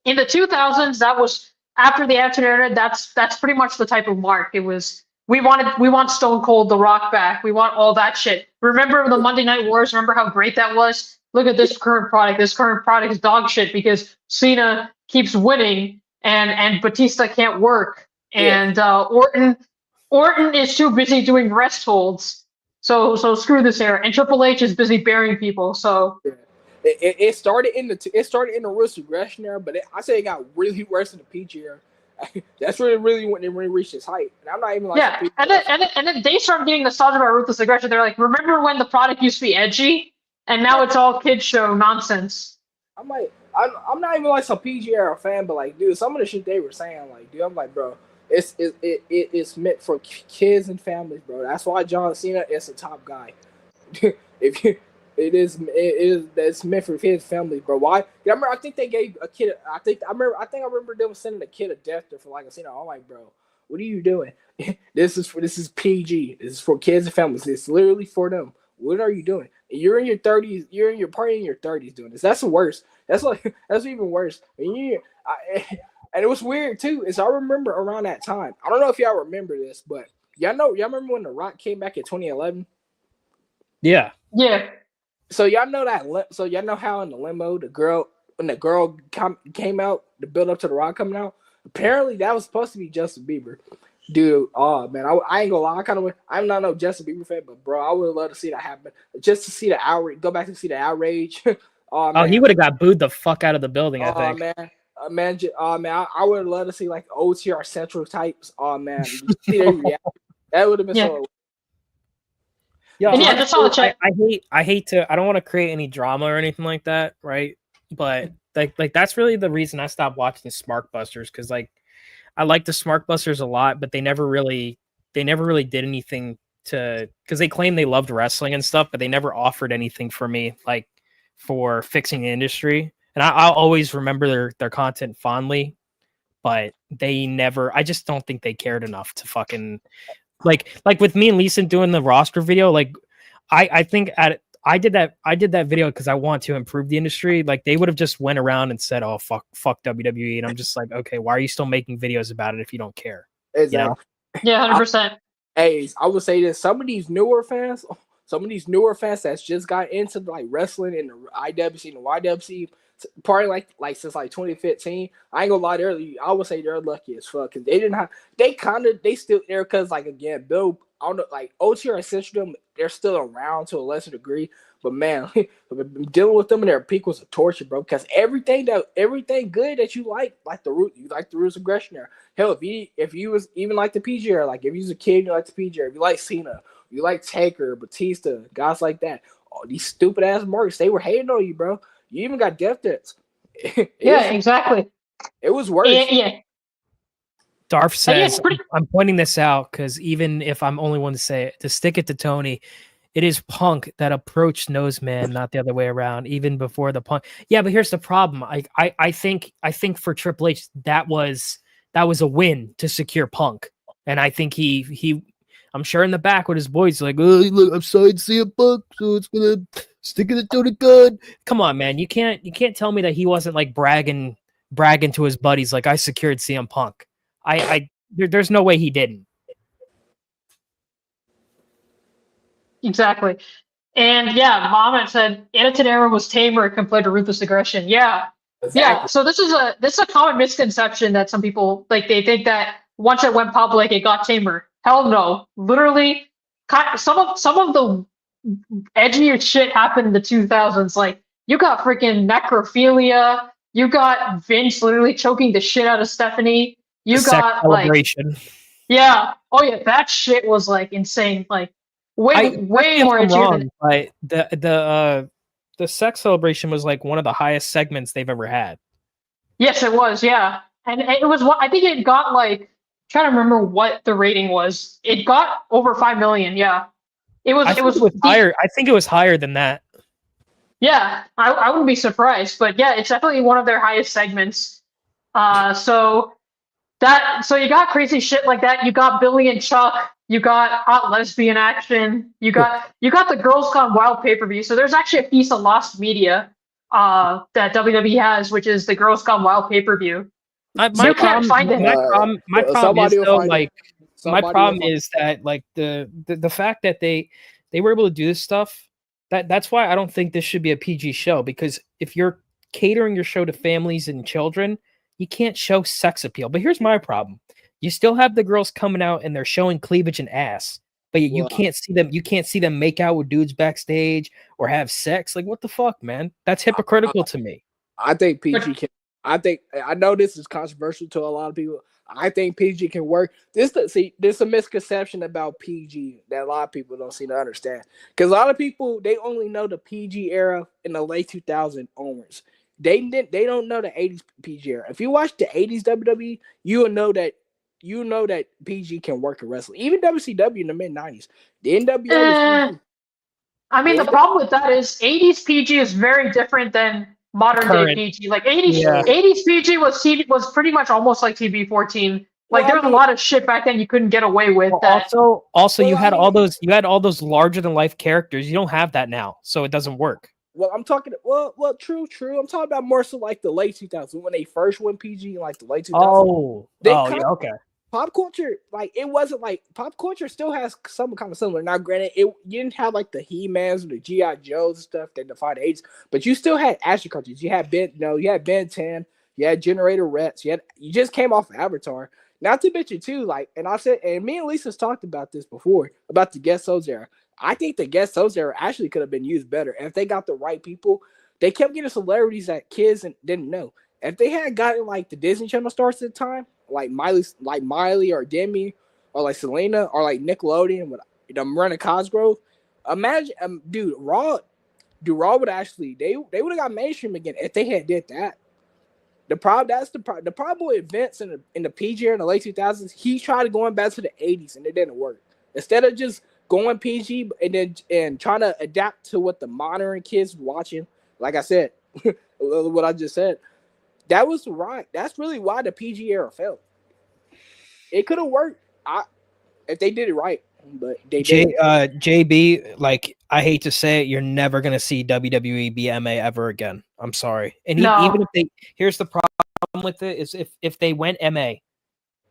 in the 2000s. That was after the Attitude Era. That's pretty much the type of mark. It was we want Stone Cold, The Rock back. We want all that shit. Remember the Monday Night Wars? Remember how great that was? Look at this current product. This current product is dog shit because Cena keeps winning and Batista can't work. And Orton is too busy doing rest holds. So screw this era. And Triple H is busy burying people. So it started in the Rules Aggression era, but I say it got really worse in the PG era. That's really when it reached its height. And I'm not even like and then they started getting nostalgia about Ruthless Aggression. They're like, remember when the product used to be edgy? And now it's all kids show nonsense. I'm not even like some PG era fan, but like, dude, some of the shit they were saying, like, dude, I'm like, bro, it's meant for kids and families, bro. That's why John Cena is a top guy. It's meant for kids and families, bro. Why? I think they gave a kid. I think I remember them sending a kid a death for like a Cena. I'm like, bro, What are you doing? This is PG. This is for kids and families. It's literally for them. What are you doing? You're in your 30s. You're in your party in your 30s doing this. That's the worst. That's even worse. And it was weird too. Is I remember around that time. I don't know if y'all remember this, but y'all remember when The Rock came back in 2011? Yeah. Yeah. So y'all know that. So y'all know how in the limo when the girl came out, the build up to The Rock coming out. Apparently that was supposed to be Justin Bieber. Dude, oh man, I ain't gonna lie. I'm not no Justin Bieber fan, but bro, I would love to see that happen. Just to see the outrage. Go back to see the outrage. Oh, man. He would have got booed the fuck out of the building. I think. Man, I would love to see like OTR Central types. Oh man, see their reaction. That would have been so. Yeah, just on the chat. I hate to. I don't want to create any drama or anything like that, right? But like that's really the reason I stopped watching Smarkbusters, because like I like the Smarkbusters a lot, but they never really did anything because they claim they loved wrestling and stuff, but they never offered anything for me like for fixing the industry. And I'll always remember their content fondly, but they never. I just don't think they cared enough to fucking like with me and Lisa doing the roster video. Like I think I did that video because I want to improve the industry. Like they would have just went around and said, "Oh fuck WWE," and I'm just like, okay, why are you still making videos about it if you don't care? Exactly. You know? Yeah, 100%. Hey, I would say this: some of these newer fans that's just got into like wrestling in the IWC and the YWC, probably like since like 2015. I ain't gonna lie, I would say they're lucky as fuck because they still there because like again, Bill, I don't know, like OTR Essential, they're still around to a lesser degree. But man, dealing with them in their peak was a torture, bro. Because everything good that you like the Roots aggression there. Hell, if you was even like the PG era, like if you was a kid, you like the PG era. If you like Cena, you like Taker, Batista, guys like that. All these stupid ass marks, they were hating on you, bro. You even got death threats. Exactly. It was worse. Yeah. Darth says, I'm pointing this out because even if I'm only one to say it, to stick it to Tony, it is Punk that approached Noseman, not the other way around, even before the Punk. Yeah, but here's the problem. I think for Triple H, that was a win to secure Punk. And I think he I'm sure in the back with his boys like, oh, look, I'm signed CM Punk, so it's gonna stick it to the gun. Come on, man. You can't tell me that he wasn't like bragging to his buddies like, I secured CM Punk. There's no way he didn't. Exactly. And yeah, Mohammed said Attitude Era was tamer compared to Ruthless Aggression. Yeah. Exactly. Yeah. So this is a common misconception that some people like. They think that once it went public, it got tamer. Hell no. Literally, some of the edgier shit happened in the 2000s. Like you got freaking necrophilia. You got Vince literally choking the shit out of Stephanie. You got celebration. Like, yeah. Oh yeah, that shit was like insane. Like way more edgy than. But the sex celebration was like one of the highest segments they've ever had. Yes, it was. Yeah, and it was. I think it got like. Trying to remember what the rating was. It got over 5 million. Yeah, it was higher. I think it was higher than that. Yeah, I wouldn't be surprised, but yeah, it's definitely one of their highest segments. So you got crazy shit like that. You got Billy and Chuck. You got hot lesbian action. You got the Girls Gone Wild pay-per-view. So there's actually a piece of lost media that WWE has, which is the Girls Gone Wild pay-per-view. My problem is that like the fact that they were able to do this stuff, that's why I don't think this should be a PG show, because if you're catering your show to families and children, you can't show sex appeal. But here's my problem. You still have the girls coming out and they're showing cleavage and ass, but you can't see them make out with dudes backstage or have sex. Like, what the fuck, man? That's hypocritical to me. I think PG can. I know this is controversial to a lot of people. I think PG can work. There's a misconception about PG that a lot of people don't seem to understand. Because a lot of people, they only know the PG era in the late 2000s onwards. They don't know the 80s PG era. If you watch the 80s WWE, you will know that PG can work in wrestling. Even WCW in the mid 90s. The NWO was PG. I mean, the problem with that is 80s PG is very different than modern day PG. Like 80s PG was pretty much almost like TB14. Like Well, there was a lot of shit back then you couldn't get away with. That Also, you Well, I had all mean- those larger than life characters. You don't have that now, so it doesn't work. Well, I'm talking. Well, true. I'm talking about more so like the late 2000s when they first went PG, in like the late 2000s. They Yeah, kind okay. Pop culture, like it wasn't like pop culture still has some kind of similar. Now, granted, you didn't have like the He-Mans or the GI Joes and stuff that defied age, but you still had action cartoons. You had you had Ben 10, you had Generator Rex, you just came off Avatar. Not to mention too, like, and I said, and me and Lisa's talked about this before about the Guest Host era. I think the Guest Host era actually could have been used better if they got the right people. They kept getting celebrities that kids didn't know. If they had gotten like the Disney Channel stars at the time, like Miley or Demi, or like Selena, or like Nickelodeon with Miranda Cosgrove, imagine, dude, Raw would actually they would have got mainstream again if they had did that. The problem with Vince in the PG era in the late 2000s. He tried going back to the 80s and it didn't work. Instead of just going PG and trying to adapt to what the modern kids watching, like I said, what I just said, that was right. That's really why the PG era failed. It could have worked if they did it right, but they didn't. JB, like I hate to say it, you're never gonna see WWE be MA ever again. I'm sorry. And No. even if they, here's the problem with it is if they went MA,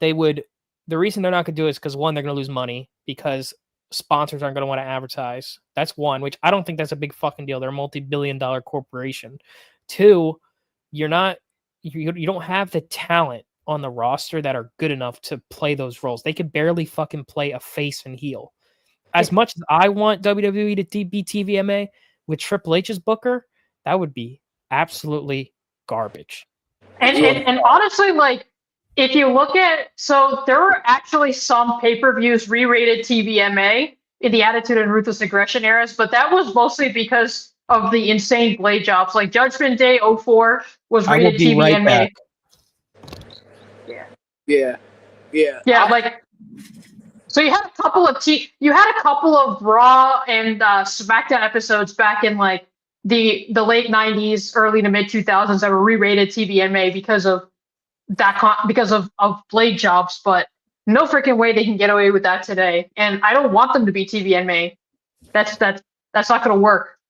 they would. The reason they're not gonna do it is because one, they're gonna lose money because sponsors aren't gonna want to advertise. That's one, which I don't think that's a big fucking deal. They're a multi-billion-dollar corporation. Two, you don't have the talent on the roster that are good enough to play those roles. They could barely fucking play a face and heel. As much as I want WWE to be TVMA with Triple H's booker, that would be absolutely garbage. and honestly, like if you look at, so there were actually some pay-per-views re-rated TVMA in the Attitude and Ruthless Aggression eras, but that was mostly because of the insane blade jobs. Like Judgment Day 04 was I will rated be TVMA. right back. Yeah, like so you had a couple of Raw and SmackDown episodes back in like the late 90s, early to mid 2000s that were re-rated TVMA because of because of blade jobs, but no freaking way they can get away with that today. And I don't want them to be TVMA. That's not gonna work.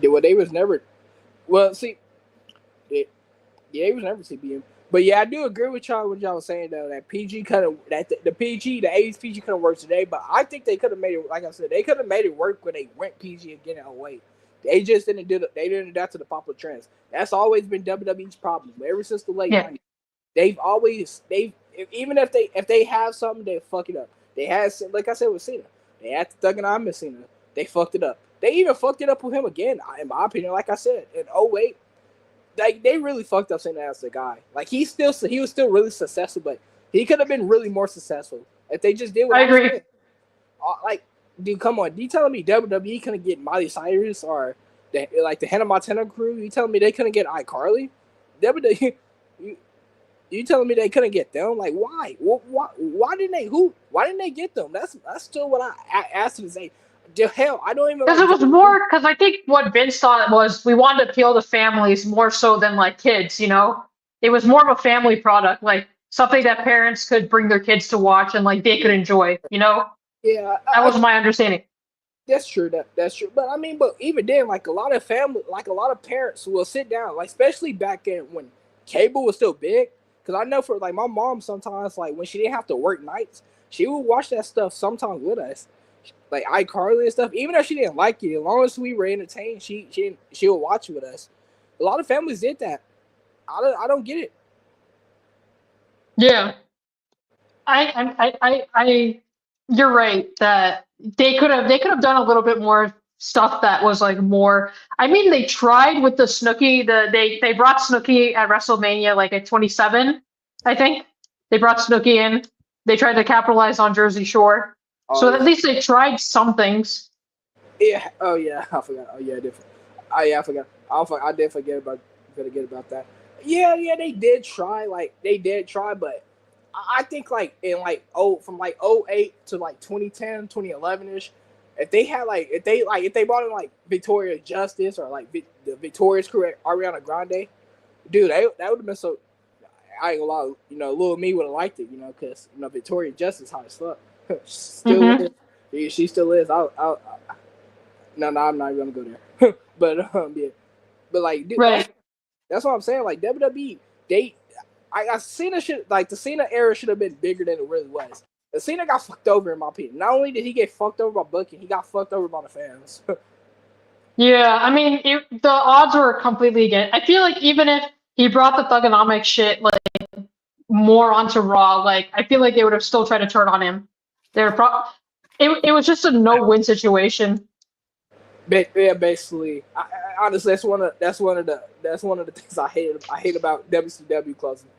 Well, they was never. Well, see, they was never TBM. But yeah, I do agree with y'all what y'all was saying though. That PG kind of the 80s PG could have worked today. But I think they could have made it. Like I said, they could have made it work when they went PG again in 08. They just didn't do it. They didn't adapt to the popular trends. That's always been WWE's problem ever since the late 90s. Even if they have something, they fuck it up. They had, like I said with Cena, they had Thug and I'm Cena. They fucked it up. They even fucked it up with him again, in my opinion. Like I said, in 08, like they really fucked up Cena as the guy. Like he was still really successful, but he could have been really more successful if they just did what I agree. said. Like, dude, come on, you telling me WWE couldn't get Miley Cyrus or the Hannah Montana crew? You telling me they couldn't get iCarly? WWE. You telling me they couldn't get them? Like, why? Why didn't they? Why didn't they get them? That's still what I asked them to say. Hell, I don't even. Because it was more. Because I think what Vince thought was we wanted to appeal to families more so than like kids. You know, it was more of a family product, like something that parents could bring their kids to watch and like they could enjoy. You know. Yeah, that was my understanding. That's true. That's true. But I mean, but even then, like a lot of parents will sit down, like especially back in when cable was still big. Because I know for like my mom sometimes, like when she didn't have to work nights, she would watch that stuff sometimes with us, like iCarly and stuff. Even if she didn't like it, as long as we were entertained, she would watch it with us. A lot of families did that. I don't get it. Yeah, I you're right that they could have done a little bit more stuff that was like more. I mean, they tried with the Snooki. They brought Snooki at WrestleMania like at 27, I think. They brought Snooki in. They tried to capitalize on Jersey Shore. So at least they tried some things. Yeah. Oh yeah. I forgot. Oh yeah. I did. Oh yeah. I forgot. I did forget about that. Yeah. They did try. But I think like in like from like 08 to like 2010, 2011 ish. If they brought in like Victoria Justice or like the Victoria's crew, Ariana Grande, dude, that would have been so. I ain't gonna lie, little me would have liked it, because Victoria Justice hot as fuck. Still is. She still is. No, I'm not even gonna go there. But like, dude, Right. that's what I'm saying. Like WWE, I Cena the Cena era should have been bigger than it really was. The Cena got fucked over in my opinion. Not only did he get fucked over by booking, he got fucked over by the fans. Yeah, I mean, the odds were completely against. I feel like even if he brought the Thugonomics shit like more onto Raw, like I feel like they would have still tried to turn on him. It was just a no-win situation. Yeah, basically. I honestly, that's one of the things I hate about WCW closing.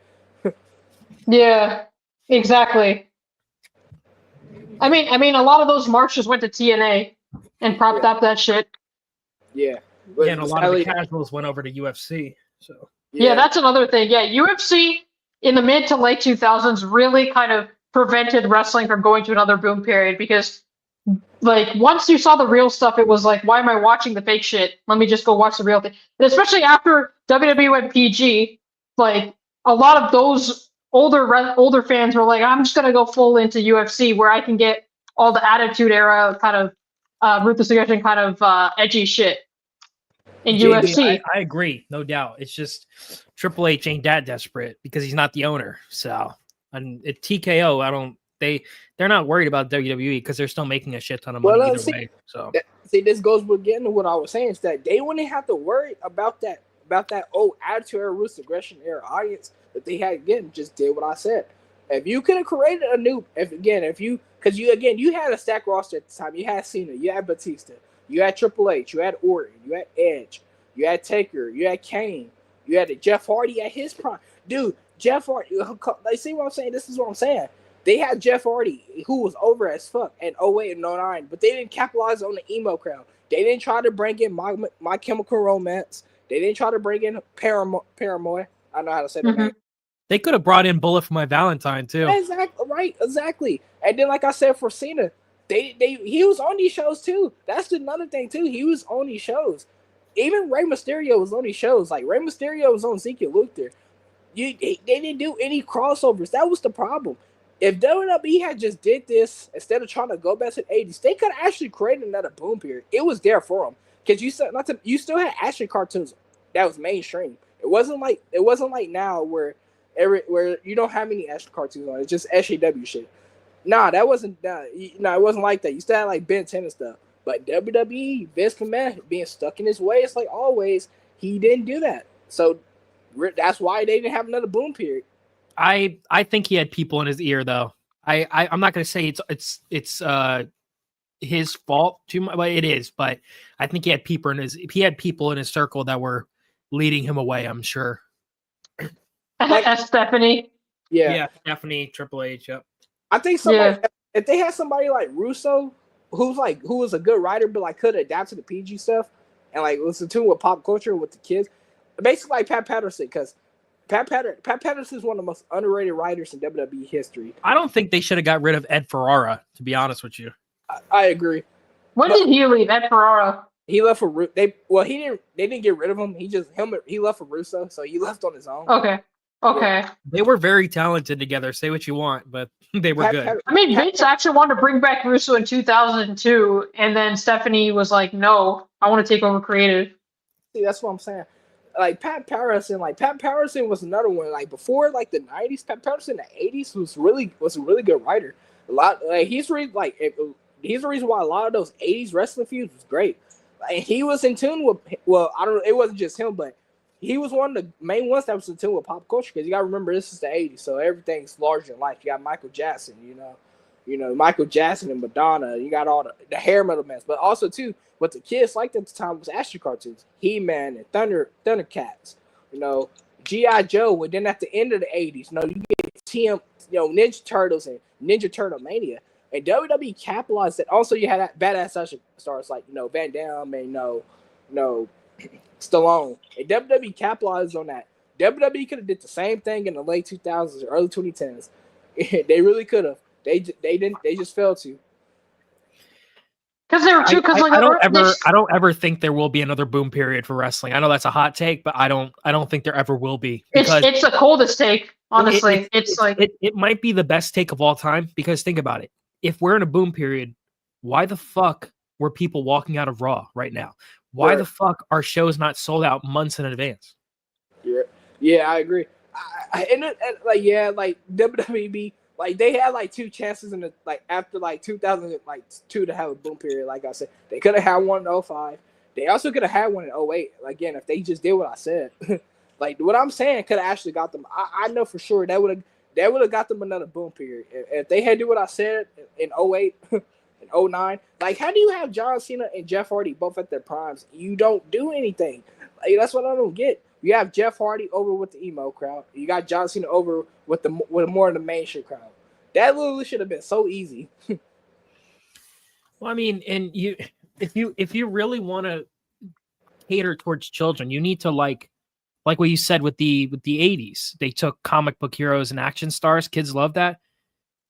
Yeah, exactly. I mean, a lot of those marches went to TNA and propped up that shit. Yeah. Yeah, and a lot of the casuals went over to UFC. So yeah, that's another thing. Yeah, UFC in the mid to late 2000s really kind of prevented wrestling from going to another boom period because, like, once you saw the real stuff, it was like, why am I watching the fake shit? Let me just go watch the real thing. And especially after WWE went PG, like a lot of those older fans were like, I'm just gonna go full into UFC where I can get all the Attitude Era kind of ruthless aggression kind of edgy shit in UFC. I agree, no doubt. It's just Triple H ain't that desperate because he's not the owner. So, and at TKO, they're not worried about WWE because they're still making a shit ton of money either way. So, this goes with getting to what I was saying is that they wouldn't have to worry about that old Attitude Era, ruthless aggression era audience that they had. Again, just did what I said. If you could have created a new, because you had a stack roster at the time. You had Cena, you had Batista, you had Triple H, you had Orton, you had Edge, you had Taker, you had Kane, you had Jeff Hardy at his prime. Dude, Jeff Hardy, like, see what I'm saying? This is what I'm saying. They had Jeff Hardy, who was over as fuck in 08 and 09, but they didn't capitalize on the emo crowd. They didn't try to bring in My Chemical Romance. They didn't try to bring in Paramore. I know how to say that name. They could have brought in Bullet for My Valentine too. Exactly. And then, like I said, for Cena, he was on these shows too. That's another thing too. He was on these shows. Even Rey Mysterio was on these shows. Like Rey Mysterio was on Zeke Luther. They didn't do any crossovers. That was the problem. If WWE had just did this instead of trying to go back to the 80s, they could have actually created another boom period. It was there for them because you still had action cartoons that was mainstream. It wasn't like now where you don't have any action cartoons on. It's just SJW shit. Nah, that wasn't it wasn't like that. You still had like Ben 10 and stuff. But WWE, Vince McMahon being stuck in his ways like always, he didn't do that. So that's why they didn't have another boom period. I think he had people in his ear though. I'm not going to say it's his fault too much, but it is. But I think he had people in his circle that were leading him away. I'm sure. Like Stephanie. Yeah, Stephanie, Triple H. Yep. I think if they had somebody like Russo, who was a good writer, but like could adapt to the PG stuff and like listen to with pop culture with the kids, basically like Pat Patterson, because Pat Patterson is one of the most underrated writers in WWE history. I don't think they should have got rid of Ed Ferrara, to be honest with you. I agree. When did he leave? Ed Ferrara. He left for they didn't get rid of him. He left for Russo, so he left on his own. Okay. They were very talented together. Say what you want, but they were good. I mean, Vince actually wanted to bring back Russo in 2002, and then Stephanie was like, "No, I want to take over creative." See, that's what I'm saying. Like Pat Patterson was another one. Like before, like the '90s, Pat Patterson in the '80s was a really good writer. He's the reason why a lot of those '80s wrestling feuds was great. Like, he was in tune with. Well, I don't know. It wasn't just him, but he was one of the main ones that was in tune with pop culture. Because you got to remember, this is the '80s, so everything's larger than life. You got Michael Jackson, Michael Jackson and Madonna. You got all the hair metal bands, but also too. What the kids liked at the time was action cartoons, He-Man and Thundercats, G.I. Joe. And then at the end of the '80s, you get Ninja Turtles and Ninja Turtle Mania, and WWE capitalized that. Also, you had badass action stars like Van Damme and Stallone, and WWE capitalized on that. WWE could have did the same thing in the late 2000s or early 2010s. They really could have. They didn't. They just failed to. Because they were too. I don't ever think there will be another boom period for wrestling. I know that's a hot take, but I don't think there ever will be. It's the coldest take. Honestly, it's like it might be the best take of all time because think about it. If we're in a boom period, why the fuck were people walking out of Raw right now? Why the fuck are shows not sold out months in advance? Yeah, I agree. Like WWE, like they had like two chances in the like after like 2002 to have a boom period. Like I said, they could have had one in 05. They also could have had one in 08. Again, if they just did what I said, like what I'm saying could have actually got them. I know for sure that would have got them another boom period if they had do what I said in 08 and 09. Like, how do you have John Cena and Jeff Hardy both at their primes? You don't do anything. Like, that's what I don't get. You have Jeff Hardy over with the emo crowd. You got John Cena over with more of the mainstream crowd. That literally should have been so easy. Well, I mean, and if you really want to cater towards children, you need to like what you said with the 80s. They took comic book heroes and action stars. Kids love that.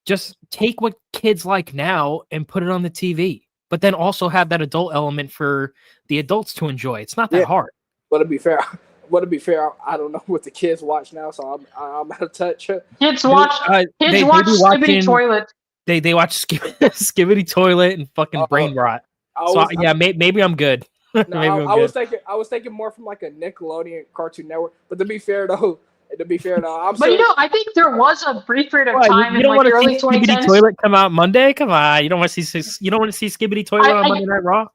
Just take what kids like now and put it on the TV. But then also have that adult element for the adults to enjoy. It's not that hard. But to be fair, I don't know what the kids watch now, so I'm out of touch. Kids watch Skibbity Toilet. They watch Skibbity Toilet and fucking Brain Rot. Maybe I'm good. No, I was thinking more from like a Nickelodeon Cartoon Network. But to be fair though, I think there was a brief period of time in like the early 2010s. Skibbity Toilet come out Monday? Come on, you don't want to see Skibbity Toilet on Monday Night Raw?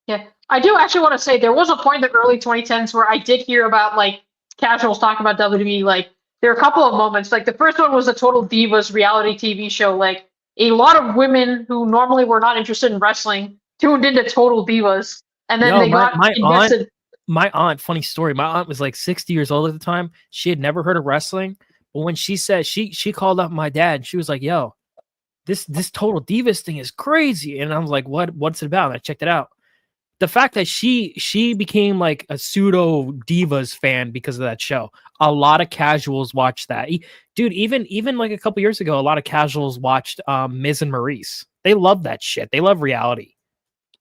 Yeah, I do actually want to say there was a point in the early 2010s where I did hear about like casuals talking about WWE. Like there are a couple of moments. Like the first one was the Total Divas reality TV show. Like a lot of women who normally were not interested in wrestling tuned into Total Divas, and then they got invested. My aunt, funny story. My aunt was like 60 years old at the time. She had never heard of wrestling, but when she said she called up my dad, she was like, "Yo, this Total Divas thing is crazy," and I was like, "What's it about?" And I checked it out. The fact that she became like a pseudo Divas fan because of that show. A lot of casuals watched that. Dude, even like a couple years ago, a lot of casuals watched Miz and Maurice. They love that shit. They love reality.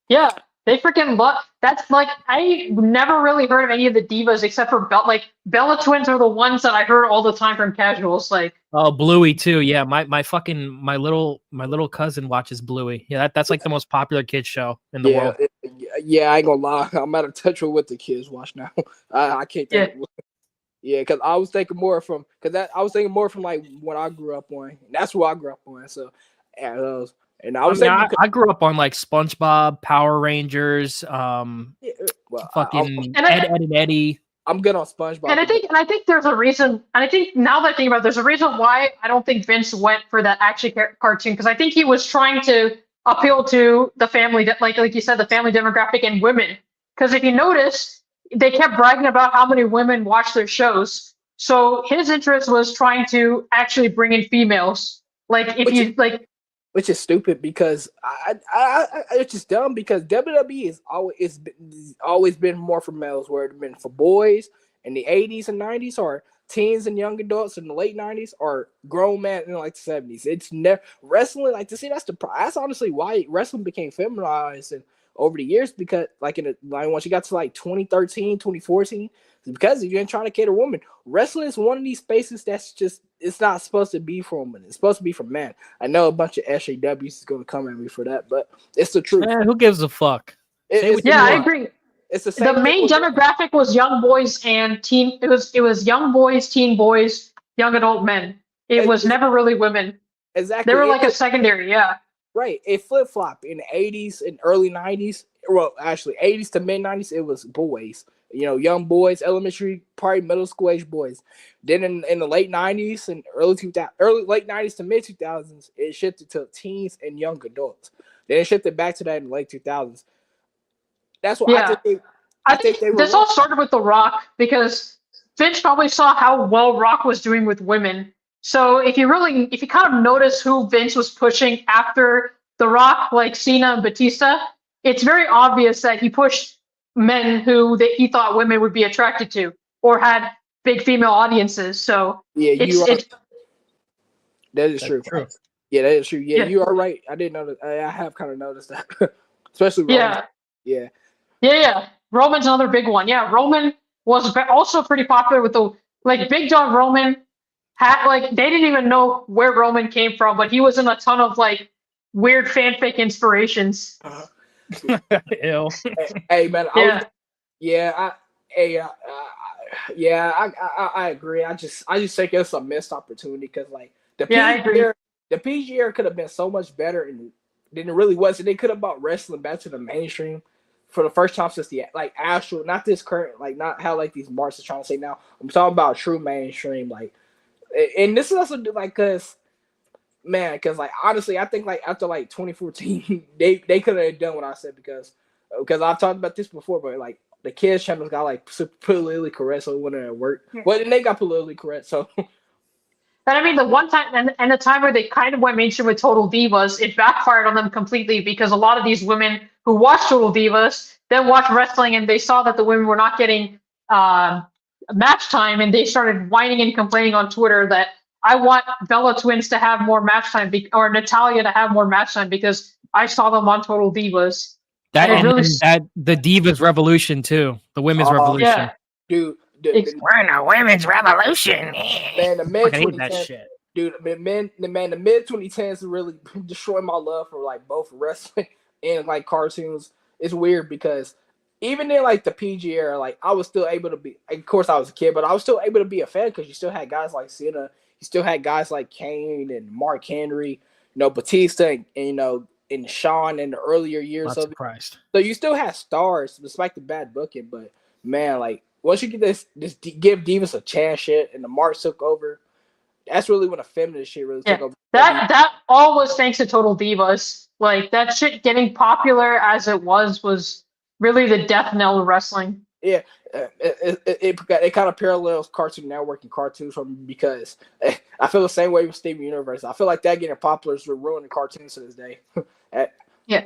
Yeah, they freaking love. That's like I never really heard of any of the Divas except for Bella Twins are the ones that I heard all the time from casuals. Like Bluey too. Yeah, my little cousin watches Bluey. Yeah, that's like the most popular kids show in the world. I ain't gonna lie. I'm out of touch with what the kids watch now. I can't think. Yeah, because I was thinking more from like when I grew up on. And that's what I grew up on. So, and I grew up on like SpongeBob, Power Rangers, fucking Ed, Ed and Eddie. I'm good on SpongeBob. And I think there's a reason. And I think now that I think about it, there's a reason why I don't think Vince went for that action cartoon, because I think he was trying to appeal to the family, like you said, the family demographic and women. Because if you notice, they kept bragging about how many women watch their shows. So his interest was trying to actually bring in females. Which is stupid because it's just dumb because WWE is always been more for males, where it's been for boys in the 80s and 90s, or teens and young adults in the late 90s, or grown men in like the 70s. It's never wrestling. Like, to see that's honestly why wrestling became feminized and over the years, because like once you got to like 2013, 2014, because you're trying to cater women. Wrestling is one of these spaces that's just, it's not supposed to be for women. It's supposed to be for men. I know a bunch of SJWs is going to come at me for that, but it's the truth. Who gives a fuck? I agree. It's the same. The main demographic was young boys and teen. It was young boys, teen boys, young adult men. It was never really women. Exactly. They were like a secondary, yeah. Right. It flip-flopped in the 80s and early 90s. Well, actually, 80s to mid-90s, it was boys. You know, young boys, elementary, probably middle school age boys. Then in the late 90s and late 90s to mid 2000s, it shifted to teens and young adults. Then it shifted back to that in the late 2000s. That's what I think they were. This all started with The Rock, because Vince probably saw how well Rock was doing with women. So if you kind of notice who Vince was pushing after The Rock, like Cena and Batista, it's very obvious that he pushed men who he thought women would be attracted to or had big female audiences. So that is true. Yeah, that is true. Yeah, you are right. I didn't know that. I have kind of noticed that, especially Roman. Yeah. Roman's another big one. Yeah, Roman was also pretty popular with Big Dog Roman. like they didn't even know where Roman came from, but he was in a ton of like weird fanfic inspirations. Ew. Hey man, Yeah. I agree. I just think it's a missed opportunity because like the Yeah, I agree. PG era could have been so much better than it really was. And they could have brought wrestling back to the mainstream for the first time since the like actual, not this current, like not how like these marks are trying to say now. I'm talking about true mainstream, like, and this is also like because like honestly, I think like after like 2014, they could have done what I said because I've talked about this before, but like the kids channels got like super politically correct, so it wouldn't work. Well, then they got politically correct, so. But I mean, the one time and the time where they kind of went mainstream with Total Divas, it backfired on them completely because a lot of these women who watched Total Divas then watched wrestling and they saw that the women were not getting match time, and they started whining and complaining on Twitter that I want Bella Twins to have more match time or Natalia to have more match time because I saw them on Total Divas. That And it and really then the Divas Revolution too, the women's revolution. yeah. Dude, We're in a women's revolution. man, the mid Fucking hate that 2010s, shit. dude, the mid 2010s really destroyed my love for like both wrestling and like cartoons. It's weird because even in like the PG era, like I was still able to be. Of course, I was a kid, but I was still able to be a fan because you still had guys like Cena, you still had guys like Kane and Mark Henry, Batista, and and Shawn in the earlier years Lots of of it. Christ. So you still have stars despite the bad booking, but man, like once you get this give Divas a chance shit and the Marks took over, that's really when the feminist shit really took over. That all was thanks to Total Divas. Like that shit getting popular as it was really the death knell of wrestling. Yeah, it kind of parallels Cartoon Network and cartoons from because I feel the same way with Steven Universe. I feel like that getting popular is ruining cartoons to this day. Yeah.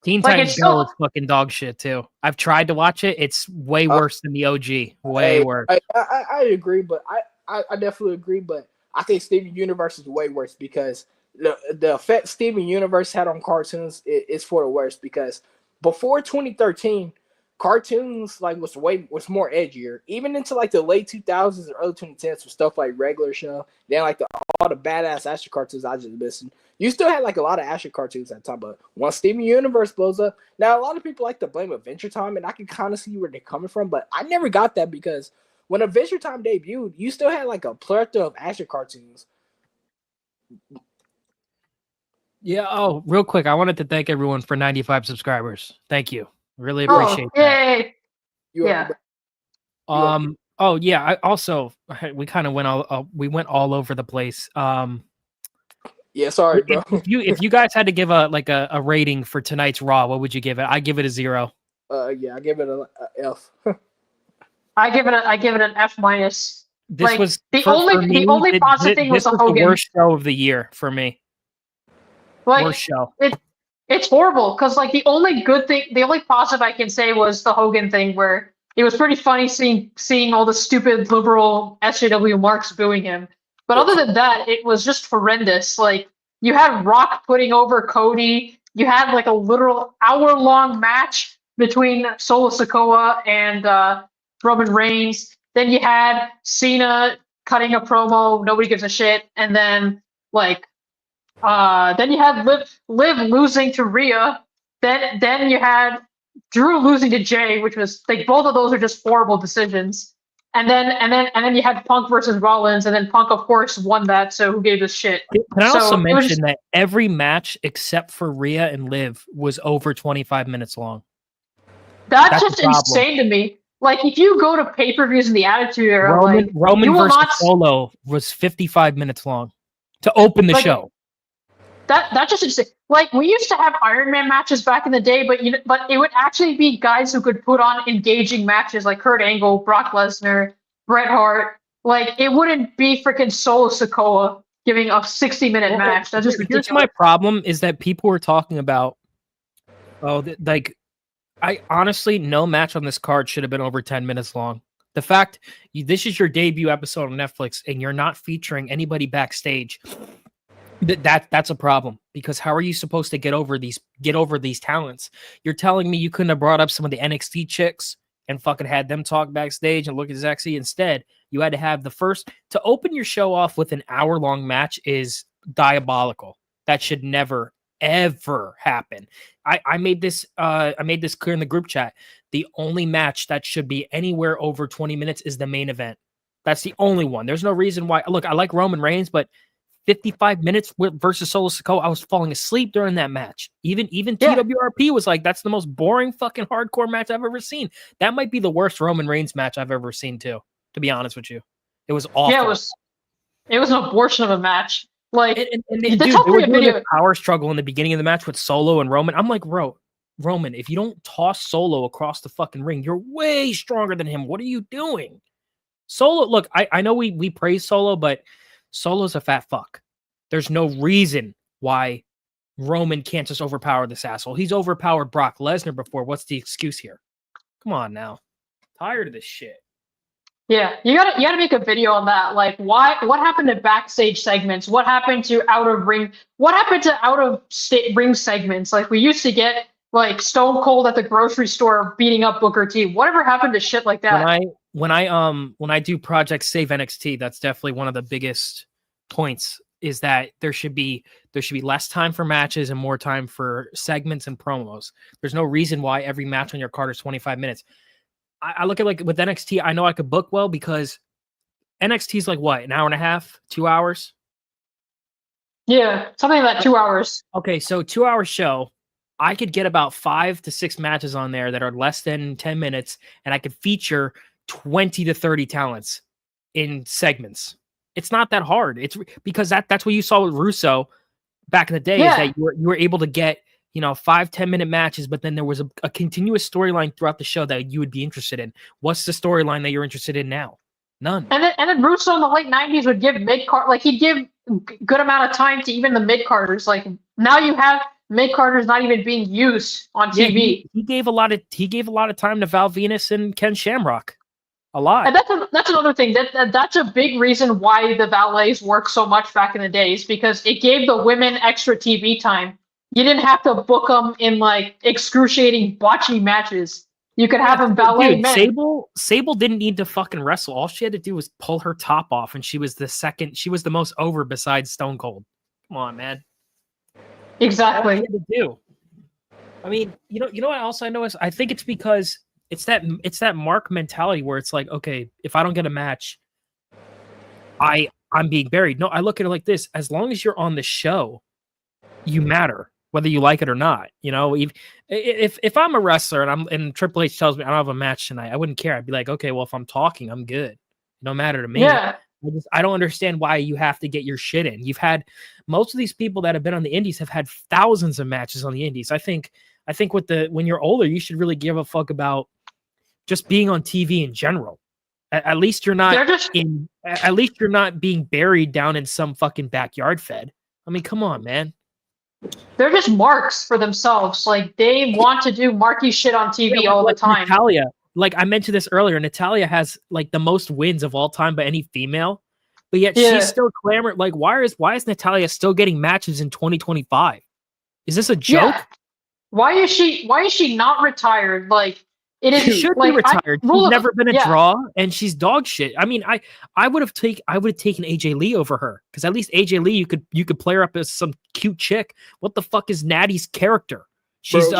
Teen Like, Titans it's Go still- is fucking dog shit too. I've tried to watch it. It's way worse than the OG. Way worse. I agree, but I definitely agree, but I think Steven Universe is way worse because the effect Steven Universe had on cartoons is for the worst because before 2013, cartoons like was more edgier. Even into like the late 2000s and early 2010s with stuff like Regular Show, then like all the badass action cartoons I just mentioned. You still had like a lot of action cartoons at the time, but once Steven Universe blows up, now a lot of people like to blame Adventure Time, and I can kind of see where they're coming from, but I never got that because when Adventure Time debuted, you still had like a plethora of action cartoons. Yeah. Oh, real quick, I wanted to thank everyone for 95 subscribers. Thank you. Really appreciate that. Yay. You Yeah. Oh yeah. I also we kind of went all over the place. Yeah, sorry, bro. If you guys had to give a rating for tonight's Raw, what would you give it? I give it a 0. Yeah, I give it a F. I give it an F minus. This Like, was the for only me, positive thing was this the was Hogan. the worst show of the year for me. Like, Worst show. It's horrible because like the only positive I can say was the Hogan thing, where it was pretty funny seeing all the stupid liberal SJW marks booing him. But other than that, it was just horrendous. Like, you had Rock putting over Cody. You had like a literal hour-long match between Solo Sikoa and Roman Reigns. Then you had Cena cutting a promo, nobody gives a shit, and then then you had Liv losing to Rhea. Then you had Drew losing to Jay, which was like both of those are just horrible decisions. And then you had Punk versus Rollins, and then Punk of course won that. So who gave a shit? Can I So also it was mention just- that every match except for Rhea and Liv was over 25 minutes long? That's That's just the problem. insane to me. Like, if you go to pay-per-views in the Attitude Era, Roman you will versus not Solo was 55 minutes long to open the Like, show. That's just insane. Like, we used to have Iron Man matches back in the day, but it would actually be guys who could put on engaging matches like Kurt Angle, Brock Lesnar, Bret Hart. Like, it wouldn't be freaking Solo Sikoa giving a 60-minute match. That's just ridiculous. Here's my problem is that people were talking about, I honestly, no match on this card should have been over 10 minutes long. The fact this is your debut episode on Netflix and you're not featuring anybody backstage, that's a problem, because how are you supposed to get over these talents? You're telling me you couldn't have brought up some of the NXT chicks and fucking had them talk backstage and look at sexy. Instead, you had to have to open your show off with an hour-long match is diabolical. That should never, ever happen. I made this clear in the group chat. The only match that should be anywhere over 20 minutes is the main event. That's the only one. There's no reason why. Look, I like Roman Reigns, but 55 minutes versus Solo Sikoa, I was falling asleep during that match. Even TWRP was like, that's the most boring fucking hardcore match I've ever seen. That might be the worst Roman Reigns match I've ever seen too, to be honest with you. It was awful. Yeah, it was an abortion of a match. Like, and they were doing a power struggle in the beginning of the match with Solo and Roman. I'm like, Roman, if you don't toss Solo across the fucking ring, you're way stronger than him. What are you doing? Solo, look, I know we praise Solo, but Solo's a fat fuck. There's no reason why Roman can't just overpower this asshole. He's overpowered Brock Lesnar before. What's the excuse here? Come on now. Tired of this shit. Yeah, you gotta make a video on that. Like, what happened to backstage segments? What happened to out of ring segments? Like, we used to get like Stone Cold at the grocery store beating up Booker T. Whatever happened to shit like that? When I do Project Save NXT, that's definitely one of the biggest points, is that there should be less time for matches and more time for segments and promos. There's no reason why every match on your card is 25 minutes. I look at, like, with NXT, I know I could book well because NXT is like, what, an hour and a half, 2 hours? Yeah, something like that, 2 hours. Okay, so 2 hour show, I could get about 5 to 6 matches on there that are less than 10 minutes, and I could feature 20 to 30 talents in segments. It's not that hard. It's because that's what you saw with Russo back in the day, is that you were able to get, 5-10 minute matches, but then there was a continuous storyline throughout the show that you would be interested in. What's the storyline that you're interested in now? None. And then Russo in the late 90s would give mid-card, like, he'd give good amount of time to even the mid-carders. Like, now you have mid-carders not even being used on TV. He gave a lot of time to Val Venus and Ken Shamrock. A lot. And that's another thing. That's a big reason why the valets worked so much back in the days, because it gave the women extra TV time. You didn't have to book them in, like, excruciating botchy matches. You could have them valet men. Sable didn't need to fucking wrestle. All she had to do was pull her top off, and she was the most over besides Stone Cold. Come on, man. Exactly. All she had to do. I mean, you know what else I know is, I think it's because it's that Mark mentality where it's like, okay, if I don't get a match, I'm being buried. No, I look at it like this: as long as you're on the show, you matter, whether you like it or not. If I'm a wrestler and Triple H tells me I don't have a match tonight, I wouldn't care. I'd be like, okay, well, if I'm talking, I'm good. It don't matter to me. Yeah. I don't understand why you have to get your shit in. You've had most of these people that have been on the indies have had thousands of matches on the indies. I think when you're older, you should really give a fuck about just being on TV in general. At least you're not at least you're not being buried down in some fucking backyard fed. I mean, come on, man. They're just marks for themselves. Like, they want to do marky shit on TV all the time. Natalya, like I mentioned this earlier, Natalya has like the most wins of all time by any female, but yet she's still clamoring. Like, why is Natalya still getting matches in 2025? Is this a joke? Yeah. Why is she not retired? Like, it is. She should be retired. She's never been a draw, and she's dog shit. I mean, I would have taken AJ Lee over her, because at least AJ Lee you could play her up as some cute chick. What the fuck is Natty's character? She's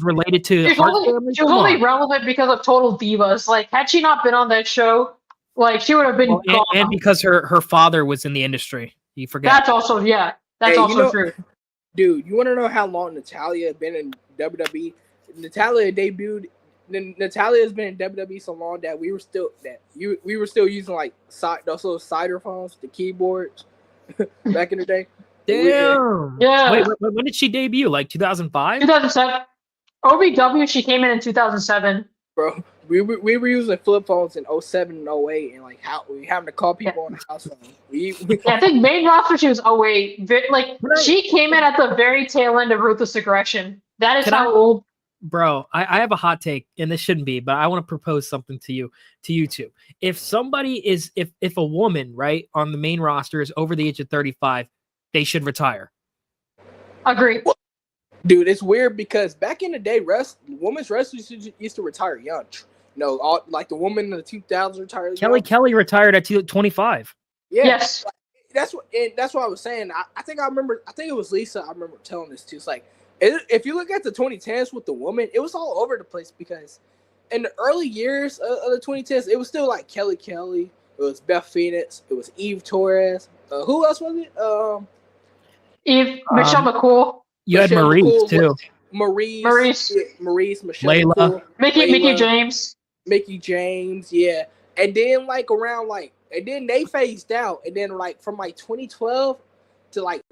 related to She was only relevant because of Total Divas. Like, had she not been on that show, like, she would have been gone. And because her father was in the industry. You forget. That's also true. Dude, you want to know how long Natalya had been in WWE? Natalya debuted. Natalya has been in WWE so long that we were still using like those little cider phones, the keyboards back in the day. Damn. Yeah. Wait, when did she debut? Like 2005? 2007. OVW, she came in 2007. Bro, we were using flip phones in 07 and 08, and like how we having to call people on the house phone. I think main roster she was 08. Like, she came in at the very tail end of Ruthless Aggression. That is how old. Bro, I have a hot take, and this shouldn't be, but I want to propose something to you two. If somebody is, if a woman, right, on the main roster is over the age of 35, they should retire. Agree. Dude, it's weird because back in the day, women's wrestlers used to retire young. No, all like the woman in the 2000s retired. as Kelly well. Kelly retired at 25. Yeah, Yes. that's what I was saying. I think I remember. I think it was Lisa. I remember telling this too. It's like if you look at the 2010s with the woman, it was all over the place because in the early years of the 2010s, it was still like Kelly Kelly. It was Beth Phoenix. It was Eve Torres. Who else was it? Michelle McCool, You had Michelle Maurice McCool, too. Maurice, Michelle Layla. McCool, Mickey James. Mickey James, yeah. And then like around like, and then they phased out, and then like from like 2012 to like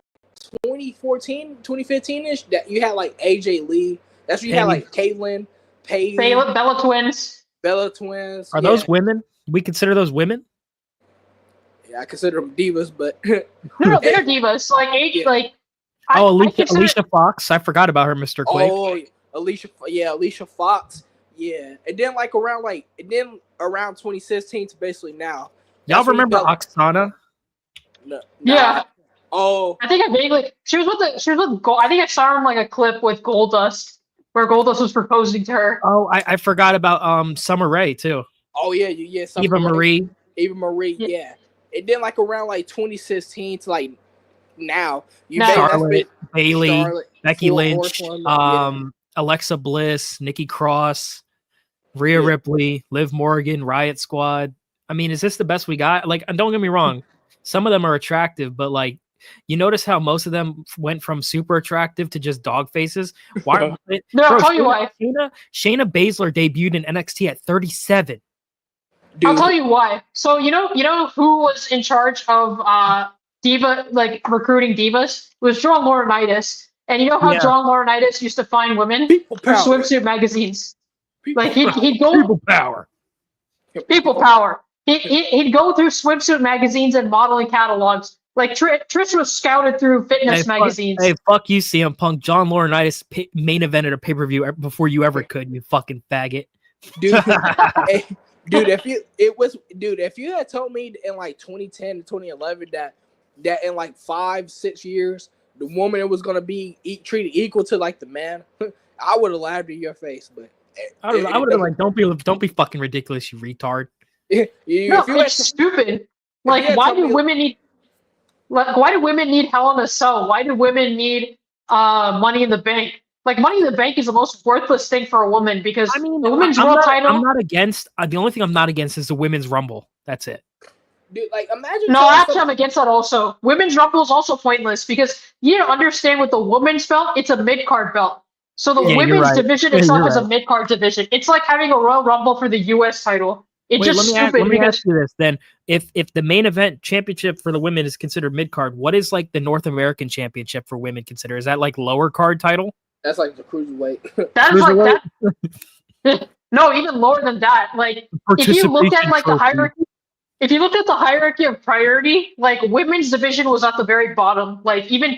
2014, 2015ish, that you had like AJ Lee. That's when you had like Caitlyn, Paige, Bella Twins. Bella Twins. Are those women? We consider those women? Yeah, I consider them divas, but No, they're divas. Like Yeah. like. Alicia Fox. I forgot about her, Mr. Quake. oh, Alicia Fox, yeah. And then like around 2016 to basically now. Y'all That's when you remember got, like, Oksana? No, Yeah. Oh, I think I vaguely she was with Gold. I think I saw her in like a clip with Goldust where Goldust was proposing to her. Oh, I forgot about Summer Rae too. oh yeah. Eva Marie. Yeah. And then like around like 2016 to like now, Charlotte, Bailey, Charlotte, Becky Four Lynch, Horsewomen, Alexa Bliss, Nikki Cross, Rhea Ripley, Liv Morgan, Riot Squad. I mean, is this the best we got? Like, don't get me wrong, some of them are attractive, but like, you notice how most of them went from super attractive to just dog faces. Why? No, I'll tell you why. Shayna Baszler debuted in NXT at 37. Dude. I'll tell you why. So you know who was in charge of diva like recruiting divas? It was John Laurinaitis. And you know how John Laurinaitis used to find women People for power. swimsuit magazines? People Like he'd go People power. people power. He'd go through swimsuit magazines and modeling catalogs. Like Trish was scouted through fitness magazines. Fuck you, CM Punk. John Laurinaitis main evented a pay-per-view before you ever could, you fucking faggot. Dude, dude, if you had told me in like 2010 to 2011 that in like 5-6 years the woman was gonna be treated equal to like the man, I would have laughed in your face. But I would have been like, don't be fucking ridiculous, you retard. It's stupid. Like, why do women need? Why do women need Hell in a Cell? Why do women need Money in the Bank? Like, Money in the Bank is the most worthless thing for a woman because I mean, the women's world title. I'm not against. The only thing I'm not against is the women's Rumble. That's it. Dude, like imagine. No, actually, I'm against that also. Women's Rumble is also pointless because you don't understand with the women's belt, it's a mid-card belt. So the women's division itself is a mid-card division. It's like having a Royal Rumble for the U.S. title. It's just stupid. Let me ask you this then: if the main event championship for the women is considered mid-card, what is like the North American championship for women considered? Is that like lower card title? That's like the cruiserweight. That's like that. No, even lower than that. Like if you look at like the hierarchy. If you look at the hierarchy of priority, like women's division was at the very bottom. Like even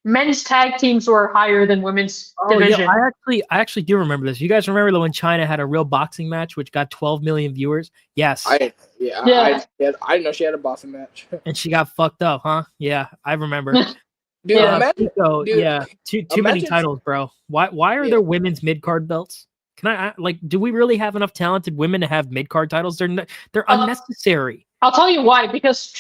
men's tag teams were higher than women's division. Yeah, I actually do remember this. You guys remember when China had a real boxing match which got 12 million viewers? Yes. I didn't know she had a boxing match. And she got fucked up, huh? Yeah, I remember. Dude, imagine, too many titles, bro. Why are there women's mid-card belts? Can I like? Do we really have enough talented women to have mid-card titles? They're unnecessary. I'll tell you why. Because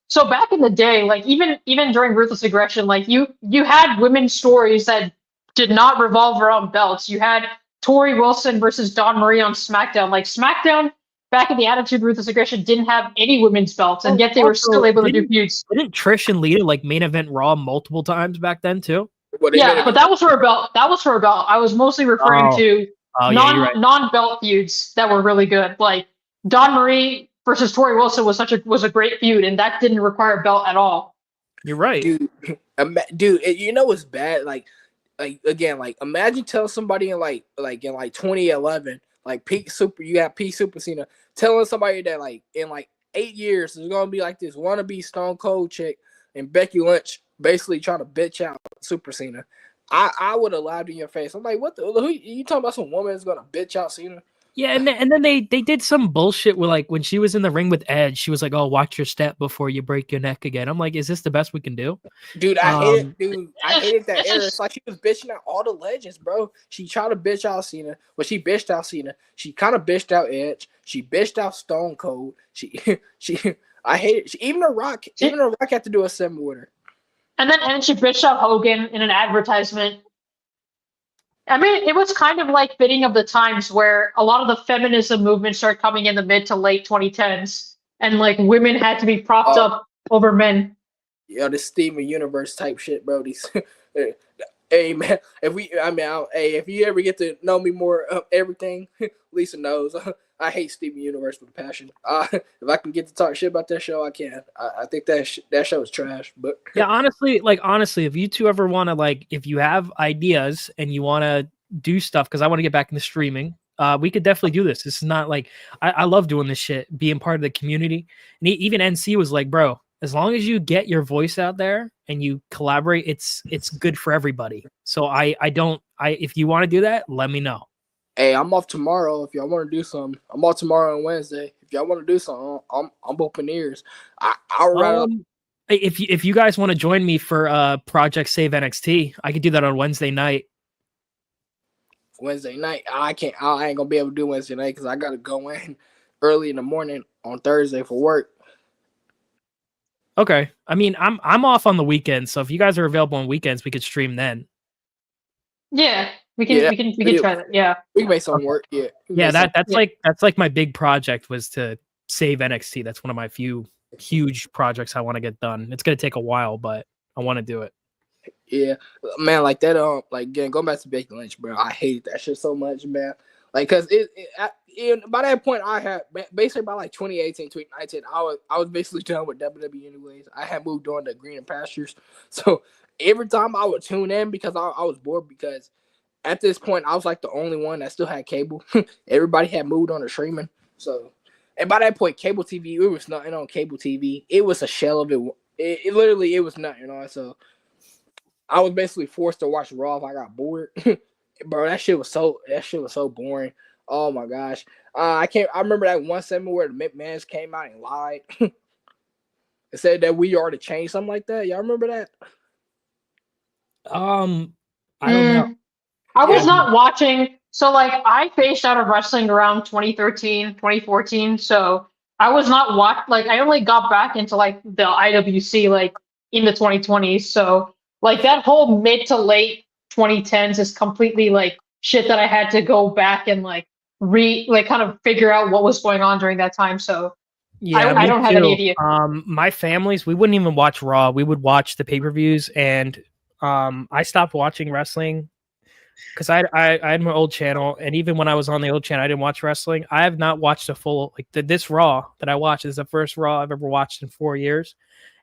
so back in the day, like even during Ruthless Aggression, like you had women's stories that did not revolve around belts. You had Tori Wilson versus Dawn Marie on SmackDown. Like SmackDown back in the Attitude Ruthless Aggression didn't have any women's belts, and yet they were still able to do feuds. Didn't Trish and Lita like main event Raw multiple times back then too? Yeah, but that was for a belt. That was for a belt. I was mostly referring to non-belt feuds that were really good. Like Dawn Marie versus Tori Wilson was a great feud, and that didn't require a belt at all. You're right, dude. You know what's bad? Like again, like imagine tell somebody in like 2011, like peak super Cena, telling somebody that like in like 8 years there's gonna be like this wannabe Stone Cold chick and Becky Lynch basically trying to bitch out Super Cena. I would have laughed in your face. I'm like, who you talking about? Some woman is gonna bitch out Cena? Yeah, and then they did some bullshit with like when she was in the ring with Edge, she was like, "Oh, watch your step before you break your neck again." I'm like, "Is this the best we can do?" Dude, I hate it. Um, Dude, I hated that era. It's like she was bitching out all the legends, bro. She tried to bitch out Cena. Well, she bitched out Cena. She kind of bitched out Edge. She bitched out Stone Cold. I hate it. Even The Rock had to do a segment with her. And then she bitched out Hogan in an advertisement. I mean, it was kind of like fitting of the times where a lot of the feminism movement started coming in the mid to late 2010s, and like women had to be propped up over men. Yeah, this Steven Universe type shit, bro. These, hey man, if you ever get to know me more of everything, Lisa knows. I hate Steven Universe with a passion. If I can get to talk shit about that show, I can. I think that show is trash. But yeah, honestly, if you two ever want to like, if you have ideas and you want to do stuff, because I want to get back into streaming, we could definitely do this. This is not like I love doing this shit, being part of the community. And even NC was like, bro, as long as you get your voice out there and you collaborate, it's good for everybody. So if you want to do that, let me know. Hey, I'm off tomorrow. If y'all want to do something, I'm off tomorrow and Wednesday. If y'all want to do something, I'm open ears. If you guys want to join me for Project Save NXT, I could do that on Wednesday night. Wednesday night, I can't. I ain't gonna be able to do Wednesday night because I gotta go in early in the morning on Thursday for work. Okay, I mean I'm off on the weekends, so if you guys are available on weekends, we could stream then. Yeah. We can try that. Yeah. We can make something work. Yeah. That's like my big project was to save NXT. That's one of my few huge projects I want to get done. It's gonna take a while, but I want to do it. Yeah, man, like that. Like again, going back to Becky Lynch, bro. I hated that shit so much, man. Like, cause by that point, I had basically by like 2018, 2019, I was basically done with WWE anyways. I had moved on to greener pastures. So every time I would tune in because I was bored because. At this point, I was like the only one that still had cable. Everybody had moved on to streaming. So, and by that point, cable TV, it was nothing on cable TV. It was a shell of it. It literally, it was nothing, you know. So, I was basically forced to watch Raw if I got bored. Bro, that shit was so boring. Oh my gosh. I remember that one segment where the McMahons came out and lied. It said that we are to change, something like that. Y'all remember that? I don't know. I was not watching. So, like, I phased out of wrestling around 2013, 2014. So, I was not I only got back into, like, the IWC, like, in the 2020s. So, like, that whole mid to late 2010s is completely, like, shit that I had to go back and, like, kind of figure out what was going on during that time. So, yeah, I don't have any idea. My families, we wouldn't even watch Raw. We would watch the pay-per-views, and I stopped watching wrestling because I had my old channel, and even when I was on the old channel, I didn't watch wrestling. I have not watched a full this Raw that I watched is the first Raw I've ever watched in 4 years,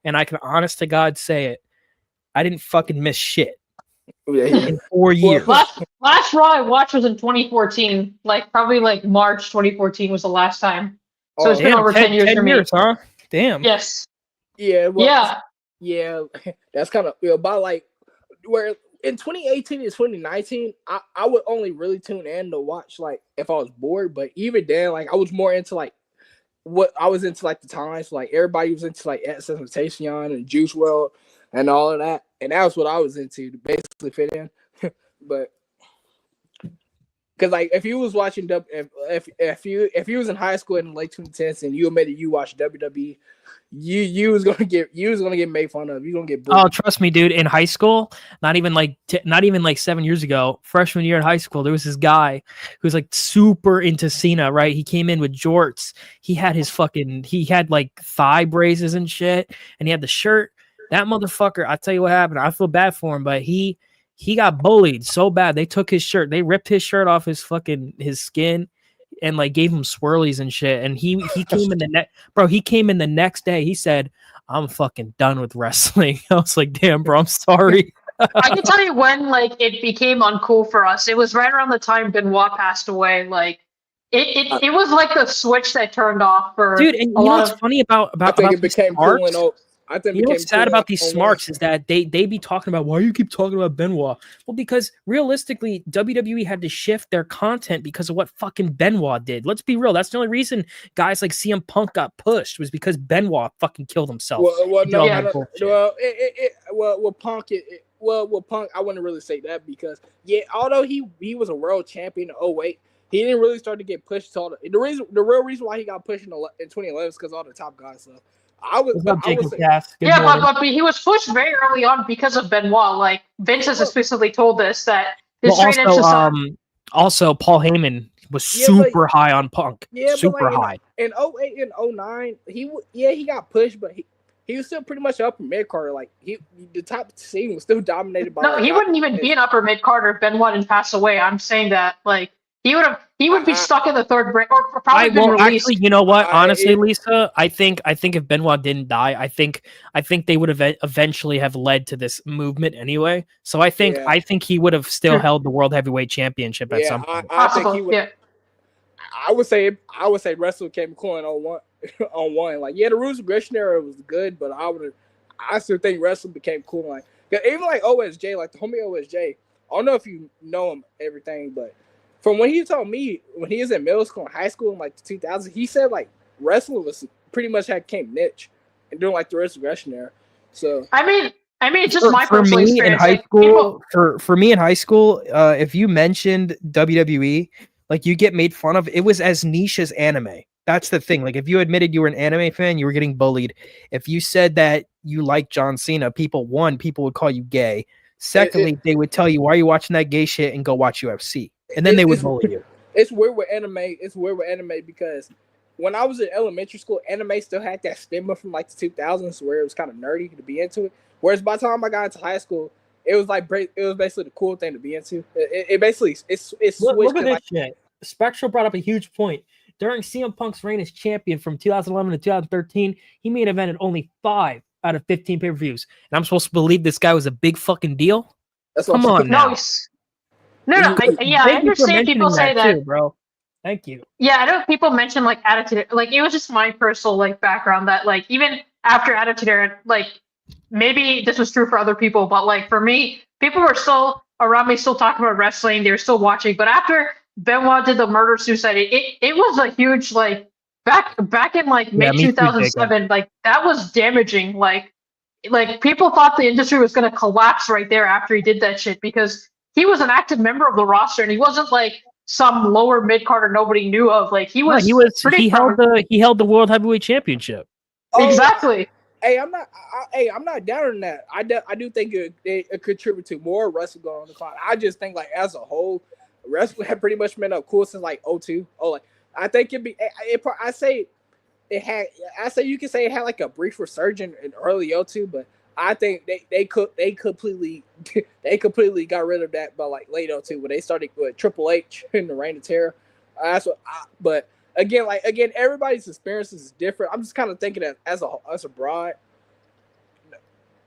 and I can honest to God say it, I didn't fucking miss shit in 4 years. Last Raw I watched was in 2014, like probably like March 2014 was the last time. So it's been over 10 years for me. 10 years, huh? Damn. Yes. Yeah. Well, yeah. Yeah. That's kind of about like where. In 2018 and 2019, I would only really tune in to watch like if I was bored. But even then, like I was more into like what I was into like the times. Like everybody was into like Feminization and Juice WRLD and all of that, and that was what I was into to basically fit in. But because like if you was watching if you was in high school in the late 2010s and you admitted you watched WWE, you was gonna get made fun of. You gonna get bullied. Oh, trust me, dude. In high school, not even like 7 years ago, freshman year in high school, there was this guy who was like super into Cena. Right? He came in with jorts. He had like thigh braces and shit, and he had the shirt. That motherfucker. I tell you what happened. I feel bad for him, but he got bullied so bad. They took his shirt. They ripped his shirt off his skin and like gave him swirlies and shit. And he came in he came in the next day. He said, I'm fucking done with wrestling. I was like, damn, bro, I'm sorry. I can tell you when like it became uncool for us. It was right around the time Benoit passed away. Like it was like the switch that turned off for dude. And you know what's funny about I think it became cool I think You know what's became sad cool about these on smarks is that they be talking about why you keep talking about Benoit. Well, because realistically, WWE had to shift their content because of what fucking Benoit did. Let's be real. That's the only reason guys like CM Punk got pushed was because Benoit fucking killed himself. Well, and did no, all I that don't, bullshit. well, Punk, Punk, I wouldn't really say that because, yeah, although he was a world champion in 08, he didn't really start to get pushed till the real reason why he got pushed in 2011 is because all the top guys left. What's up, Jacob say, Cass? Good Yeah, morning. but he was pushed very early on because of Benoit. Like Vince has Well- explicitly told us that his Well, straight edge society. also Paul Heyman was Yeah, but- super high on Punk. Super high. in 08 and 09, he got pushed, but he was still pretty much upper mid card. Like the top scene was still dominated by. No, he wouldn't even be an upper mid card if Benoit didn't pass away. I'm saying that like he would be stuck in the third break or probably been released. Actually, you know what? Honestly, Lisa, I think if Benoit didn't die, I think they would have eventually have led to this movement anyway. So I think he would have still held the World Heavyweight Championship at some point. I think he would. Yeah. I would say wrestling came cool in 01. On one, like the Rules Aggression era was good, but I still think wrestling became cool. Like even like OSJ, like the homie OSJ. I don't know if you know him everything, but from when he told me when he was in middle school and high school in like the 2000s, he said like wrestling was pretty much came niche and doing like the Rules Aggression era. So I mean, it's just my for personal me experience. in high Like, school. For me in high school, if you mentioned WWE, like you get made fun of. It was as niche as anime. That's the thing. Like if you admitted you were an anime fan, you were getting bullied. If you said that you liked John Cena, people would call you gay. Secondly, they would tell you, why are you watching that gay shit and go watch UFC? And then they would bully you. It's weird with anime. It's weird with anime because when I was in elementary school, anime still had that stigma from like the 2000s where it was kind of nerdy to be into it. Whereas by the time I got into high school, it was basically the cool thing to be into. It basically it's switched. Look at this shit. Spectral brought up a huge point. During CM Punk's reign as champion from 2011 to 2013, he main evented only 5 out of 15 pay-per-views. And I'm supposed to believe this guy was a big fucking deal? That's what Come on now. I understand people say that too, bro. Thank you. Yeah, I know people mention like Attitude. Like it was just my personal like background that like even after Attitude Era, like maybe this was true for other people, but like for me, people were still around me, still talking about wrestling. They were still watching. But after Benoit did the murder suicide, it was a huge like back in like May 2007. Like that was damaging. Like people thought the industry was going to collapse right there after he did that shit because he was an active member of the roster and he wasn't like some lower mid carder nobody knew of. Like he held the World Heavyweight Championship. Exactly. Hey, I'm not down on that. I do think it contribute to more wrestling going on the clock. I just think like as a whole, wrestling had pretty much been up cool since like 02. I think you can say it had like a brief resurgence in early 02, but I think they completely got rid of that by like late 02 when they started with Triple H in the Reign of Terror. But again, everybody's experiences is different. I'm just kind of thinking that as a broad.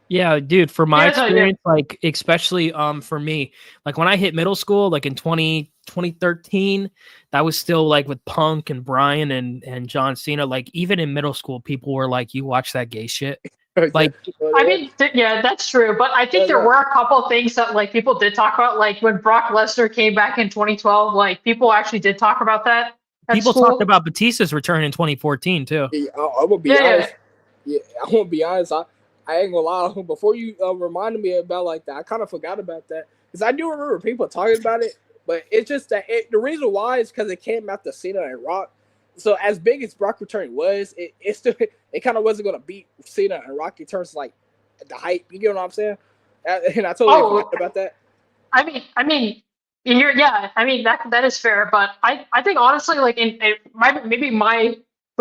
Yeah, dude, for my experience, like especially for me, like when I hit middle school, like in 2013, that was still like with Punk and Bryan and John Cena. Like even in middle school, people were like, "You watch that gay shit." Like, I mean, yeah, that's true. But I think there were a couple of things that like people did talk about, like when Brock Lesnar came back in 2012. Like people actually did talk about that. People talked about Batista's return in 2014 too. Yeah, I will be honest. Yeah, I won't be honest. I ain't gonna lie. Before you reminded me about like that, I kind of forgot about that because I do remember people talking about it. But it's just that the reason why is because it came after Cena and Rock. So as big as Brock return was, it kind of wasn't gonna beat Cena and Rock in terms of like the hype. You get what I'm saying? And I totally forgot about that. I mean, that is fair. But I think honestly, like the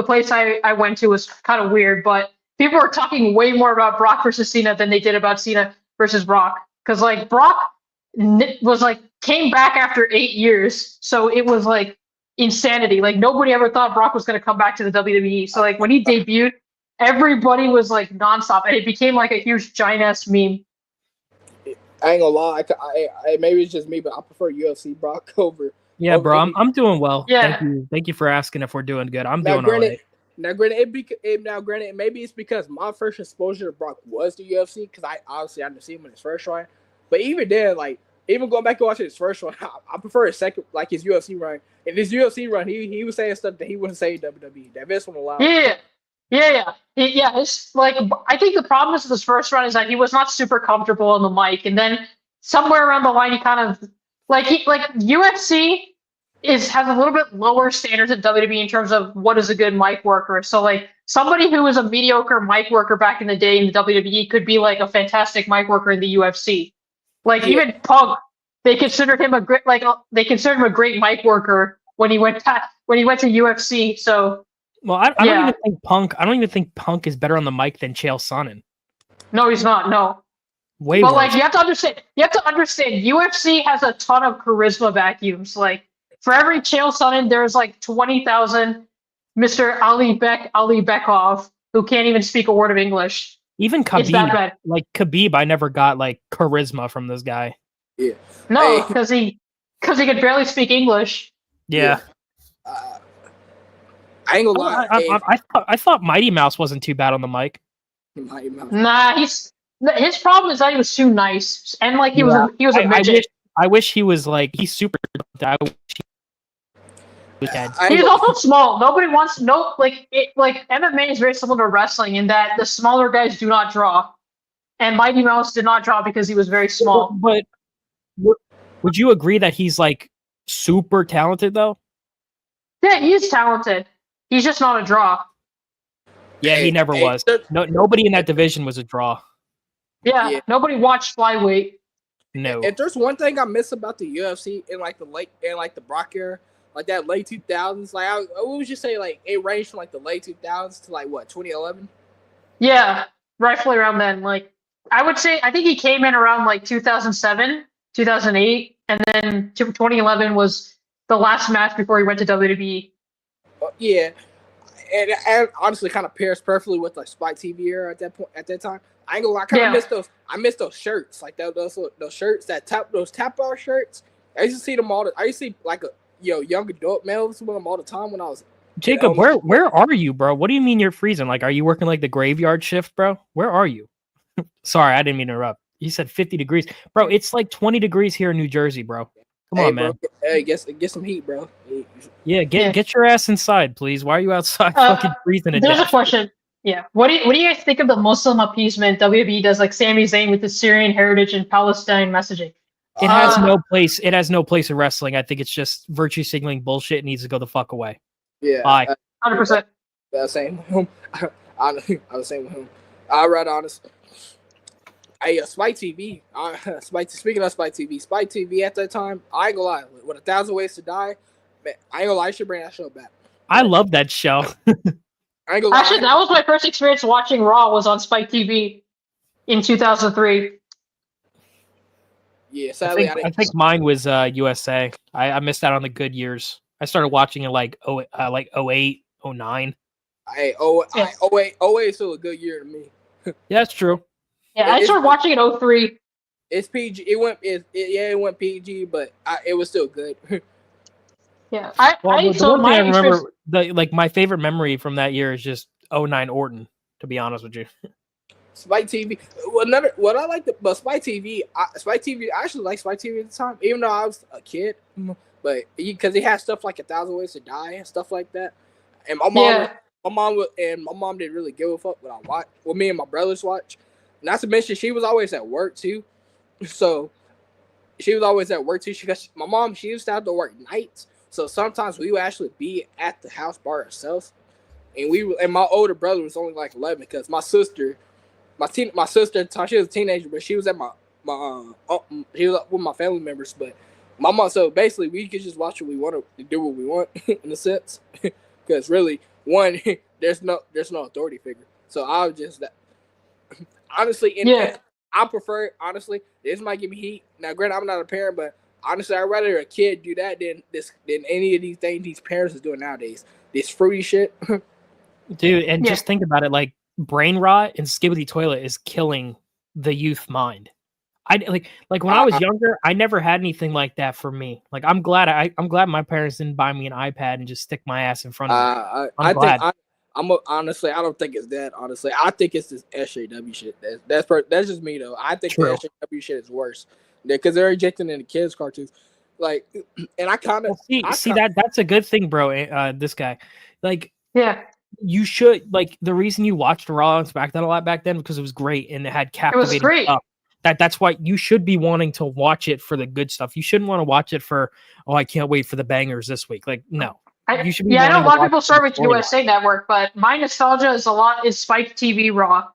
place I went to was kind of weird, but people were talking way more about Brock versus Cena than they did about Cena versus Brock. Because like Brock was like came back after 8 years, so it was like insanity. Like nobody ever thought Brock was going to come back to the WWE. So like when he debuted, everybody was like nonstop, and it became like a huge giant ass meme. I ain't gonna lie. I maybe it's just me, but I prefer UFC Brock over. Yeah, bro, I'm doing well. Yeah. Thank you for asking if we're doing good. I'm doing all right. Now, granted, maybe it's because my first exposure to Brock was the UFC because I didn't see him in his first run. But even then, like even going back and watching his first one, I prefer his second, like his UFC run. In his UFC run, he was saying stuff that he wouldn't say in WWE. That Vince wouldn't allow. Yeah. It's like I think the problem with his first run is that he was not super comfortable on the mic, and then somewhere around the line he kind of UFC has a little bit lower standards than WWE in terms of what is a good mic worker. So like somebody who was a mediocre mic worker back in the day in the WWE could be like a fantastic mic worker in the UFC. Like even Punk, they considered him a great mic worker when he went to UFC. So I don't even think Punk is better on the mic than Chael Sonnen. No, he's not. No. Way but worse. like you have to understand UFC has a ton of charisma vacuums. Like for every Chael Sonnen, there's like 20,000 Mr. Ali Bekov who can't even speak a word of English. Even Khabib, I never got like charisma from this guy. Yeah. No, because he could barely speak English. Yeah. I ain't gonna lie. I thought Mighty Mouse wasn't too bad on the mic. Mighty Mouse. Nah, his problem is that he was too nice, and like he was a midget. I wish he was like he's super. I wish he was dead. He's also small. Nobody wants MMA is very similar to wrestling in that the smaller guys do not draw, and Mighty Mouse did not draw because he was very small. But would you agree that he's like super talented though? Yeah, he is talented. He's just not a draw. Yeah, he never was. Nobody in that division was a draw. Yeah, nobody watched flyweight. No. If there's one thing I miss about the UFC in like the Brock era, like that late 2000s, like what would you say? Like it ranged from like the late 2000s to like what 2011? Yeah, roughly around then. Like I would say, I think he came in around like 2007, 2008, and then 2011 was the last match before he went to WWE. Yeah, and honestly, kind of pairs perfectly with like Spike TV era at that point. At that time, I ain't gonna lie, I kind of miss those. I miss those shirts, like those shirts those tap bar shirts. I used to see them all. I used to see like young adult males with them all the time when I was. Jacob, where are you, bro? What do you mean you're freezing? Like, are you working like the graveyard shift, bro? Where are you? Sorry, I didn't mean to interrupt. You said 50 degrees, bro. It's like 20 degrees here in New Jersey, bro. Come on, man. Bro, hey, get some heat, bro. Yeah, get your ass inside, please. Why are you outside fucking freezing to death? There's a question. Yeah. What do you guys think of the Muslim appeasement WWE does, like Sami Zayn with the Syrian heritage and Palestine messaging? It has no place. It has no place in wrestling. I think it's just virtue signaling bullshit. It needs to go the fuck away. Yeah. Bye. 100%. Same with him. I was saying with him. I'll be honest. Hey, Spike TV. Speaking of Spike TV at that time, I ain't gonna lie. With 1,000 Ways to Die, man, I ain't gonna lie. I should bring that show back. I love that show. I ain't gonna lie. Actually, that was my first experience watching Raw. Was on Spike TV in 2003. Yeah, sadly, I think mine was USA. I missed out on the good years. I started watching it like 08, 09. Hey, 08 is still a good year to me. Yeah, that's true. Yeah, I started watching it 03. It's PG. It went PG, but it was still good. Yeah, I remember my favorite memory from that year is just 09 Orton. To be honest with you, Spike TV. What I liked about Spike TV, I actually liked Spike TV at the time, even though I was a kid. But because he had stuff like 1,000 Ways to Die and stuff like that, and my mom didn't really give a fuck what I watched. Well, me and my brothers watch. Not to mention, she was always at work too. So she was always at work too. My mom, she used to have to work nights. So sometimes we would actually be at the house by ourselves. And my older brother was only like 11 because my sister at the time, she was a teenager, but she was at she was with my family members. But my mom, so basically we could just watch what we want to do what we want in a sense. Because really, one, there's no authority figure. So I was just that. Honestly, I prefer, this might give me heat. Now, granted, I'm not a parent, but honestly, I'd rather a kid do that than any of these things these parents are doing nowadays. This fruity shit. Dude, and just think about it, like brain rot and skibbity toilet is killing the youth mind. I like when I was younger, I never had anything like that for me. Like I'm glad my parents didn't buy me an iPad and just stick my ass in front of me. Honestly, I don't think it's that. Honestly, I think it's this SJW shit. That's just me though. I think True. the SJW shit is worse because they're injecting in the kids' cartoons. Like, and I kind of see that's a good thing, bro. This guy, like, Yeah, you should like the reason you watched Raw and SmackDown a lot back then because it was great and it had captivating great. stuff. That's why you should be wanting to watch it for the good stuff. You shouldn't want to watch it for I can't wait for the bangers this week. Like no, you should be. I know a wanting to lot of watch people it start for with the storyline. USA Network, but my nostalgia is Spike TV Raw,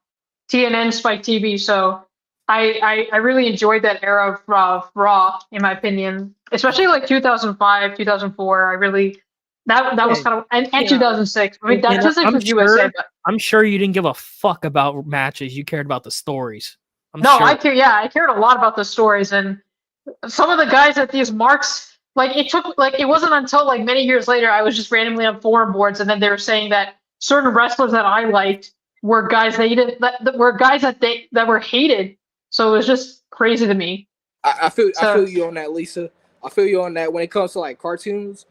TNN Spike TV. So I really enjoyed that era of Raw, in my opinion, especially like 2005, 2004. I really that was kind of and 2006. I mean, that 2006 was USA. But I'm sure you didn't give a fuck about matches. You cared about the stories. I cared a lot about the stories, and some of the guys at these marks, like it wasn't until like many years later I was just randomly on forum boards, and then they were saying that certain wrestlers that I liked were guys that were hated. So it was just crazy to me. I feel you on that, Lisa. I feel you on that when it comes to like cartoons.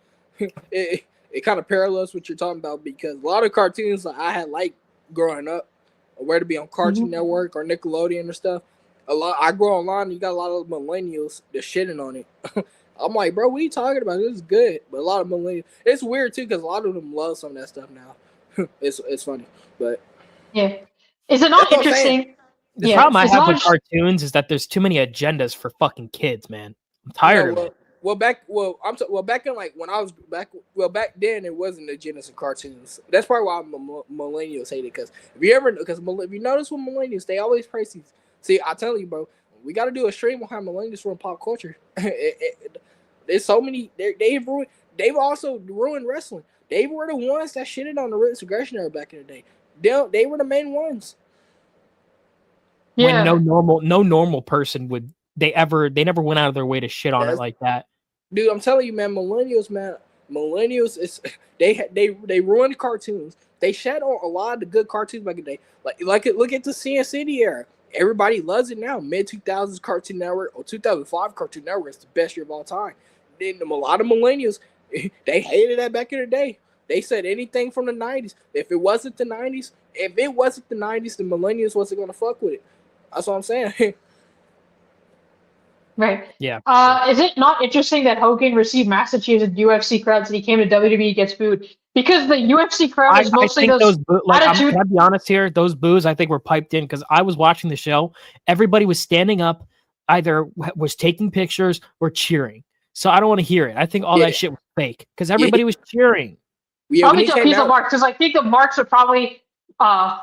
It kind of parallels what you're talking about because a lot of cartoons that I had liked growing up, where to be on Cartoon Network or Nickelodeon or stuff. I grow online. You got a lot of millennials that shitting on it. I'm like, bro, what are you talking about? This is good, but a lot of millennials. It's weird too because a lot of them love some of that stuff now. It's funny, but yeah, is it not interesting? The problem I have with cartoons is that there's too many agendas for fucking kids, man. I'm tired of it. Back in like when I was back then it wasn't agendas of cartoons. That's probably why millennials hate it because if you notice with millennials they always praise these. See, I tell you, bro, we got to do a stream on how millennials ruin pop culture. There's so many. They've also ruined wrestling. They were the ones that shitted on the Ruthless Aggression era back in the day. They were the main ones. Yeah. When no normal person would. They never went out of their way to shit on it like that. Dude, I'm telling you, man, millennials is they ruined cartoons. They shed on a lot of the good cartoons back in the day. Like look at the Sin City era. Everybody loves it now. Mid 2000s Cartoon Network or 2005 Cartoon Network is the best year of all time. Then a lot of millennials they hated that back in the day. They said anything from the 90s. If it wasn't the 90s, the millennials wasn't gonna fuck with it. That's what I'm saying. Right. Yeah. Is it not interesting that Hogan received Massachusetts UFC crowds and he came to WWE gets booed? Because the UFC crowd is mostly those can I be honest here? Those boos I think were piped in because I was watching the show. Everybody was standing up, either was taking pictures or cheering. So I don't want to hear it. I think all that shit was fake because everybody was cheering. Probably to appease the marks because I think the marks would probably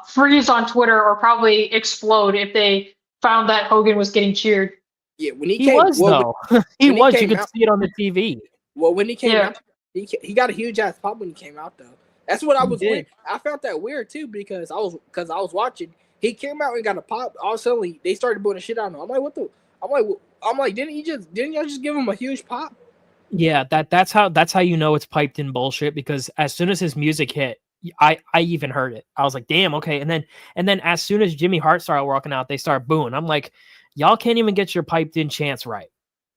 freeze on Twitter or probably explode if they found that Hogan was getting cheered. Yeah, when he came, was though. He was. You could see it on the TV. Well, when he came out, he got a huge ass pop when he came out though. That's what I was weird. I found that weird too because I was watching. He came out and got a pop. All of a sudden, they started booing the shit out of him. I'm like, what the? I'm like, didn't y'all just give him a huge pop? Yeah, that's how you know it's piped in bullshit because as soon as his music hit, I even heard it. I was like, damn, okay. And then as soon as Jimmy Hart started walking out, they start booing. I'm like, y'all can't even get your piped in chants right.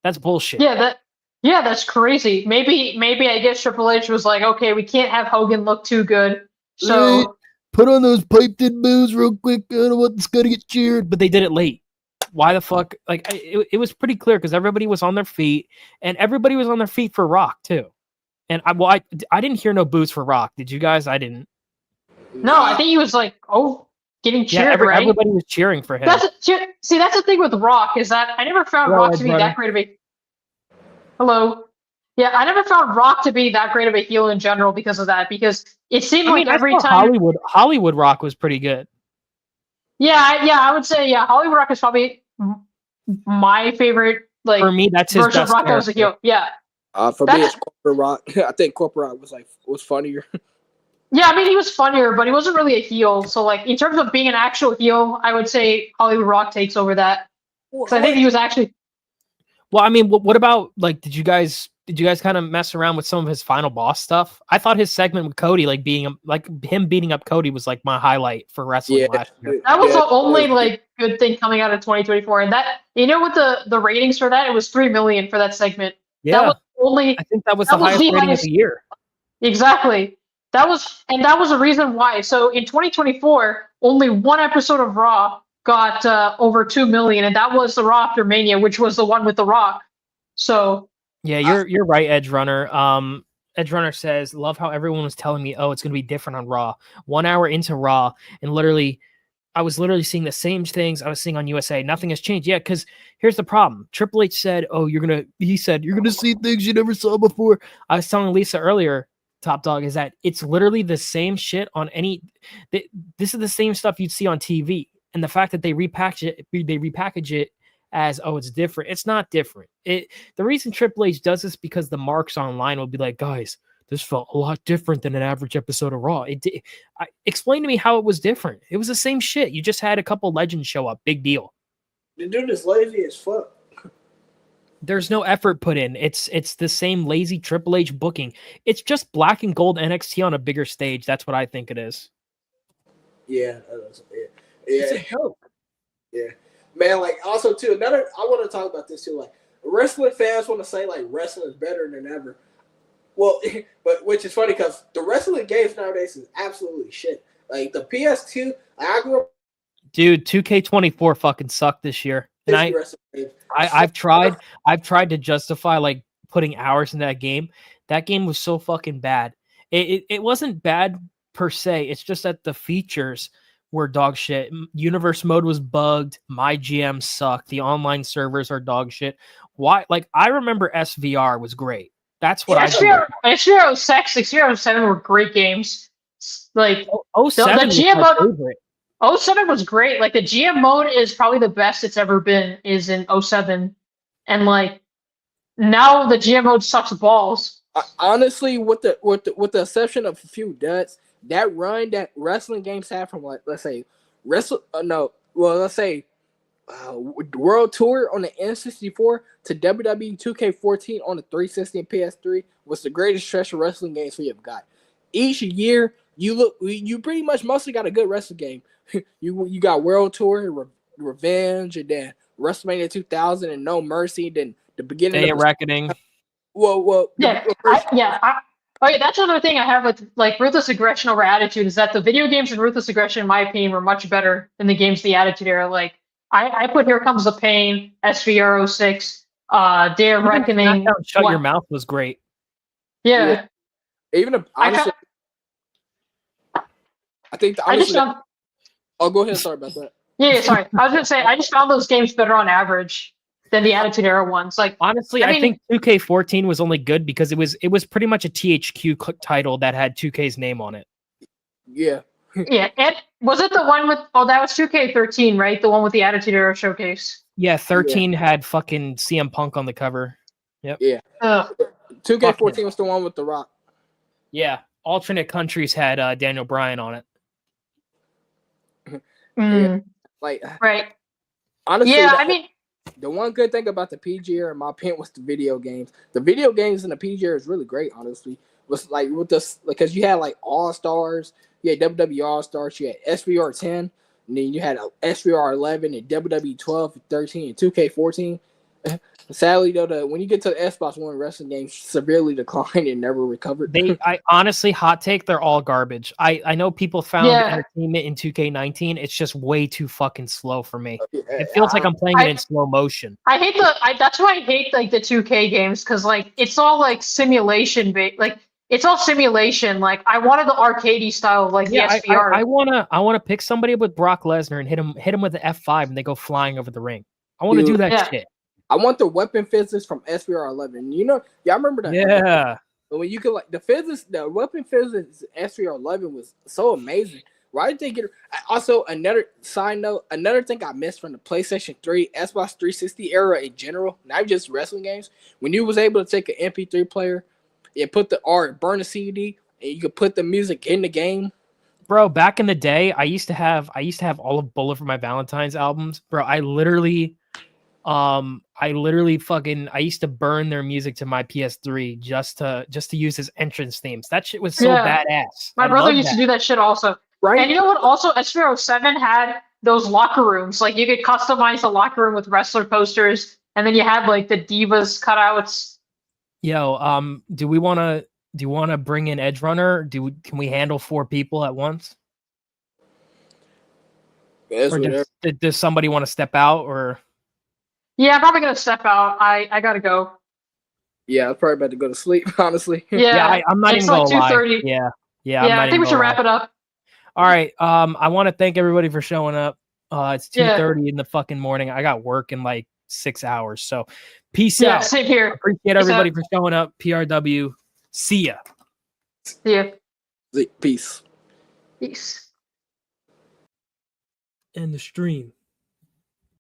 That's bullshit. Yeah, that's crazy. Maybe I guess Triple H was like, okay, we can't have Hogan look too good. So put on those piped in boos real quick. I don't want this guy to get cheered. But they did it late. Why the fuck? Like it was pretty clear because everybody was on their feet and everybody was on their feet for Rock too. And I didn't hear no boos for Rock. Did you guys? I didn't. No, I think he was like, getting cheered, right? Everybody was cheering for him. That's the thing with Rock is that I never found Rock to be that great of a. Hello. Yeah, I never found Rock to be that great of a heel in general because of that. Because it seemed like every time Hollywood Rock was pretty good. Yeah, I would say Hollywood Rock is probably my favorite. Like for me, that's his best Rock as a heel. Yeah. For me, it's Corporate Rock. I think Corporate Rock was funnier. Yeah, I mean, he was funnier, but he wasn't really a heel. So, like, in terms of being an actual heel, I would say Hollywood Rock takes over that. Because I think he was actually. Well, I mean, what about like? Did you guys kind of mess around with some of his Final Boss stuff? I thought his segment with Cody, like him beating up Cody, was like my highlight for wrestling last year. That was the only like good thing coming out of 2024, and that what the ratings for that? It was 3 million for that segment. Yeah, that was only. I think that was the highest rating of the year. Exactly. That was the reason why. So in 2024, only one episode of Raw got over 2 million, and that was the Raw after Mania, which was the one with The Rock. So Yeah, you're right, Edge Runner. Edge Runner says, love how everyone was telling me, oh, it's gonna be different on Raw. 1 hour into Raw, and I was literally seeing the same things I was seeing on USA. Nothing has changed. Yeah, because here's the problem. Triple H said, oh, he said, you're gonna see things you never saw before. I was telling Lisa earlier, Top Dog, is that it's literally the same shit on this is the same stuff you'd see on TV. And the fact that they repackage it as, oh, it's different. It's not different. The reason Triple H does this because the marks online will be like, guys, this felt a lot different than an average episode of Raw. Explain to me how it was different. It was the same shit. You just had a couple legends show up. Big deal. The dude is lazy as fuck. There's no effort put in. It's the same lazy Triple H booking. It's just black and gold NXT on a bigger stage. That's what I think it is. Yeah. It's a joke. Yeah. Man, like, also, too, I want to talk about this, too. Like, wrestling fans want to say, like, wrestling is better than ever. Well, but which is funny because the wrestling games nowadays is absolutely shit. Like, the PS2, I grew up. Dude, 2K24 fucking sucked this year. And I've tried to justify, like, putting hours in that game. That game was so fucking bad. It wasn't bad per se. It's just that the features were dog shit. Universe mode was bugged. My GM sucked. The online servers are dog shit. Why? Like, I remember SVR was great. That's what SVR 06, SVR 07 were great games. Like, 07 the GM was my mode. favorite. 07 was great. Like, the GM mode is probably the best it's ever been. Is in 07, and like now the GM mode sucks balls. Honestly, with the exception of a few duds, that run that wrestling games have from, like, let's say World Tour on the N64 to WWE 2K14 on the 360 and PS3 was the greatest stretch of wrestling games we have got. Each year, you pretty much mostly got a good wrestling game. You got World Tour, Revenge, and then WrestleMania 2000 and No Mercy. Then the beginning Day of Reckoning. Okay, that's another thing I have with, like, Ruthless Aggression over Attitude is that the video games in Ruthless Aggression, in my opinion, were much better than the games of the Attitude Era. Like, I put Here Comes the Pain, SVR 06, Day of Reckoning. Shut Your Mouth was great. Yeah. Even honestly, I think honestly. Oh, go ahead. Sorry about that. Yeah, sorry. I was gonna say I just found those games better on average than the Attitude Era ones. Like, honestly, I think 2K14 was only good because it was pretty much a THQ title that had 2K's name on it. Yeah. Yeah, and was it the one with? Oh, that was 2K13, right? The one with the Attitude Era showcase. Yeah, 13 had fucking CM Punk on the cover. Yep. Yeah. 2K14 was the one with The Rock. Yeah, alternate countries had Daniel Bryan on it. Yeah. Like, right. Honestly, yeah, the one good thing about the PG era, in my opinion, was the video games. The video games in the PG era is really great, honestly. Was like with this, because you had like All Stars, you had WWE All Stars, you had SVR 10, and then you had SVR 11 and WWE 12, 13, and 2K14. Sadly, though, when you get to the Xbox One, wrestling games severely declined and never recovered. I honestly, hot take, they're all garbage. I know people found entertainment in 2K19. It's just way too fucking slow for me. It feels like I'm playing it in slow motion. I hate that's why I hate, like, the 2K games, because, like, it's all like simulation based. Like, it's all simulation. Like, I wanted the arcadey style, like the SVR. I wanna pick somebody up with Brock Lesnar and hit him with the F5 and they go flying over the ring. I want to do that shit. I want the weapon physics from SVR 11. You know, I remember that. Yeah. When you could, like, the weapon physics SVR 11 was so amazing. Why did they get? Also, another side note, another thing I missed from the PlayStation 3, Xbox 360 era in general, not just wrestling games, when you was able to take an MP3 player and burn a CD, and you could put the music in the game. Bro, back in the day, I used to have all of Bullet for My Valentine's albums. Bro, I used to burn their music to my PS3 just to use as entrance themes. That shit was so badass. My brother used to do that shit also. Right. And you know what? Also, SVR 07 had those locker rooms. Like, you could customize the locker room with wrestler posters, and then you had, like, the Divas cutouts. Yo, do we want to Do you want to bring in Edge Runner? Can we handle 4 people at once? It's Or whatever. does somebody want to step out? Or Yeah, I'm probably gonna step out. I gotta go. Yeah, I'm probably about to go to sleep, honestly. Yeah, I'm not it's even like gonna lie. 2:30. Yeah, Yeah, I'm not I think even we should gonna wrap lie. it up. All right. I want to thank everybody for showing up. It's Yeah. 2:30 in the fucking morning. I got work in like 6 hours. So peace Yeah, out. same here. Appreciate everybody for showing up. PRW. See ya. Yeah. Peace. Peace. End the stream.